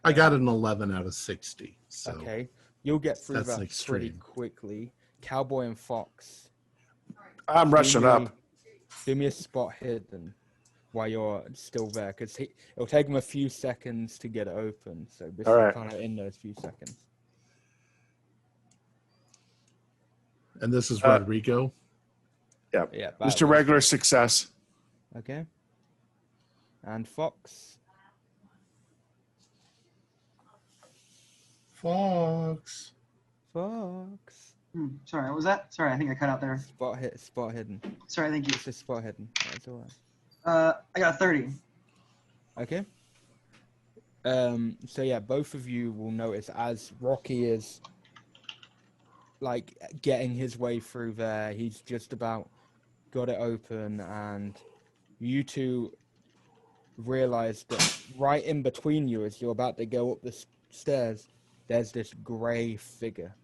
I got an 11 out of 60. So Okay. You'll get through that's that an pretty extreme. quickly. Cowboy and Fox. I'm rushing up. Do me a spot hidden while you're still there, because it'll take him a few seconds to get it open. So this All is right. kind of in those few seconds. And this is Rodrigo. Yeah. Yeah. Just a regular success. Okay. And Fox. Fox. Sorry, what was that? Sorry, I think I cut out there. Spot hidden. Sorry, thank you. It's a spot hidden. That's all right. I got 30. Okay. So yeah, both of you will notice as Rocky is like getting his way through there, he's just about got it open, and you two realize that right in between you, as you're about to go up the stairs, there's this gray figure,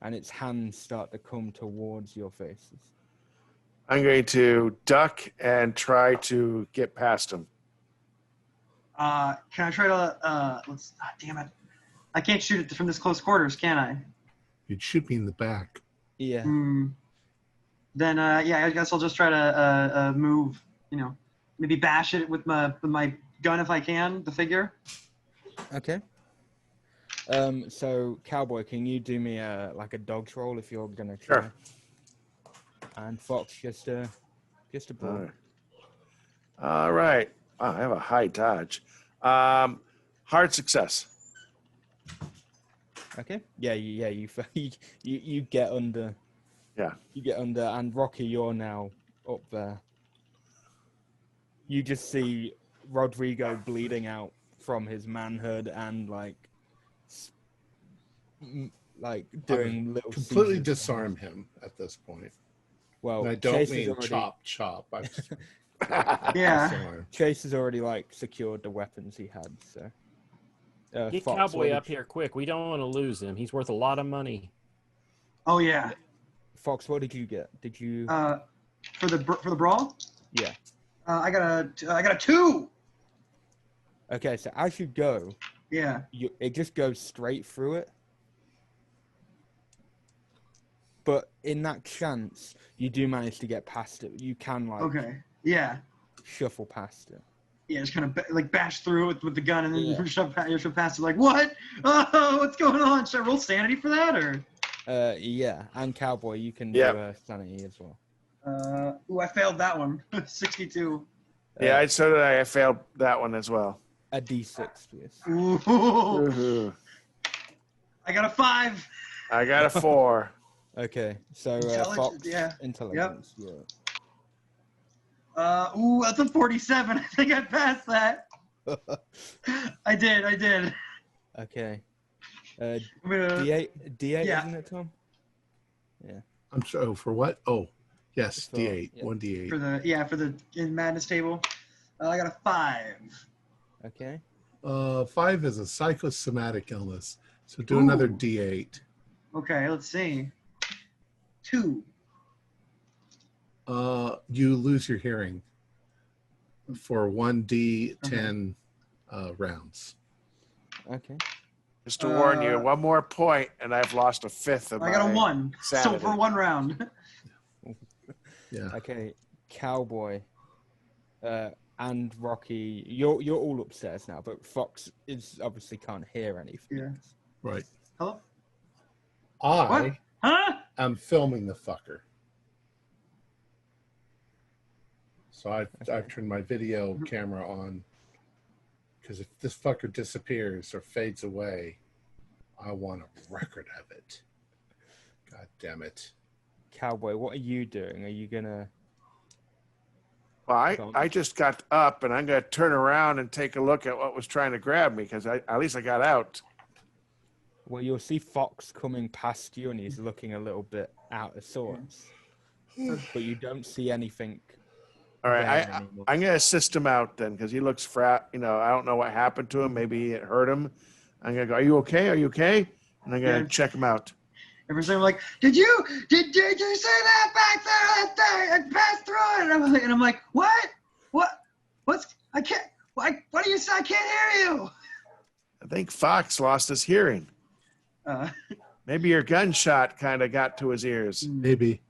and its hands start to come towards your faces. I'm going to duck and try to get past him. Can I try to damn it. I can't shoot it from this close quarters, can I? You'd shoot me in the back. Yeah. Then I guess I'll just try to move, maybe bash it with my gun if I can, the figure. Okay. So Cowboy, can you do me a dodge roll if you're gonna try? Sure. And Fox, just a ball. All right. Wow, I have a high dodge. Hard success. Okay. Yeah. You get under. Yeah. You get under, and Rocky, you're now up there. You just see Rodrigo bleeding out from his manhood and doing little. Completely seizures. disarm him at this point. Well, And I don't Chase mean is already, chop. I Yeah. disarm. Chase has already secured the weapons he had. So. Get Fox, Cowboy what up here quick. We don't want to lose him. He's worth a lot of money. Oh yeah. Fox, what did you get? Did you? For the brawl? Yeah. I got a 2. Okay, so as you go, Yeah. it just goes straight through it. But in that chance, you do manage to get past it. You can Okay. Yeah. shuffle past it. Yeah, just kind of bash through it with the gun and then Yeah. shove past it. Like, what? Oh, what's going on? Should I roll sanity for that or? Yeah, and Cowboy, you can Yep. do a sanity as well. I failed that one. 62. Yeah, so did I. I failed that one as well. A D6, please. Ooh. I got a 5. I got a 4. Okay, so Intelligence, Fox, yeah. intelligence. Yeah. That's a 47. I think I passed that. I did. Okay. I'm gonna, D8, Yeah. isn't it, Tom? Yeah. I'm sorry. For what? Oh, Yes, So, D8. yeah. 1D8. for the in madness table. I got a 5. Okay. 5 is a psychosomatic illness. So do another Ooh. D8. Okay, let's see. 2. You lose your hearing for 1D10 rounds. Okay. Just to warn you, one more point, and I've lost a fifth of I got a my 1. sanity. So for 1 round. Yeah. Okay. Cowboy. And Rocky, you're all upstairs now, but Fox is obviously can't hear anything. Yeah. Right. Hello? I What? Huh? am filming the fucker. So I've turned my video camera on because if this fucker disappears or fades away, I want a record of it. God damn it. Cowboy, what are you doing? Are you gonna? Well, I just got up, and I'm going to turn around and take a look at what was trying to grab me, because at least I got out. Well, you'll see Fox coming past you, and he's looking a little bit out of sorts. But you don't see anything. All right, there anymore. I'm going to assist him out then, because he looks I don't know what happened to him. Maybe it hurt him. I'm going to go, are you okay? Are you okay? And I'm going to check him out. Everyone's like, did you say that back there? That thing passed through it. And I'm like, what's I can't. What do you say? I can't hear you. I think Fox lost his hearing. Maybe your gunshot kind of got to his ears. Maybe.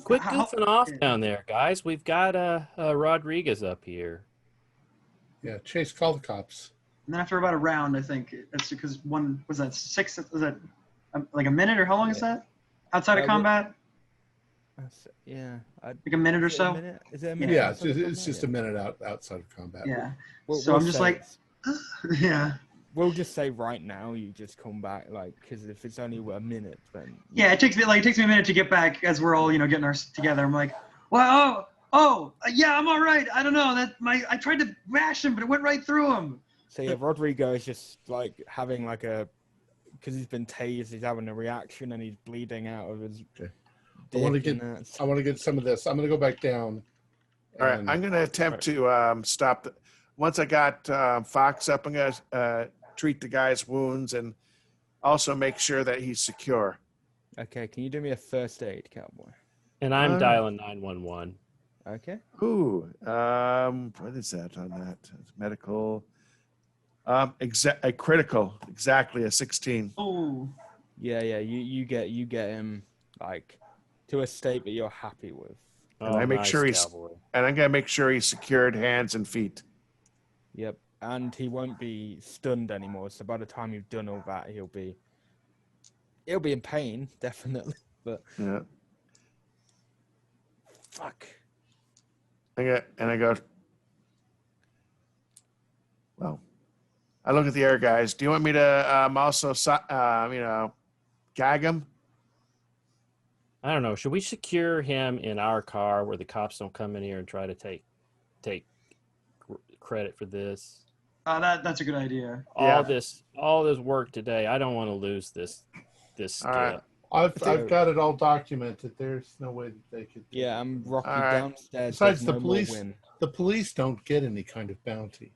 Quit goofing off down there, guys. We've got Rodriguez up here. Yeah, Chase, call the cops. And then after about a round, I think that's because one was that 6. Was that like a minute or how long is that? Outside of combat? Yeah. Like a minute or so? Is it a minute? Yeah, it's just a minute outside of combat. Yeah. So I'm just like, yeah. We'll just say right now you just come back, like, because if it's only a minute, then yeah, it takes me a minute to get back as we're all getting ours together. I'm like, well, yeah, I'm all right. I don't know I tried to mash him, but it went right through him. So yeah, Rodrigo is just like having like because he's been tased, he's having a reaction and he's bleeding out of his. Okay. I want to get some of this. I'm going to go back down. All right, I'm going to attempt to stop. Once I got Fox up, I'm going to treat the guy's wounds and also make sure that he's secure. Okay, can you do me a first aid, Cowboy? And I'm dialing 911. Okay. Ooh, what is that on that? It's medical. A critical, exactly a 16. Oh. Yeah, you get him like to a state that you're happy with. And I make sure and I'm gonna make sure he's secured hands and feet. Yep, and he won't be stunned anymore. So by the time you've done all that, he'll be in pain, definitely. But yeah. Fuck. I go. Well, I look at the other guys. Do you want me to also, gag him? I don't know. Should we secure him in our car where the cops don't come in here and try to take credit for this? That's a good idea. All this work today. I don't want to lose this. All right. I've got it all documented. There's no way that they could. Yeah, I'm Rocky downstairs. Besides, the police don't get any kind of bounty.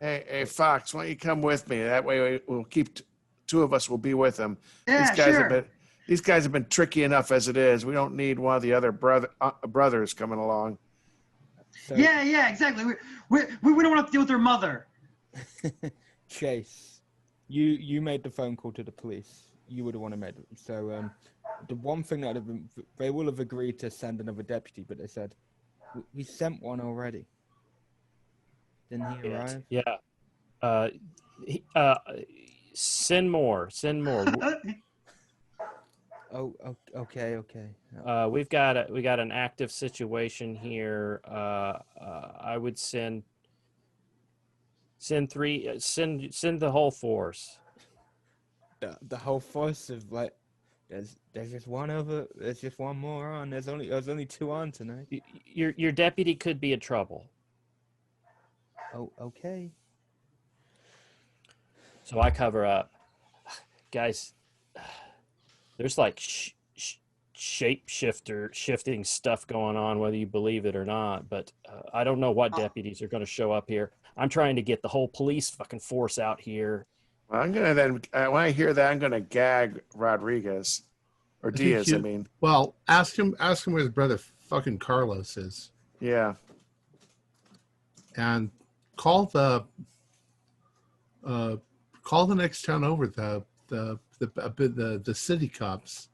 Hey, Fox, why don't you come with me? That way we'll keep two of us will be with him. Yeah, These guys have been tricky enough as it is. We don't need one of the other brothers coming along. So, yeah, exactly. We don't want to have to deal with their mother. Chase, you made the phone call to the police. You would have want to make it. So the one thing that they will have agreed to send another deputy, but they said we sent one already. Didn't he arrive? Yeah. Send more. Oh, okay. We got an active situation here. I would send the whole force. The whole force of like there's just one more on. There's only 2 on tonight. Your deputy could be in trouble. Oh, okay. So I cover up, guys. There's like shifting stuff going on, whether you believe it or not. But I don't know what deputies are going to show up here. I'm trying to get the whole police fucking force out here. Well, I'm gonna then when I hear that, I'm gonna gag Rodriguez or Diaz. I mean, well, ask him where his brother fucking Carlos is, yeah. and call the next town over, the city cops.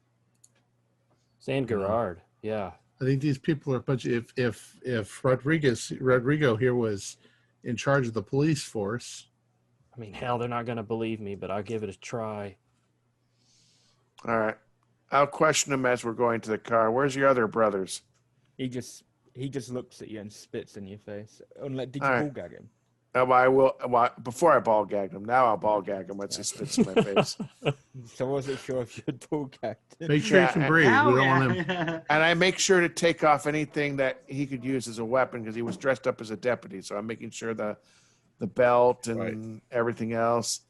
San Gerard, yeah. I think these people are a bunch. If Rodrigo here was in charge of the police force. I mean, hell, they're not going to believe me, but I'll give it a try. All right, I'll question him as we're going to the car. Where's your other brothers? He just looks at you and spits in your face. Unless did you All right. ball gag him? I will. Well, before I ball gagged him. Now I'll ball gag him once he spits in my face. So I wasn't sure if you'd ball gagged him. Make sure you can breathe. Now, We don't want him. And I make sure to take off anything that he could use as a weapon because he was dressed up as a deputy. So I'm making sure the belt and everything else.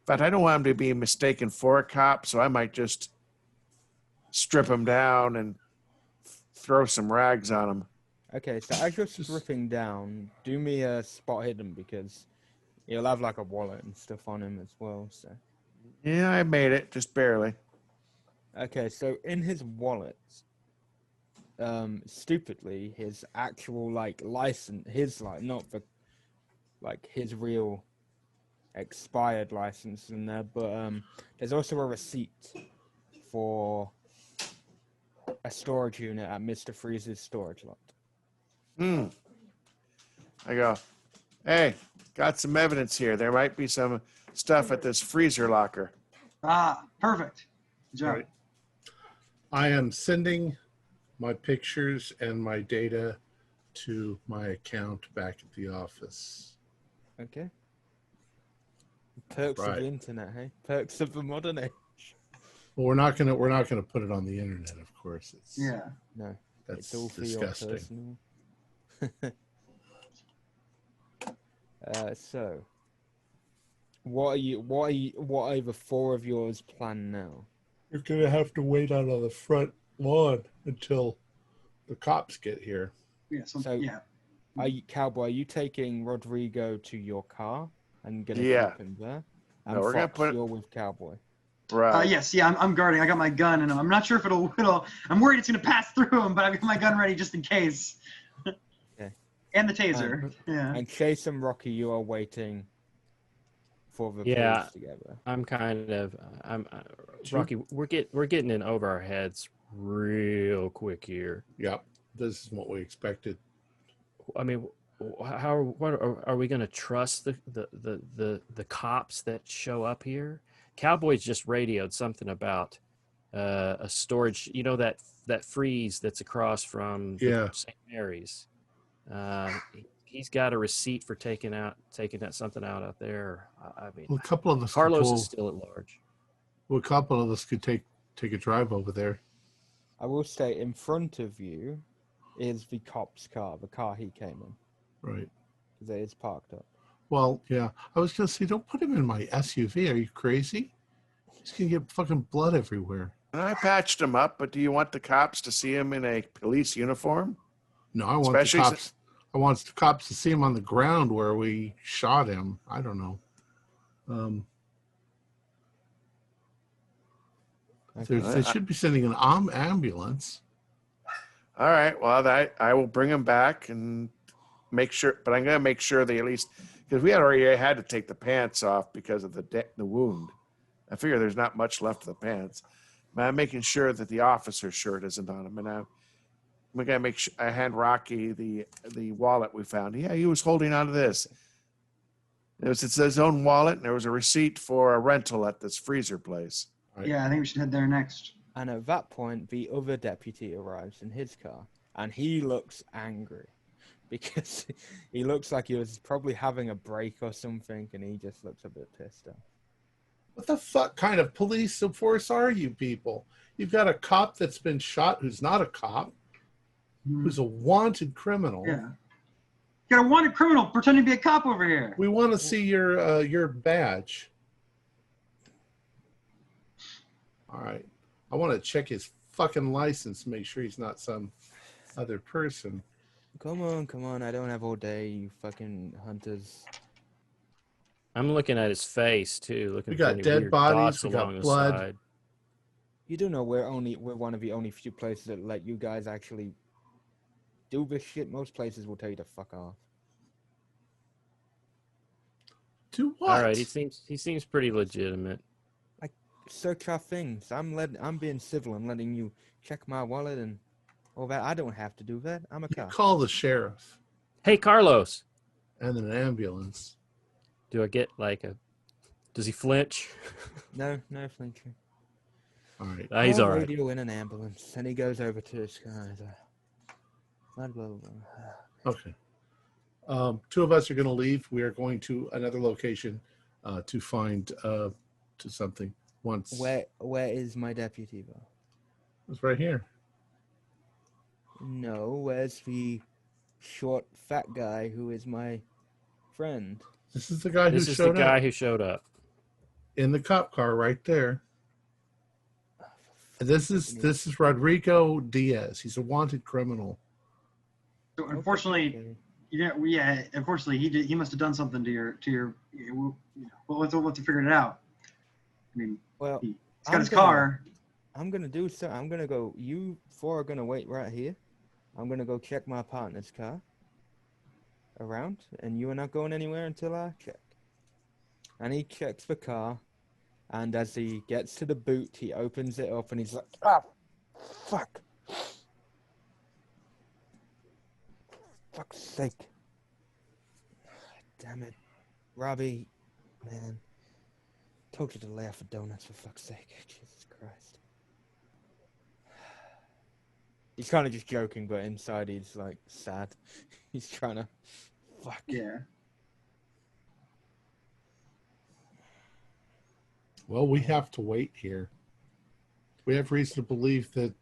But I don't want him to be mistaken for a cop, so I might just strip him down and throw some rags on him. Okay, so as you're stripping down, do me a spot hidden because he'll have like a wallet and stuff on him as well. So Yeah, I made it, just barely. okay, so in his wallet, stupidly, his actual like license, not the like his real expired license in there, but there's also a receipt for a storage unit at Mr. Freeze's storage lot. I go, hey, got some evidence here. There might be some stuff at this freezer locker. Perfect. Good job. Right. I am sending my pictures and my data to my account back at the office. Okay. Perks of Right. the internet, hey? Perks of the modern age. Well, we're not gonna put it on the internet, of course. Yeah. No, That's it's all for disgusting. your personal. So, what are the four of yours plan now? We're gonna have to wait out on the front lawn until the cops get here. Yeah. So- Yeah. Cowboy, are you taking Rodrigo to your car and gonna Yeah. keep him there? No, And we're gonna Fox, put- you're with Cowboy. Right. Yes. Yeah. I'm guarding. I got my gun, and I'm not sure if it'll. I'm worried it's gonna pass through him, but I've got my gun ready just in case. Okay. And the taser. Yeah. And Chase and Rocky, you are waiting for the Yeah. police together. I'm Rocky. We're getting in over our heads real quick here. Yep, this is what we expected. I mean, are we going to trust the cops that show up here? Cowboys just radioed something about a storage. You know that freeze that's across from Yeah. St. Mary's. He's got a receipt for taking something out there. I mean, Well, a couple of us. Carlos could is still at large. Well, a couple of us could take a drive over there. I will say, in front of you is the cop's car, the car he came in, Right. because it is parked up. Well, yeah. I was gonna say, don't put him in my SUV. Are you crazy? He's gonna get fucking blood everywhere. And I patched him up, but do you want the cops to see him in a police uniform? No, I want Especially the cops. I want the cops to see him on the ground where we shot him. I don't know. They should be sending an ambulance. All right. Well, I will bring him back and make sure, but I'm going to make sure they at least, because we had already had to take the pants off because of the wound. I figure there's not much left of the pants. But I'm making sure that the officer's shirt isn't on him. And we got to make sure I hand Rocky the wallet we found. Yeah, he was holding on to this. It's his own wallet, and there was a receipt for a rental at this freezer place. Right. Yeah. I think we should head there next. And at that point, the other deputy arrives in his car, and he looks angry because he looks like he was probably having a break or something, and he just looks a bit pissed off. What the fuck kind of police force are you people? You've got a cop that's been shot who's not a cop, who's a wanted criminal. Yeah. You got a wanted criminal pretending to be a cop over here. We want to see your badge. All right. I want to check his fucking license. Make sure he's not some other person. Come on. I don't have all day, you fucking hunters. I'm looking at his face too. Looking We for got any dead weird bodies, dots we got along the blood. side. You do know we're one of the only few places that let you guys actually do this shit. Most places will tell you to fuck off. Do what? All right, he seems pretty legitimate. Search our things. I'm being civil and letting you check my wallet and all that. I don't have to do that. I'm a You cop. call the sheriff Hey, Carlos. and an ambulance. Do I get like a? Does he flinch? No flinching. All right. He's Call all right. radio in an ambulance, and he goes over to his guy. Blah, blah, blah. Okay. Two of us are going to leave. We are going to another location to find to something. Once Where is my deputy, though? it's right here. No, where's the short, fat guy who is my friend? This is the guy This who is the showed guy up who showed up. in the cop car right there. And this fuck's is Rodrigo Diaz. He's a wanted criminal. So unfortunately, Okay. unfortunately, he must have done something to your. We'll have to figure it out. I mean, Well, he's got his car. I'm gonna do so. I'm gonna go. You four are gonna wait right here. I'm gonna go check my partner's car around, and you are not going anywhere until I check. And he checks the car, and as he gets to the boot, he opens it up, and he's like, "Ah, fuck! Fuck's sake! Damn it, Robbie, man! Told you to lay off for donuts, for fuck's sake! Jesus Christ!" He's kind of just joking, but inside he's like sad. He's trying to, fuck. Yeah. Well, we have to wait here. We have reason to believe that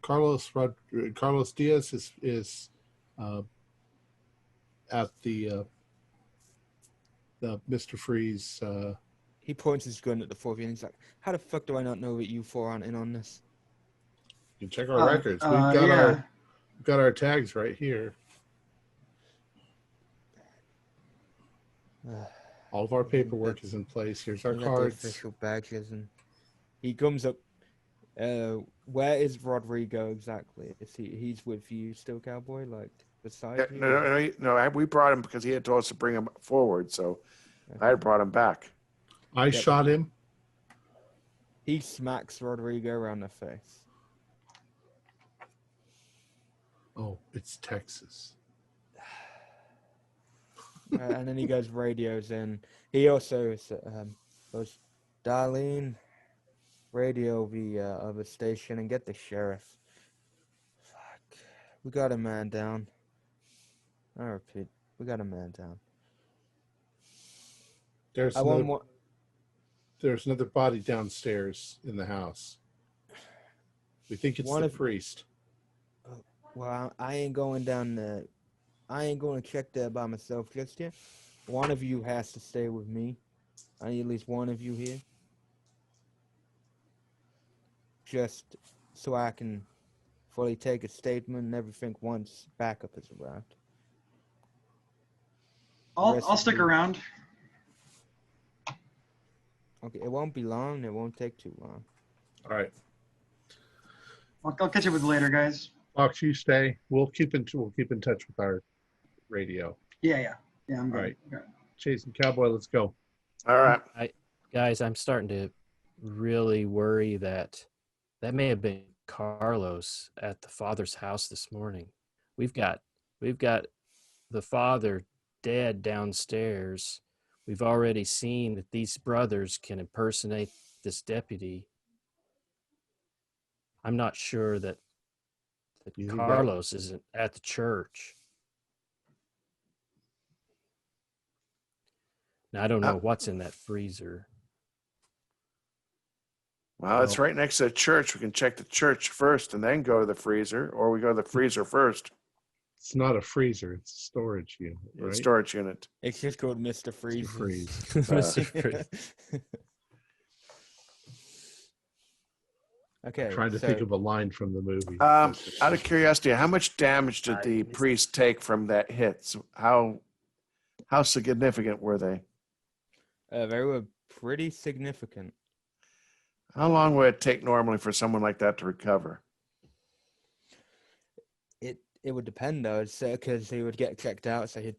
Carlos Diaz is at the Mr. Freeze. He points his gun at the four of you and he's like, "How the fuck do I not know that you four aren't in on this?" You can check our records. We've got our tags right here. All of our paperwork is in place. Here's our We got the cards. official badges, and he comes up. Where is Rodrigo exactly? He's with you still, cowboy? Like beside you? No. We brought him because he had told us to bring him forward, so I had brought him back. I shot him. He smacks Rodrigo around the face. Oh, it's Texas. And then he goes radios in. He also goes, "Darlene, radio the other station and get the sheriff. Fuck, we got a man down. I repeat, we got a man down." There's another body downstairs in the house. We think it's the priest. Well, I ain't going down there. I ain't going to check there by myself just yet. One of you has to stay with me. I need at least one of you here. Just so I can fully take a statement and everything once backup is arrived. I'll stick around. Okay, it won't be long. It won't take too long. All right. I'll catch up with you later, guys. Fox, you stay. We'll keep in touch with our radio. Yeah. I'm good. All right. Okay. Chase and Cowboy, let's go. All right. Guys, I'm starting to really worry that may have been Carlos at the father's house this morning. We've got the father dead downstairs. We've already seen that these brothers can impersonate this deputy. I'm not sure that Carlos isn't at the church. Now, I don't know what's in that freezer. Well, it's right next to the church. We can check the church first and then go to the freezer, or we go to the freezer first. It's not a freezer. It's a storage unit, right? Storage unit. It's just called Mr. Freeze. Mr. Freeze. Okay. Trying to think of a line from the movie. Out of curiosity, how much damage did the priest take from that hit? So how significant were they? They were pretty significant. How long would it take normally for someone like that to recover? It would depend though, because he would get checked out, so he'd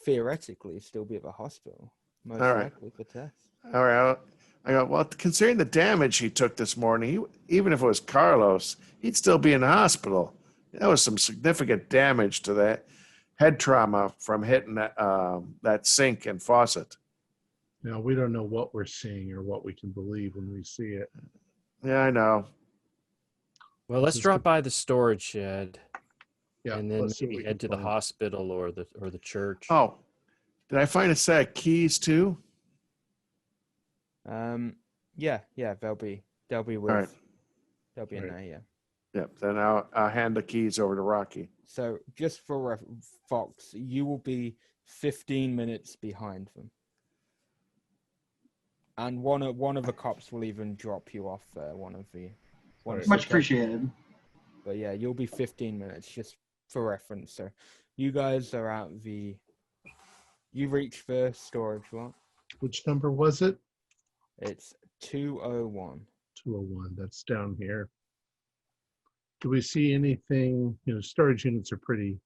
theoretically still be at the hospital, most All right. likely for tests. All right. I go, well, considering the damage he took this morning, even if it was Carlos, he'd still be in the hospital. That was some significant damage to that head trauma from hitting that sink and faucet. Now, we don't know what we're seeing or what we can believe when we see it. Yeah, I know. Well, let's drop by the storage shed. Yeah, And then let's see what maybe we head to can the find. hospital or the church. Oh, did I find a set of keys too? Yeah, they'll be with. All right. They'll be in Right. there, yeah. Yep. Then I'll hand the keys over to Rocky. So just for Fox, you will be 15 minutes behind them, and one of the cops will even drop you off there. One of the Much appreciated. But yeah, you'll be 15 minutes just for reference. So you guys are at you reach the storage lot. Which number was it? It's 201. 201. That's down here. Do we see anything? Storage units are pretty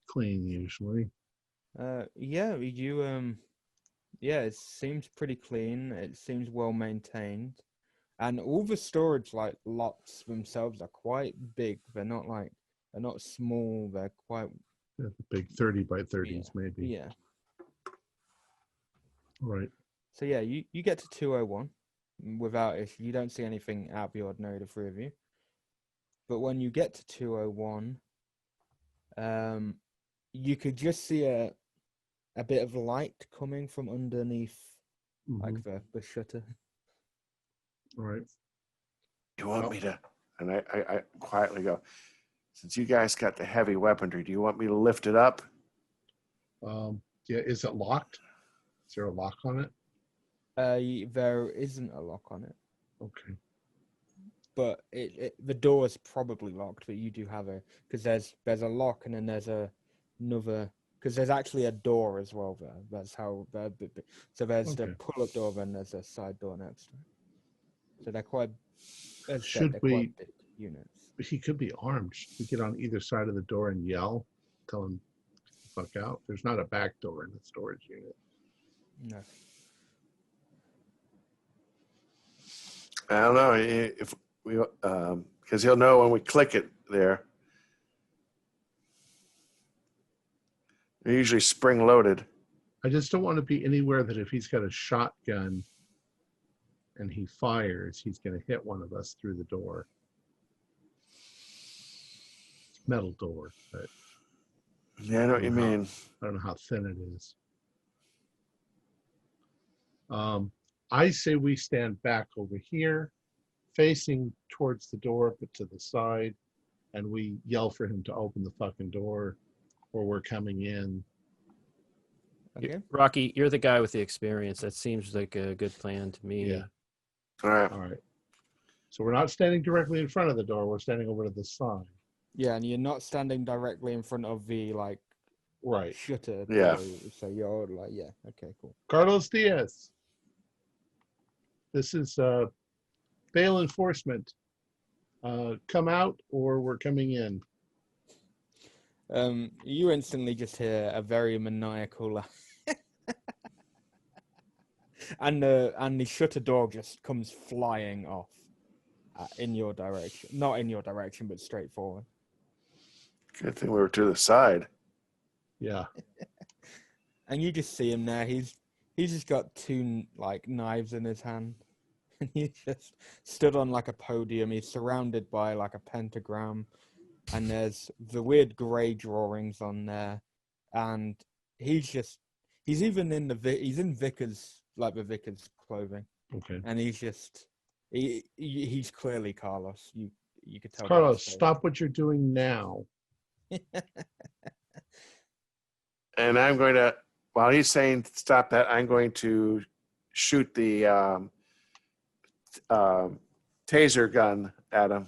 clean usually. Yeah, it seems pretty clean. It seems well maintained. And all the storage lots themselves are quite big. They're not small. They're quite Big 30 by 30s maybe. Yeah. Right. So yeah, you get to 201 without issue. You don't see anything out of the ordinary, the three of you. But when you get to 201, you could just see a bit of light coming from underneath, like the shutter. All right. You want me to? And I quietly go, since you guys got the heavy weaponry, do you want me to lift it up? Yeah. Is it locked? Is there a lock on it? There isn't a lock on it. Okay. But the door is probably locked, but you do have because there's a lock and then there's another, because there's actually a door as well there. That's how so there's the pull-up door, then there's a side door next to it. So they're quite quite big units. He could be armed. Should we get on either side of the door and yell, tell him to fuck out? There's not a back door in the storage unit. No. I don't know if we because he'll know when we click it there. They're usually spring loaded. I just don't want to be anywhere that if he's got a shotgun and he fires, he's going to hit one of us through the door. Metal door, but Yeah, I know what you mean. I don't know how thin it is. I say we stand back over here, facing towards the door, but to the side, and we yell for him to open the fucking door, or we're coming in. Okay. Rocky, you're the guy with the experience. That seems like a good plan to me. Yeah. All right. All right. So we're not standing directly in front of the door. We're standing over to the side. Yeah, and you're not standing directly in front of the Right. shutter. Yeah. Door, so you're yeah. Okay, cool. Carlos Diaz. This is bail enforcement. Come out or we're coming in. You instantly just hear a very maniacal laugh. and the shutter door just comes flying off in your direction. Not in your direction, but straight forward. Good thing we were to the side. Yeah. And you just see him there. He's just got two knives in his hand. And he just stood on a podium. He's surrounded by a pentagram. And there's the weird grey drawings on there. And he's even in he's in Vickers, the Vickers clothing. Okay. And he's clearly Carlos. You could tell. Carlos, stop what you're doing now. And I'm going to, while he's saying stop that, I'm going to shoot the taser gun at him.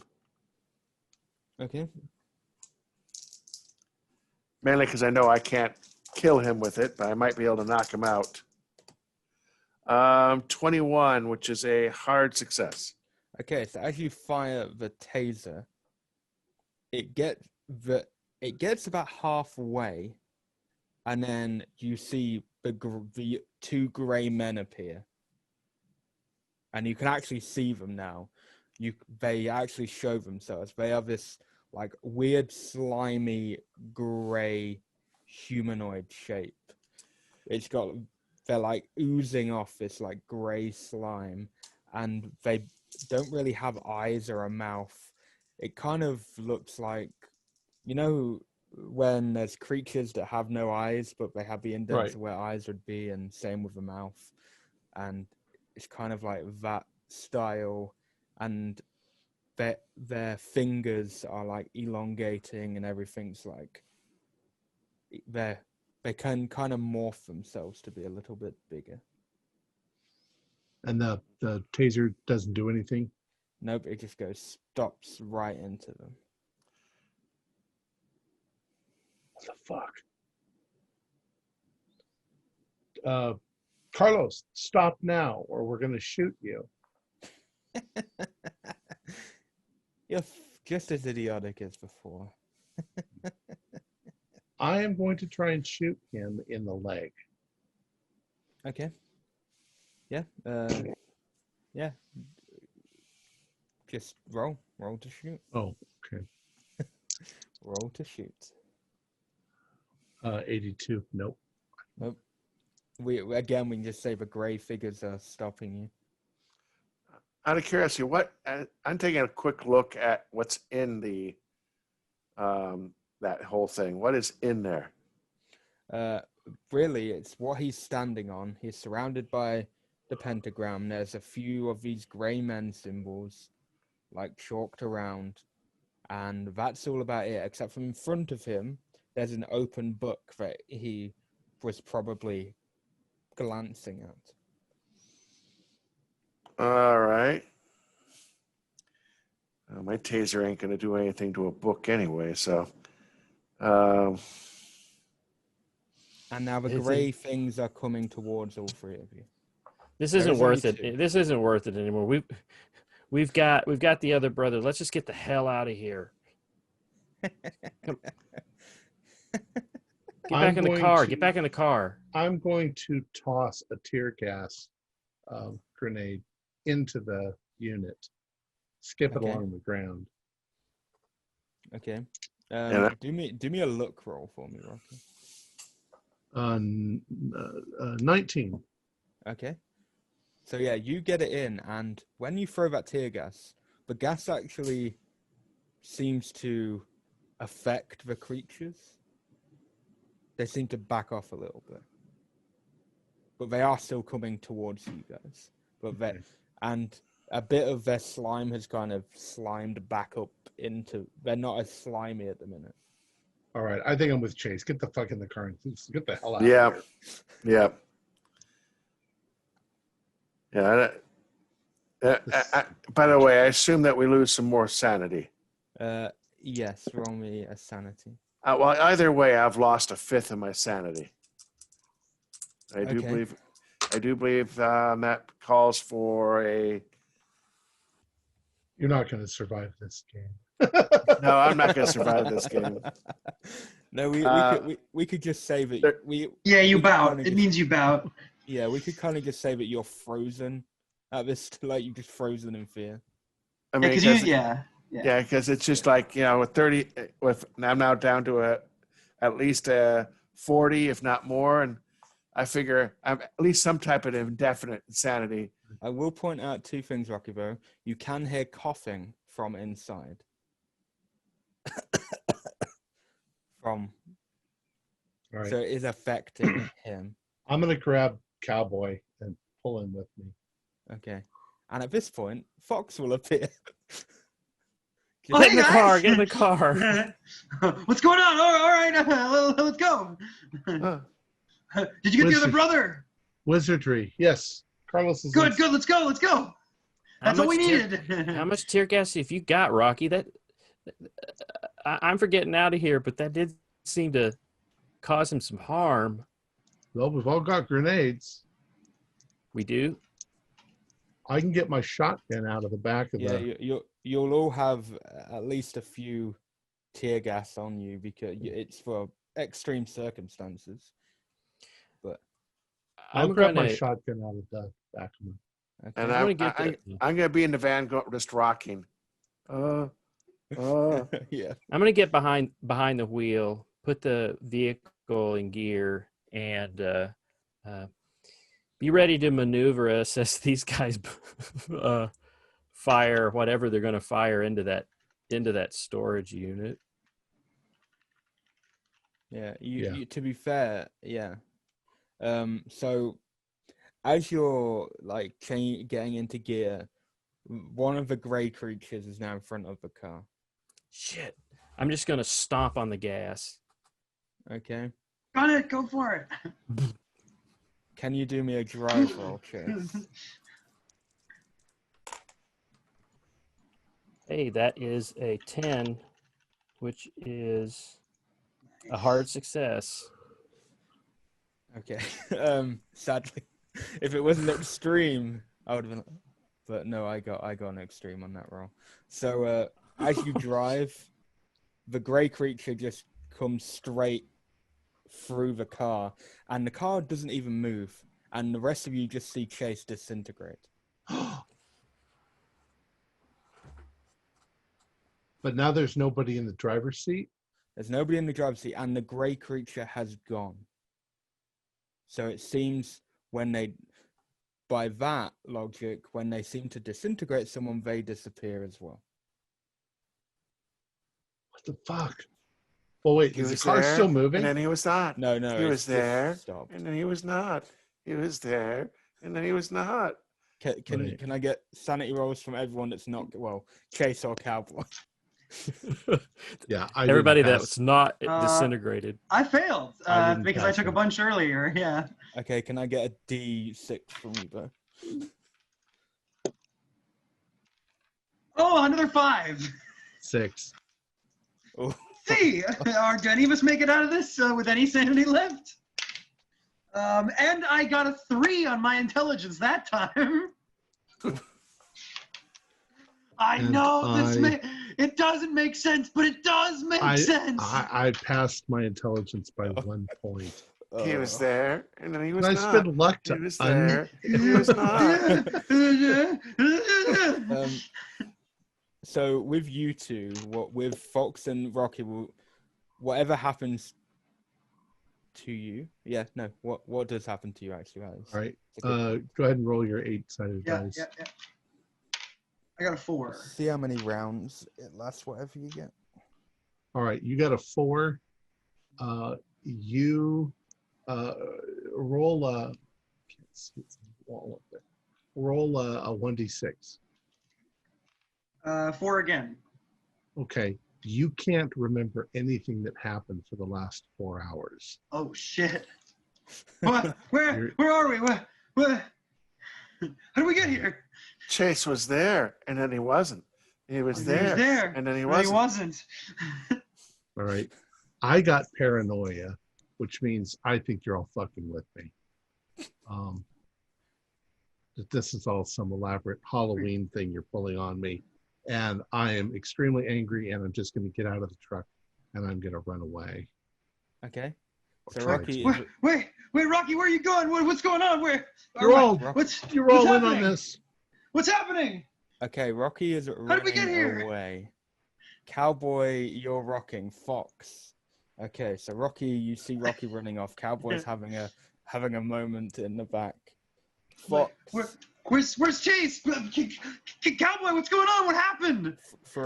Okay. Mainly because I know I can't kill him with it, but I might be able to knock him out. 21, which is a hard success. Okay, so as you fire the taser, it gets about halfway, and then you see the two grey men appear, and you can actually see them now. They actually show themselves. They are this like weird, slimy, grey humanoid shape. They're like oozing off this like grey slime, and they don't really have eyes or a mouth. It kind of looks like, you know, when there's creatures that have no eyes, but they have the indents of where eyes would be, and same with the mouth. And it's kind of like that style, and their fingers are like elongating, and everything's like they can kind of morph themselves to be a little bit bigger. And the taser doesn't do anything? Nope, it just stops right into them. What the fuck? Carlos, stop now, or we're going to shoot you. You're just as idiotic as before. I am going to try and shoot him in the leg. Okay. Yeah. Yeah. Just roll to shoot. Oh, okay. Roll to shoot. 82. Nope. Nope. We can just say the grey figures are stopping you. Out of curiosity, I'm taking a quick look at what's in the that whole thing. What is in there? Really, it's what he's standing on. He's surrounded by the pentagram. There's a few of these grey men symbols, like chalked around, and that's all about it. Except from in front of him, there's an open book that he was probably glancing at. All right. My taser ain't going to do anything to a book anyway, so. And now the grey things are coming towards all three of you. This isn't worth it. This isn't worth it anymore. We've got the other brother. Let's just get the hell out of here. Get back in the car. Get back in the car. I'm going to toss a tear gas grenade into the unit. Skip it along the ground. Okay. Do me a look roll for me, Rocky. 19. Okay. So yeah, you get it in, and when you throw that tear gas, the gas actually seems to affect the creatures. They seem to back off a little bit, but they are still coming towards you guys. But and a bit of their slime has kind of slimed back up into. They're not as slimy at the minute. All right, I think I'm with Chase. Get the fuck in the car and get the hell out of here. Yeah. By the way, I assume that we lose some more sanity. Yes, roll me a sanity. Well, either way, I've lost a fifth of my sanity. I do believe that calls for a. You're not going to survive this game. No, I'm not going to survive this game. No, we could just say that you bow. It means you bow. Yeah, we could kind of just say that you're frozen at this, like you're just frozen in fear. I mean, because it's just like, with 30, I'm now down to at least 40, if not more, and I figure I'm at least some type of indefinite insanity. I will point out two things, Rocky Bo. You can hear coughing from inside. All right. So it is affecting him. I'm going to grab Cowboy and pull him with me. Okay. And at this point, Fox will appear. Get in the car. Get in the car. What's going on? All right, let's go. Did you get the other brother? Wizardry. Yes. Carlos is good. Let's go. That's what we needed. How much tear gas have you got, Rocky? I'm for getting out of here, but that did seem to cause him some harm. Well, we've all got grenades. We do? I can get my shotgun out of the back of the... You'll all have at least a few tear gas on you because it's for extreme circumstances. But I'll grab my shotgun out of the back of my... Okay. And I'm going to be in the van just rocking. Yeah. I'm going to get behind the wheel, put the vehicle in gear, and be ready to maneuver us as these guys fire whatever they're going to fire into that storage unit. Yeah, you to be fair, yeah. So as you're like getting into gear, one of the gray creatures is now in front of the car. Shit. I'm just going to stomp on the gas. Okay. Got it. Go for it. Can you do me a drive roll, Chase? Hey, that is a 10, which is a hard success. Okay. Sadly, if it wasn't extreme, I would have been. But no, I got an extreme on that roll. So as you drive, the grey creature just comes straight through the car, and the car doesn't even move, and the rest of you just see Chase disintegrate. But now there's nobody in the driver's seat? There's nobody in the driver's seat, and the grey creature has gone. So it seems by that logic, when they seem to disintegrate someone, they disappear as well. What the fuck? Oh wait, is the car still moving? And then he was not. No, he was there. And then he was not. He was there. And then he was not. Can I get sanity rolls from everyone that's not Chase or Cowboy? Yeah, everybody that's not disintegrated. I failed because I took a bunch earlier. Yeah. Okay, can I get a D6 from you, bro? Oh, another 5. 6. Oh. See, do any of us make it out of this with any sanity left? And I got a 3 on my intelligence that time. I know it doesn't make sense, but it does make sense. I passed my intelligence by 1 point. He was there, and then he was not. I spent luck to... He was there, he was not. So with you two, with Fox and Rocky, whatever happens to you, what does happen to you actually? All right, go ahead and roll your 8-sided dice. Yeah. I got a 4. See how many rounds it lasts, whatever you get. All right, you got a 4. You roll a... Can't see it's on the wall up there. Roll a 1d6. 4 again. Okay, you can't remember anything that happened for the last 4 hours. Oh shit! What? Where are we? What? How did we get here? Chase was there, and then he wasn't. He was there, and then he wasn't. All right, I got paranoia, which means I think you're all fucking with me. That this is all some elaborate Halloween thing you're pulling on me. And I am extremely angry, and I'm just going to get out of the truck, and I'm going to run away. Okay. So Rocky, wait, Rocky, where are you going? What's going on? You're all in on this. What's happening? Okay, Rocky is running away. Cowboy, you're rocking. Fox. Okay, so Rocky, you see Rocky running off. Cowboy's having a moment in the back. Fox. Where's Chase? Cowboy, what's going on? What happened?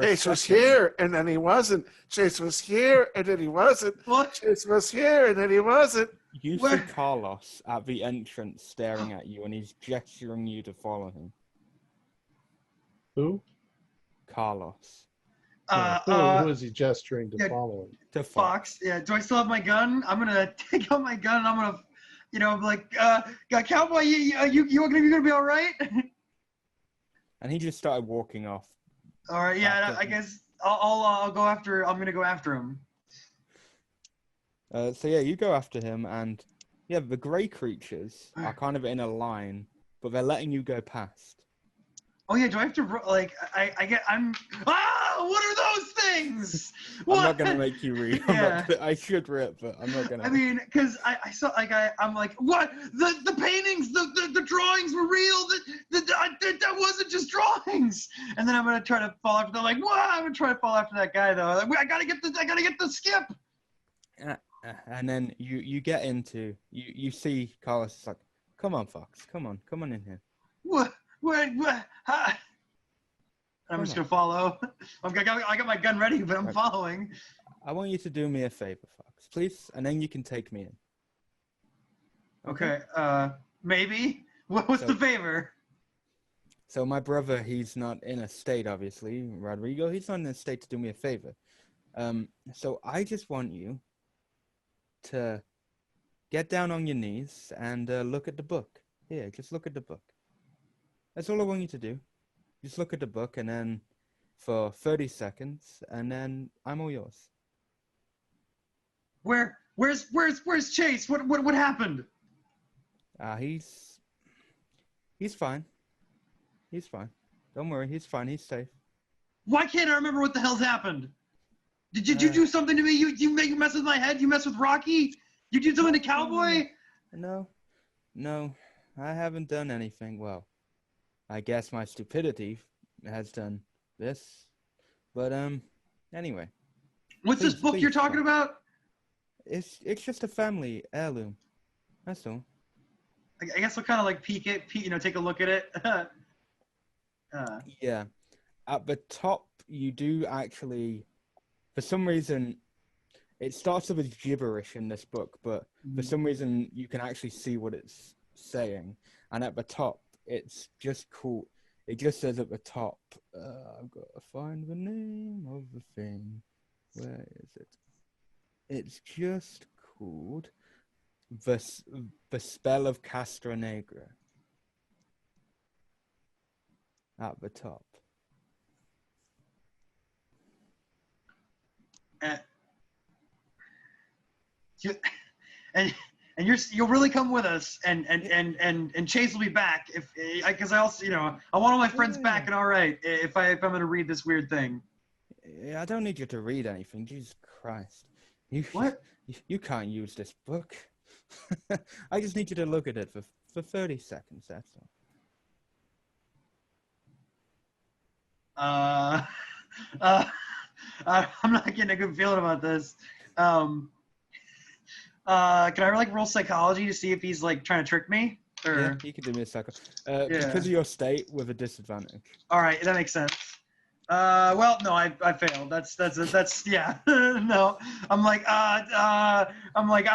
Chase was here, and then he wasn't. Chase was here, and then he wasn't. What? Chase was here, and then he wasn't. You see Carlos at the entrance staring at you, and he's gesturing you to follow him. Who? Carlos. Who is he gesturing to follow him? To Fox. Yeah. Do I still have my gun? I'm gonna take out my gun, and I'm gonna, Cowboy, you gonna be all right? And he just started walking off. All right, yeah, I guess I'll go after. I'm gonna go after him. So yeah, you go after him, and yeah, the grey creatures are kind of in a line, but they're letting you go past. Oh yeah, do I have to what are those things? I'm not gonna make you read. Yeah. I should rip, but I'm not gonna. I mean, because I saw I'm like, what? The paintings, the drawings were real. That wasn't just drawings. And then I'm gonna try to fall after. They're like, what? I'm gonna try to fall after that guy though. Like, I gotta get the skip. And then you get into you see Carlos is like, come on, Fox, come on in here. What? I'm just gonna follow. I got my gun ready, but I'm following. I want you to do me a favor, Fox, please, and then you can take me in. Okay. Maybe. What's the favor? So my brother, he's not in a state, obviously. Rodrigo, he's not in a state to do me a favor. So I just want you to get down on your knees and look at the book. Here, just look at the book. That's all I want you to do. Just look at the book, and then for 30 seconds, and then I'm all yours. Where's Chase? What happened? He's fine. He's fine. Don't worry, he's fine. He's safe. Why can't I remember what the hell's happened? Did you do something to me? You mess with my head? You mess with Rocky? You do something to Cowboy? No, I haven't done anything. Well, I guess my stupidity has done this. But anyway. What's this book you're talking about? It's just a family heirloom. That's all. I guess we'll kind of like peek, take a look at it. Yeah. At the top, you do actually, for some reason, it starts off as gibberish in this book, but for some reason, you can actually see what it's saying. And at the top, it's just cool. It just says at the top, I've got to find the name of the thing. Where is it? It's just called The Spell of Castra Negra. At the top. And you'll really come with us, and Chase will be back because I also I want all my friends back and all right if I'm gonna read this weird thing. Yeah, I don't need you to read anything. Jesus Christ, What? You can't use this book. I just need you to look at it for 30 seconds. That's all. I'm not getting a good feeling about this. Can I roll psychology to see if he's like trying to trick me? Or... Yeah, you can do me a second. Because of your state with a disadvantage. All right, that makes sense. Well, no, I failed. That's yeah. No, I'm like I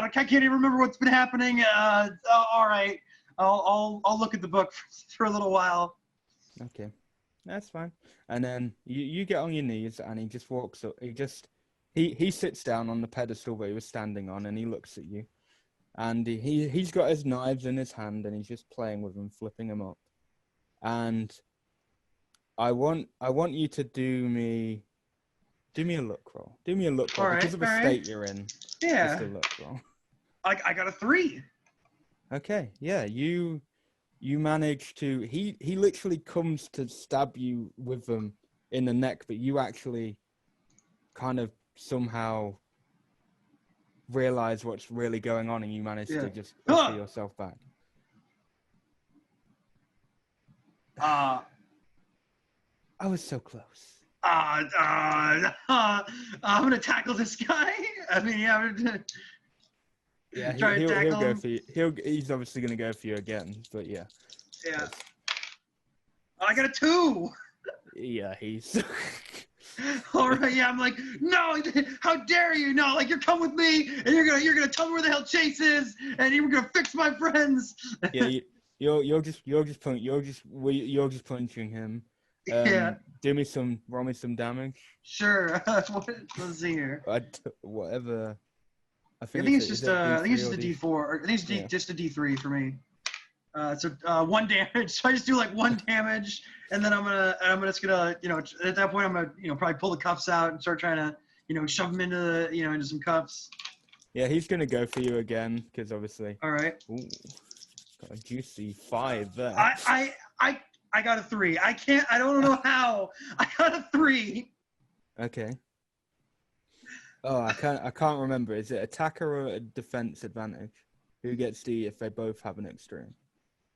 can't even remember what's been happening. All right, I'll look at the book for a little while. Okay, that's fine. And then you get on your knees, and he just walks up. He sits down on the pedestal where he was standing on, and he looks at you. And he's got his knives in his hand, and he's just playing with them, flipping them up. And I want you to do me a look roll. Do me a look roll because of the state you're in. Yeah. Just a look roll. I got a 3. Okay. Yeah. You manage to. He literally comes to stab you with them in the neck, but you actually kind of somehow realize what's really going on, and you manage to just push yourself back. I was so close. I'm gonna tackle this guy. I mean, yeah, he'll go for you. He's obviously gonna go for you again, but yeah. Yeah. I got a 2. Yeah, he's. All right, yeah, I'm like, no, how dare you? No, like, you're come with me, and you're gonna tell me where the hell Chase is, and you're gonna fix my friends. Yeah, you're just punching him. Yeah. Roll me some damage. Sure. Let's see here. Whatever. I think it's just a D4. Or I think it's just a D3 for me. So 1 damage. So I just do like 1 damage, and then I'm just gonna, at that point I'm gonna, probably pull the cuffs out and start trying to, shove them into into some cuffs. Yeah, he's gonna go for you again because obviously. All right. Ooh, got a juicy 5 there. I got a 3. I don't know how. I got a 3. Okay. Oh, I can't remember. Is it attacker or a defense advantage? Who gets the if they both have an extreme?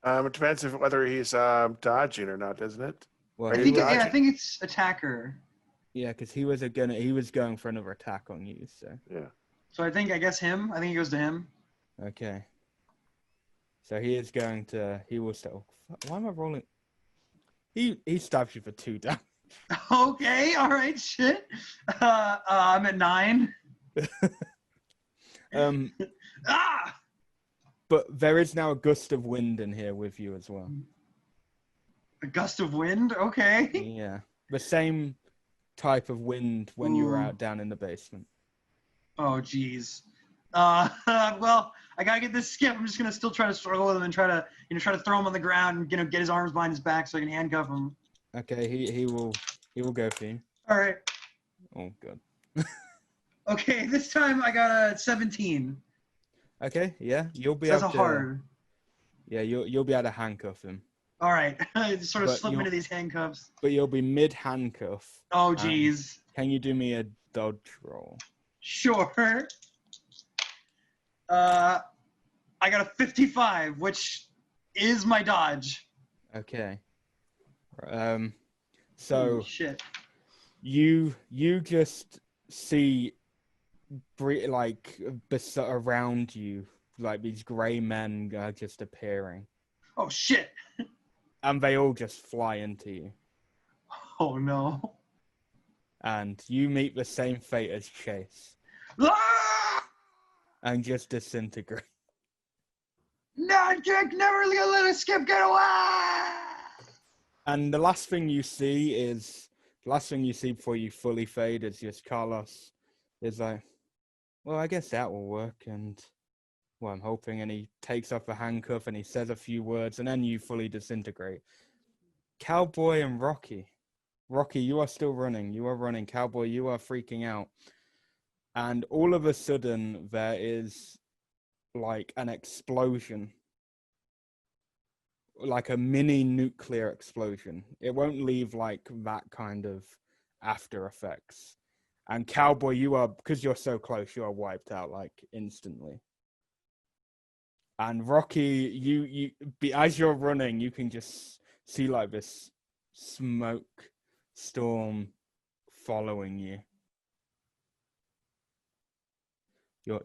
It depends whether he's dodging or not, doesn't it? Well, Are I you think dodging? I think it's attacker. yeah, because he was going for another attack on you. So Yeah. So I think him. I think he goes to him. okay. So he is going to. He will still. Why am I rolling? He stabs you for 2 damage. Okay. All right. Shit. I'm at 9. Ah. But there is now a gust of wind in here with you as well. A gust of wind. Okay. Yeah, the same type of wind when you were Ooh. out down in the basement. Oh, geez. Well, I gotta get this skip. I'm just gonna still try to struggle with him and try to throw him on the ground and get his arms behind his back so I can handcuff him. Okay, he will go for you. All right. Oh god. Okay, this time I got a 17. Okay, yeah, you'll be That's able a to. hard. Yeah, you'll be able to handcuff him, All right. Just sort of But slip you'll- into these handcuffs. but you'll be mid handcuff. Oh, geez. Can you do me a dodge roll? Sure. I got a 55, which is my dodge. Okay. So Holy shit. you just see around you like these gray men are just appearing, Oh, shit. and they all just fly into you, Oh, no. and you meet the same fate as Chase Ah! and just disintegrate. No, Jack, never gonna let a skip get away! And the last thing you see before you fully fade is just Carlos is like, well, I guess that will work, and well, I'm hoping, and he takes off a handcuff and he says a few words, and then you fully disintegrate. Cowboy and Rocky, you are still running. You are running. Cowboy, you are freaking out. And all of a sudden, there is like an explosion, like a mini nuclear explosion. It won't leave like that kind of after effects. And Cowboy, you are, because you're so close, you are wiped out like instantly. And Rocky, as you're running, you can just see like this smoke storm following you.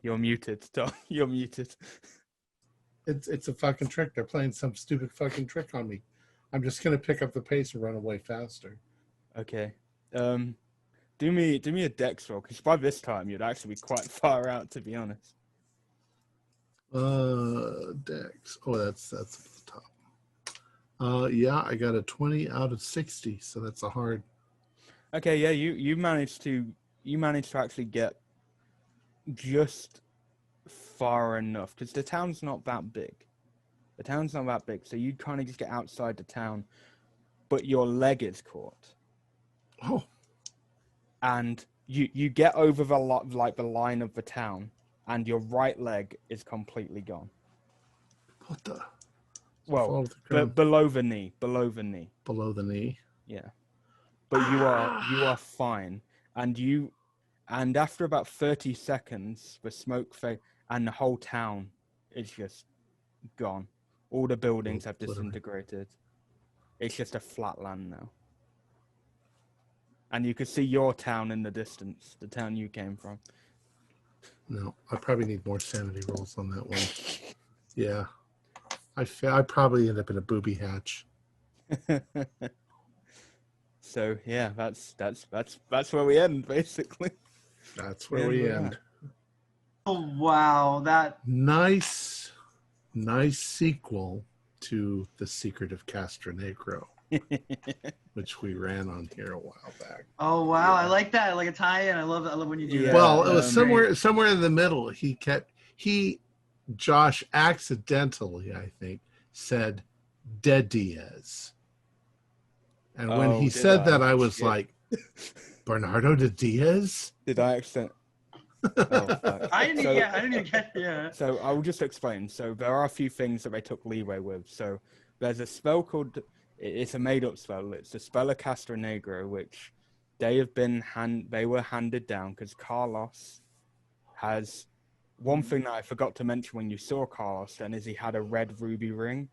You're muted, Tom. You're muted. It's a fucking trick. They're playing some stupid fucking trick on me. I'm just gonna pick up the pace and run away faster. Okay. Do me a dex roll, because by this time you'd actually be quite far out, to be honest. Dex. Oh, that's at the top. Yeah, I got a 20 out of 60, so that's a hard. Okay, yeah, you managed to actually get just far enough, because the town's not that big. So you kind of just get outside the town, but your leg is caught. Oh. And you get over the line of the town, and your right leg is completely gone. What the? Well, below the knee. Below the knee. Yeah, but you are fine, and after about 30 seconds, the smoke and the whole town is just gone. All the buildings have disintegrated. It's just a flat land now. And you can see your town in the distance, the town you came from. No, I probably need more sanity rolls on that one. Yeah. I probably end up in a booby hatch. So yeah, that's where we end, basically. That's where we end. Oh, wow. That Nice sequel to The Secret of Castronegro, which we ran on here a while back. Oh, wow. Yeah. I like that. I like a tie-in. I love when you do Yeah. that. Well, it was somewhere in the middle. Josh accidentally, I think, said De Diaz. And when he did said that, I was Shit. like, Bernardo de Diaz? Did I accident? Oh, fuck. I didn't even get. Yeah. So I will just explain. So there are a few things that they took leeway with. So there's a spell called, it's a made-up spell. It's the spell of Castro Negro, which they were handed down because Carlos has one thing that I forgot to mention when you saw Carlos then is he had a red ruby ring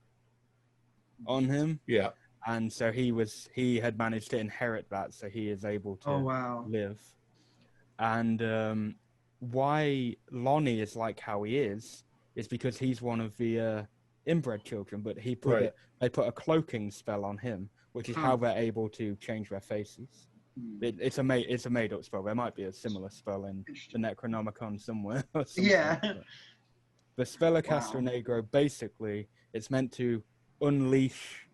on him. Yeah. And so he had managed to inherit that, so he is able to live. And why Lonnie is like how he is because he's one of the inbred children, but they put a cloaking spell on him, which is how they're able to change their faces. It's a made up spell. There might be a similar spell in the Necronomicon somewhere. Yeah. The spell of Castro Negro, basically, it's meant to unleash,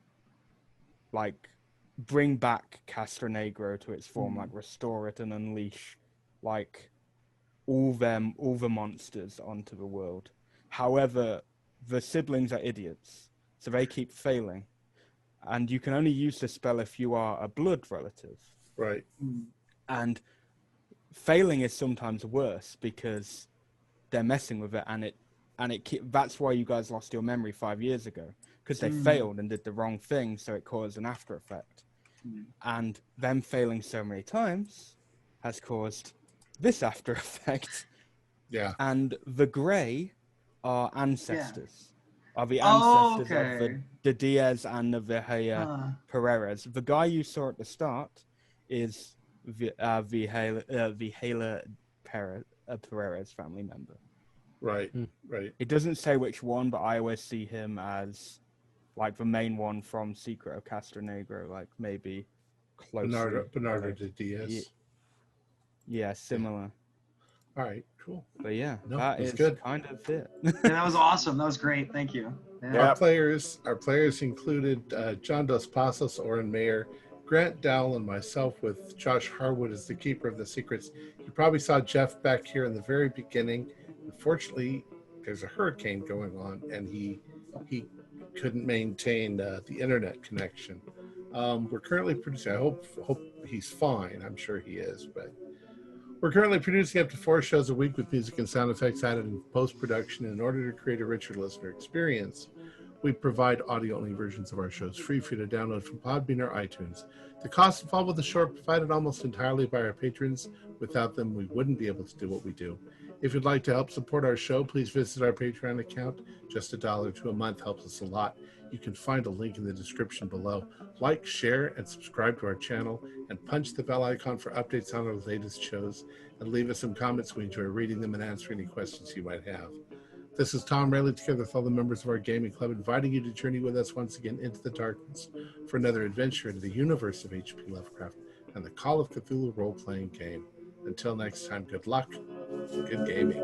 like, bring back Castro Negro to its form, like restore it and unleash, like, all the monsters onto the world. However, the siblings are idiots, so they keep failing, and you can only use the spell if you are a blood relative. Right. And failing is sometimes worse because they're messing with it, that's why you guys lost your memory 5 years ago, because they failed and did the wrong thing, so it caused an after effect. And them failing so many times has caused this after effect. Yeah. And the Grey are ancestors. Are the ancestors of the Diaz and the Vihela Pereiras. The guy you saw at the start is Vihela Pereira's family member. Right. Right. It doesn't say which one, but I always see him as like the main one from Secret of Castro Negro, like maybe closely. Bernardo de Diaz. Yeah, similar. All right, cool. But yeah, No, that that's is good. kind of it. Yeah, that was awesome. That was great. Thank you. Yeah. Our players included John Dos Passos, Oren Mayer, Grant Dowell, and myself, with Josh Harwood as the keeper of the secrets. You probably saw Jeff back here in the very beginning. Unfortunately, there's a hurricane going on, and he couldn't maintain the internet connection. We're currently producing. I hope he's fine. I'm sure he is, but we're currently producing up to 4 shows a week with music and sound effects added in post-production. In order to create a richer listener experience, we provide audio-only versions of our shows free for you to download from Podbean or iTunes. The costs involved with the show are provided almost entirely by our patrons. Without them, we wouldn't be able to do what we do. If you'd like to help support our show, please visit our Patreon account. Just $1 a month helps us a lot. You can find a link in the description below. Like, share, and subscribe to our channel, and punch the bell icon for updates on our latest shows, and leave us some comments. We enjoy reading them and answering any questions you might have. This is Tom Rayleigh, together with all the members of our gaming club, inviting you to journey with us once again into the darkness for another adventure into the universe of H.P. Lovecraft and the Call of Cthulhu role-playing game. Until next time, good luck, good gaming.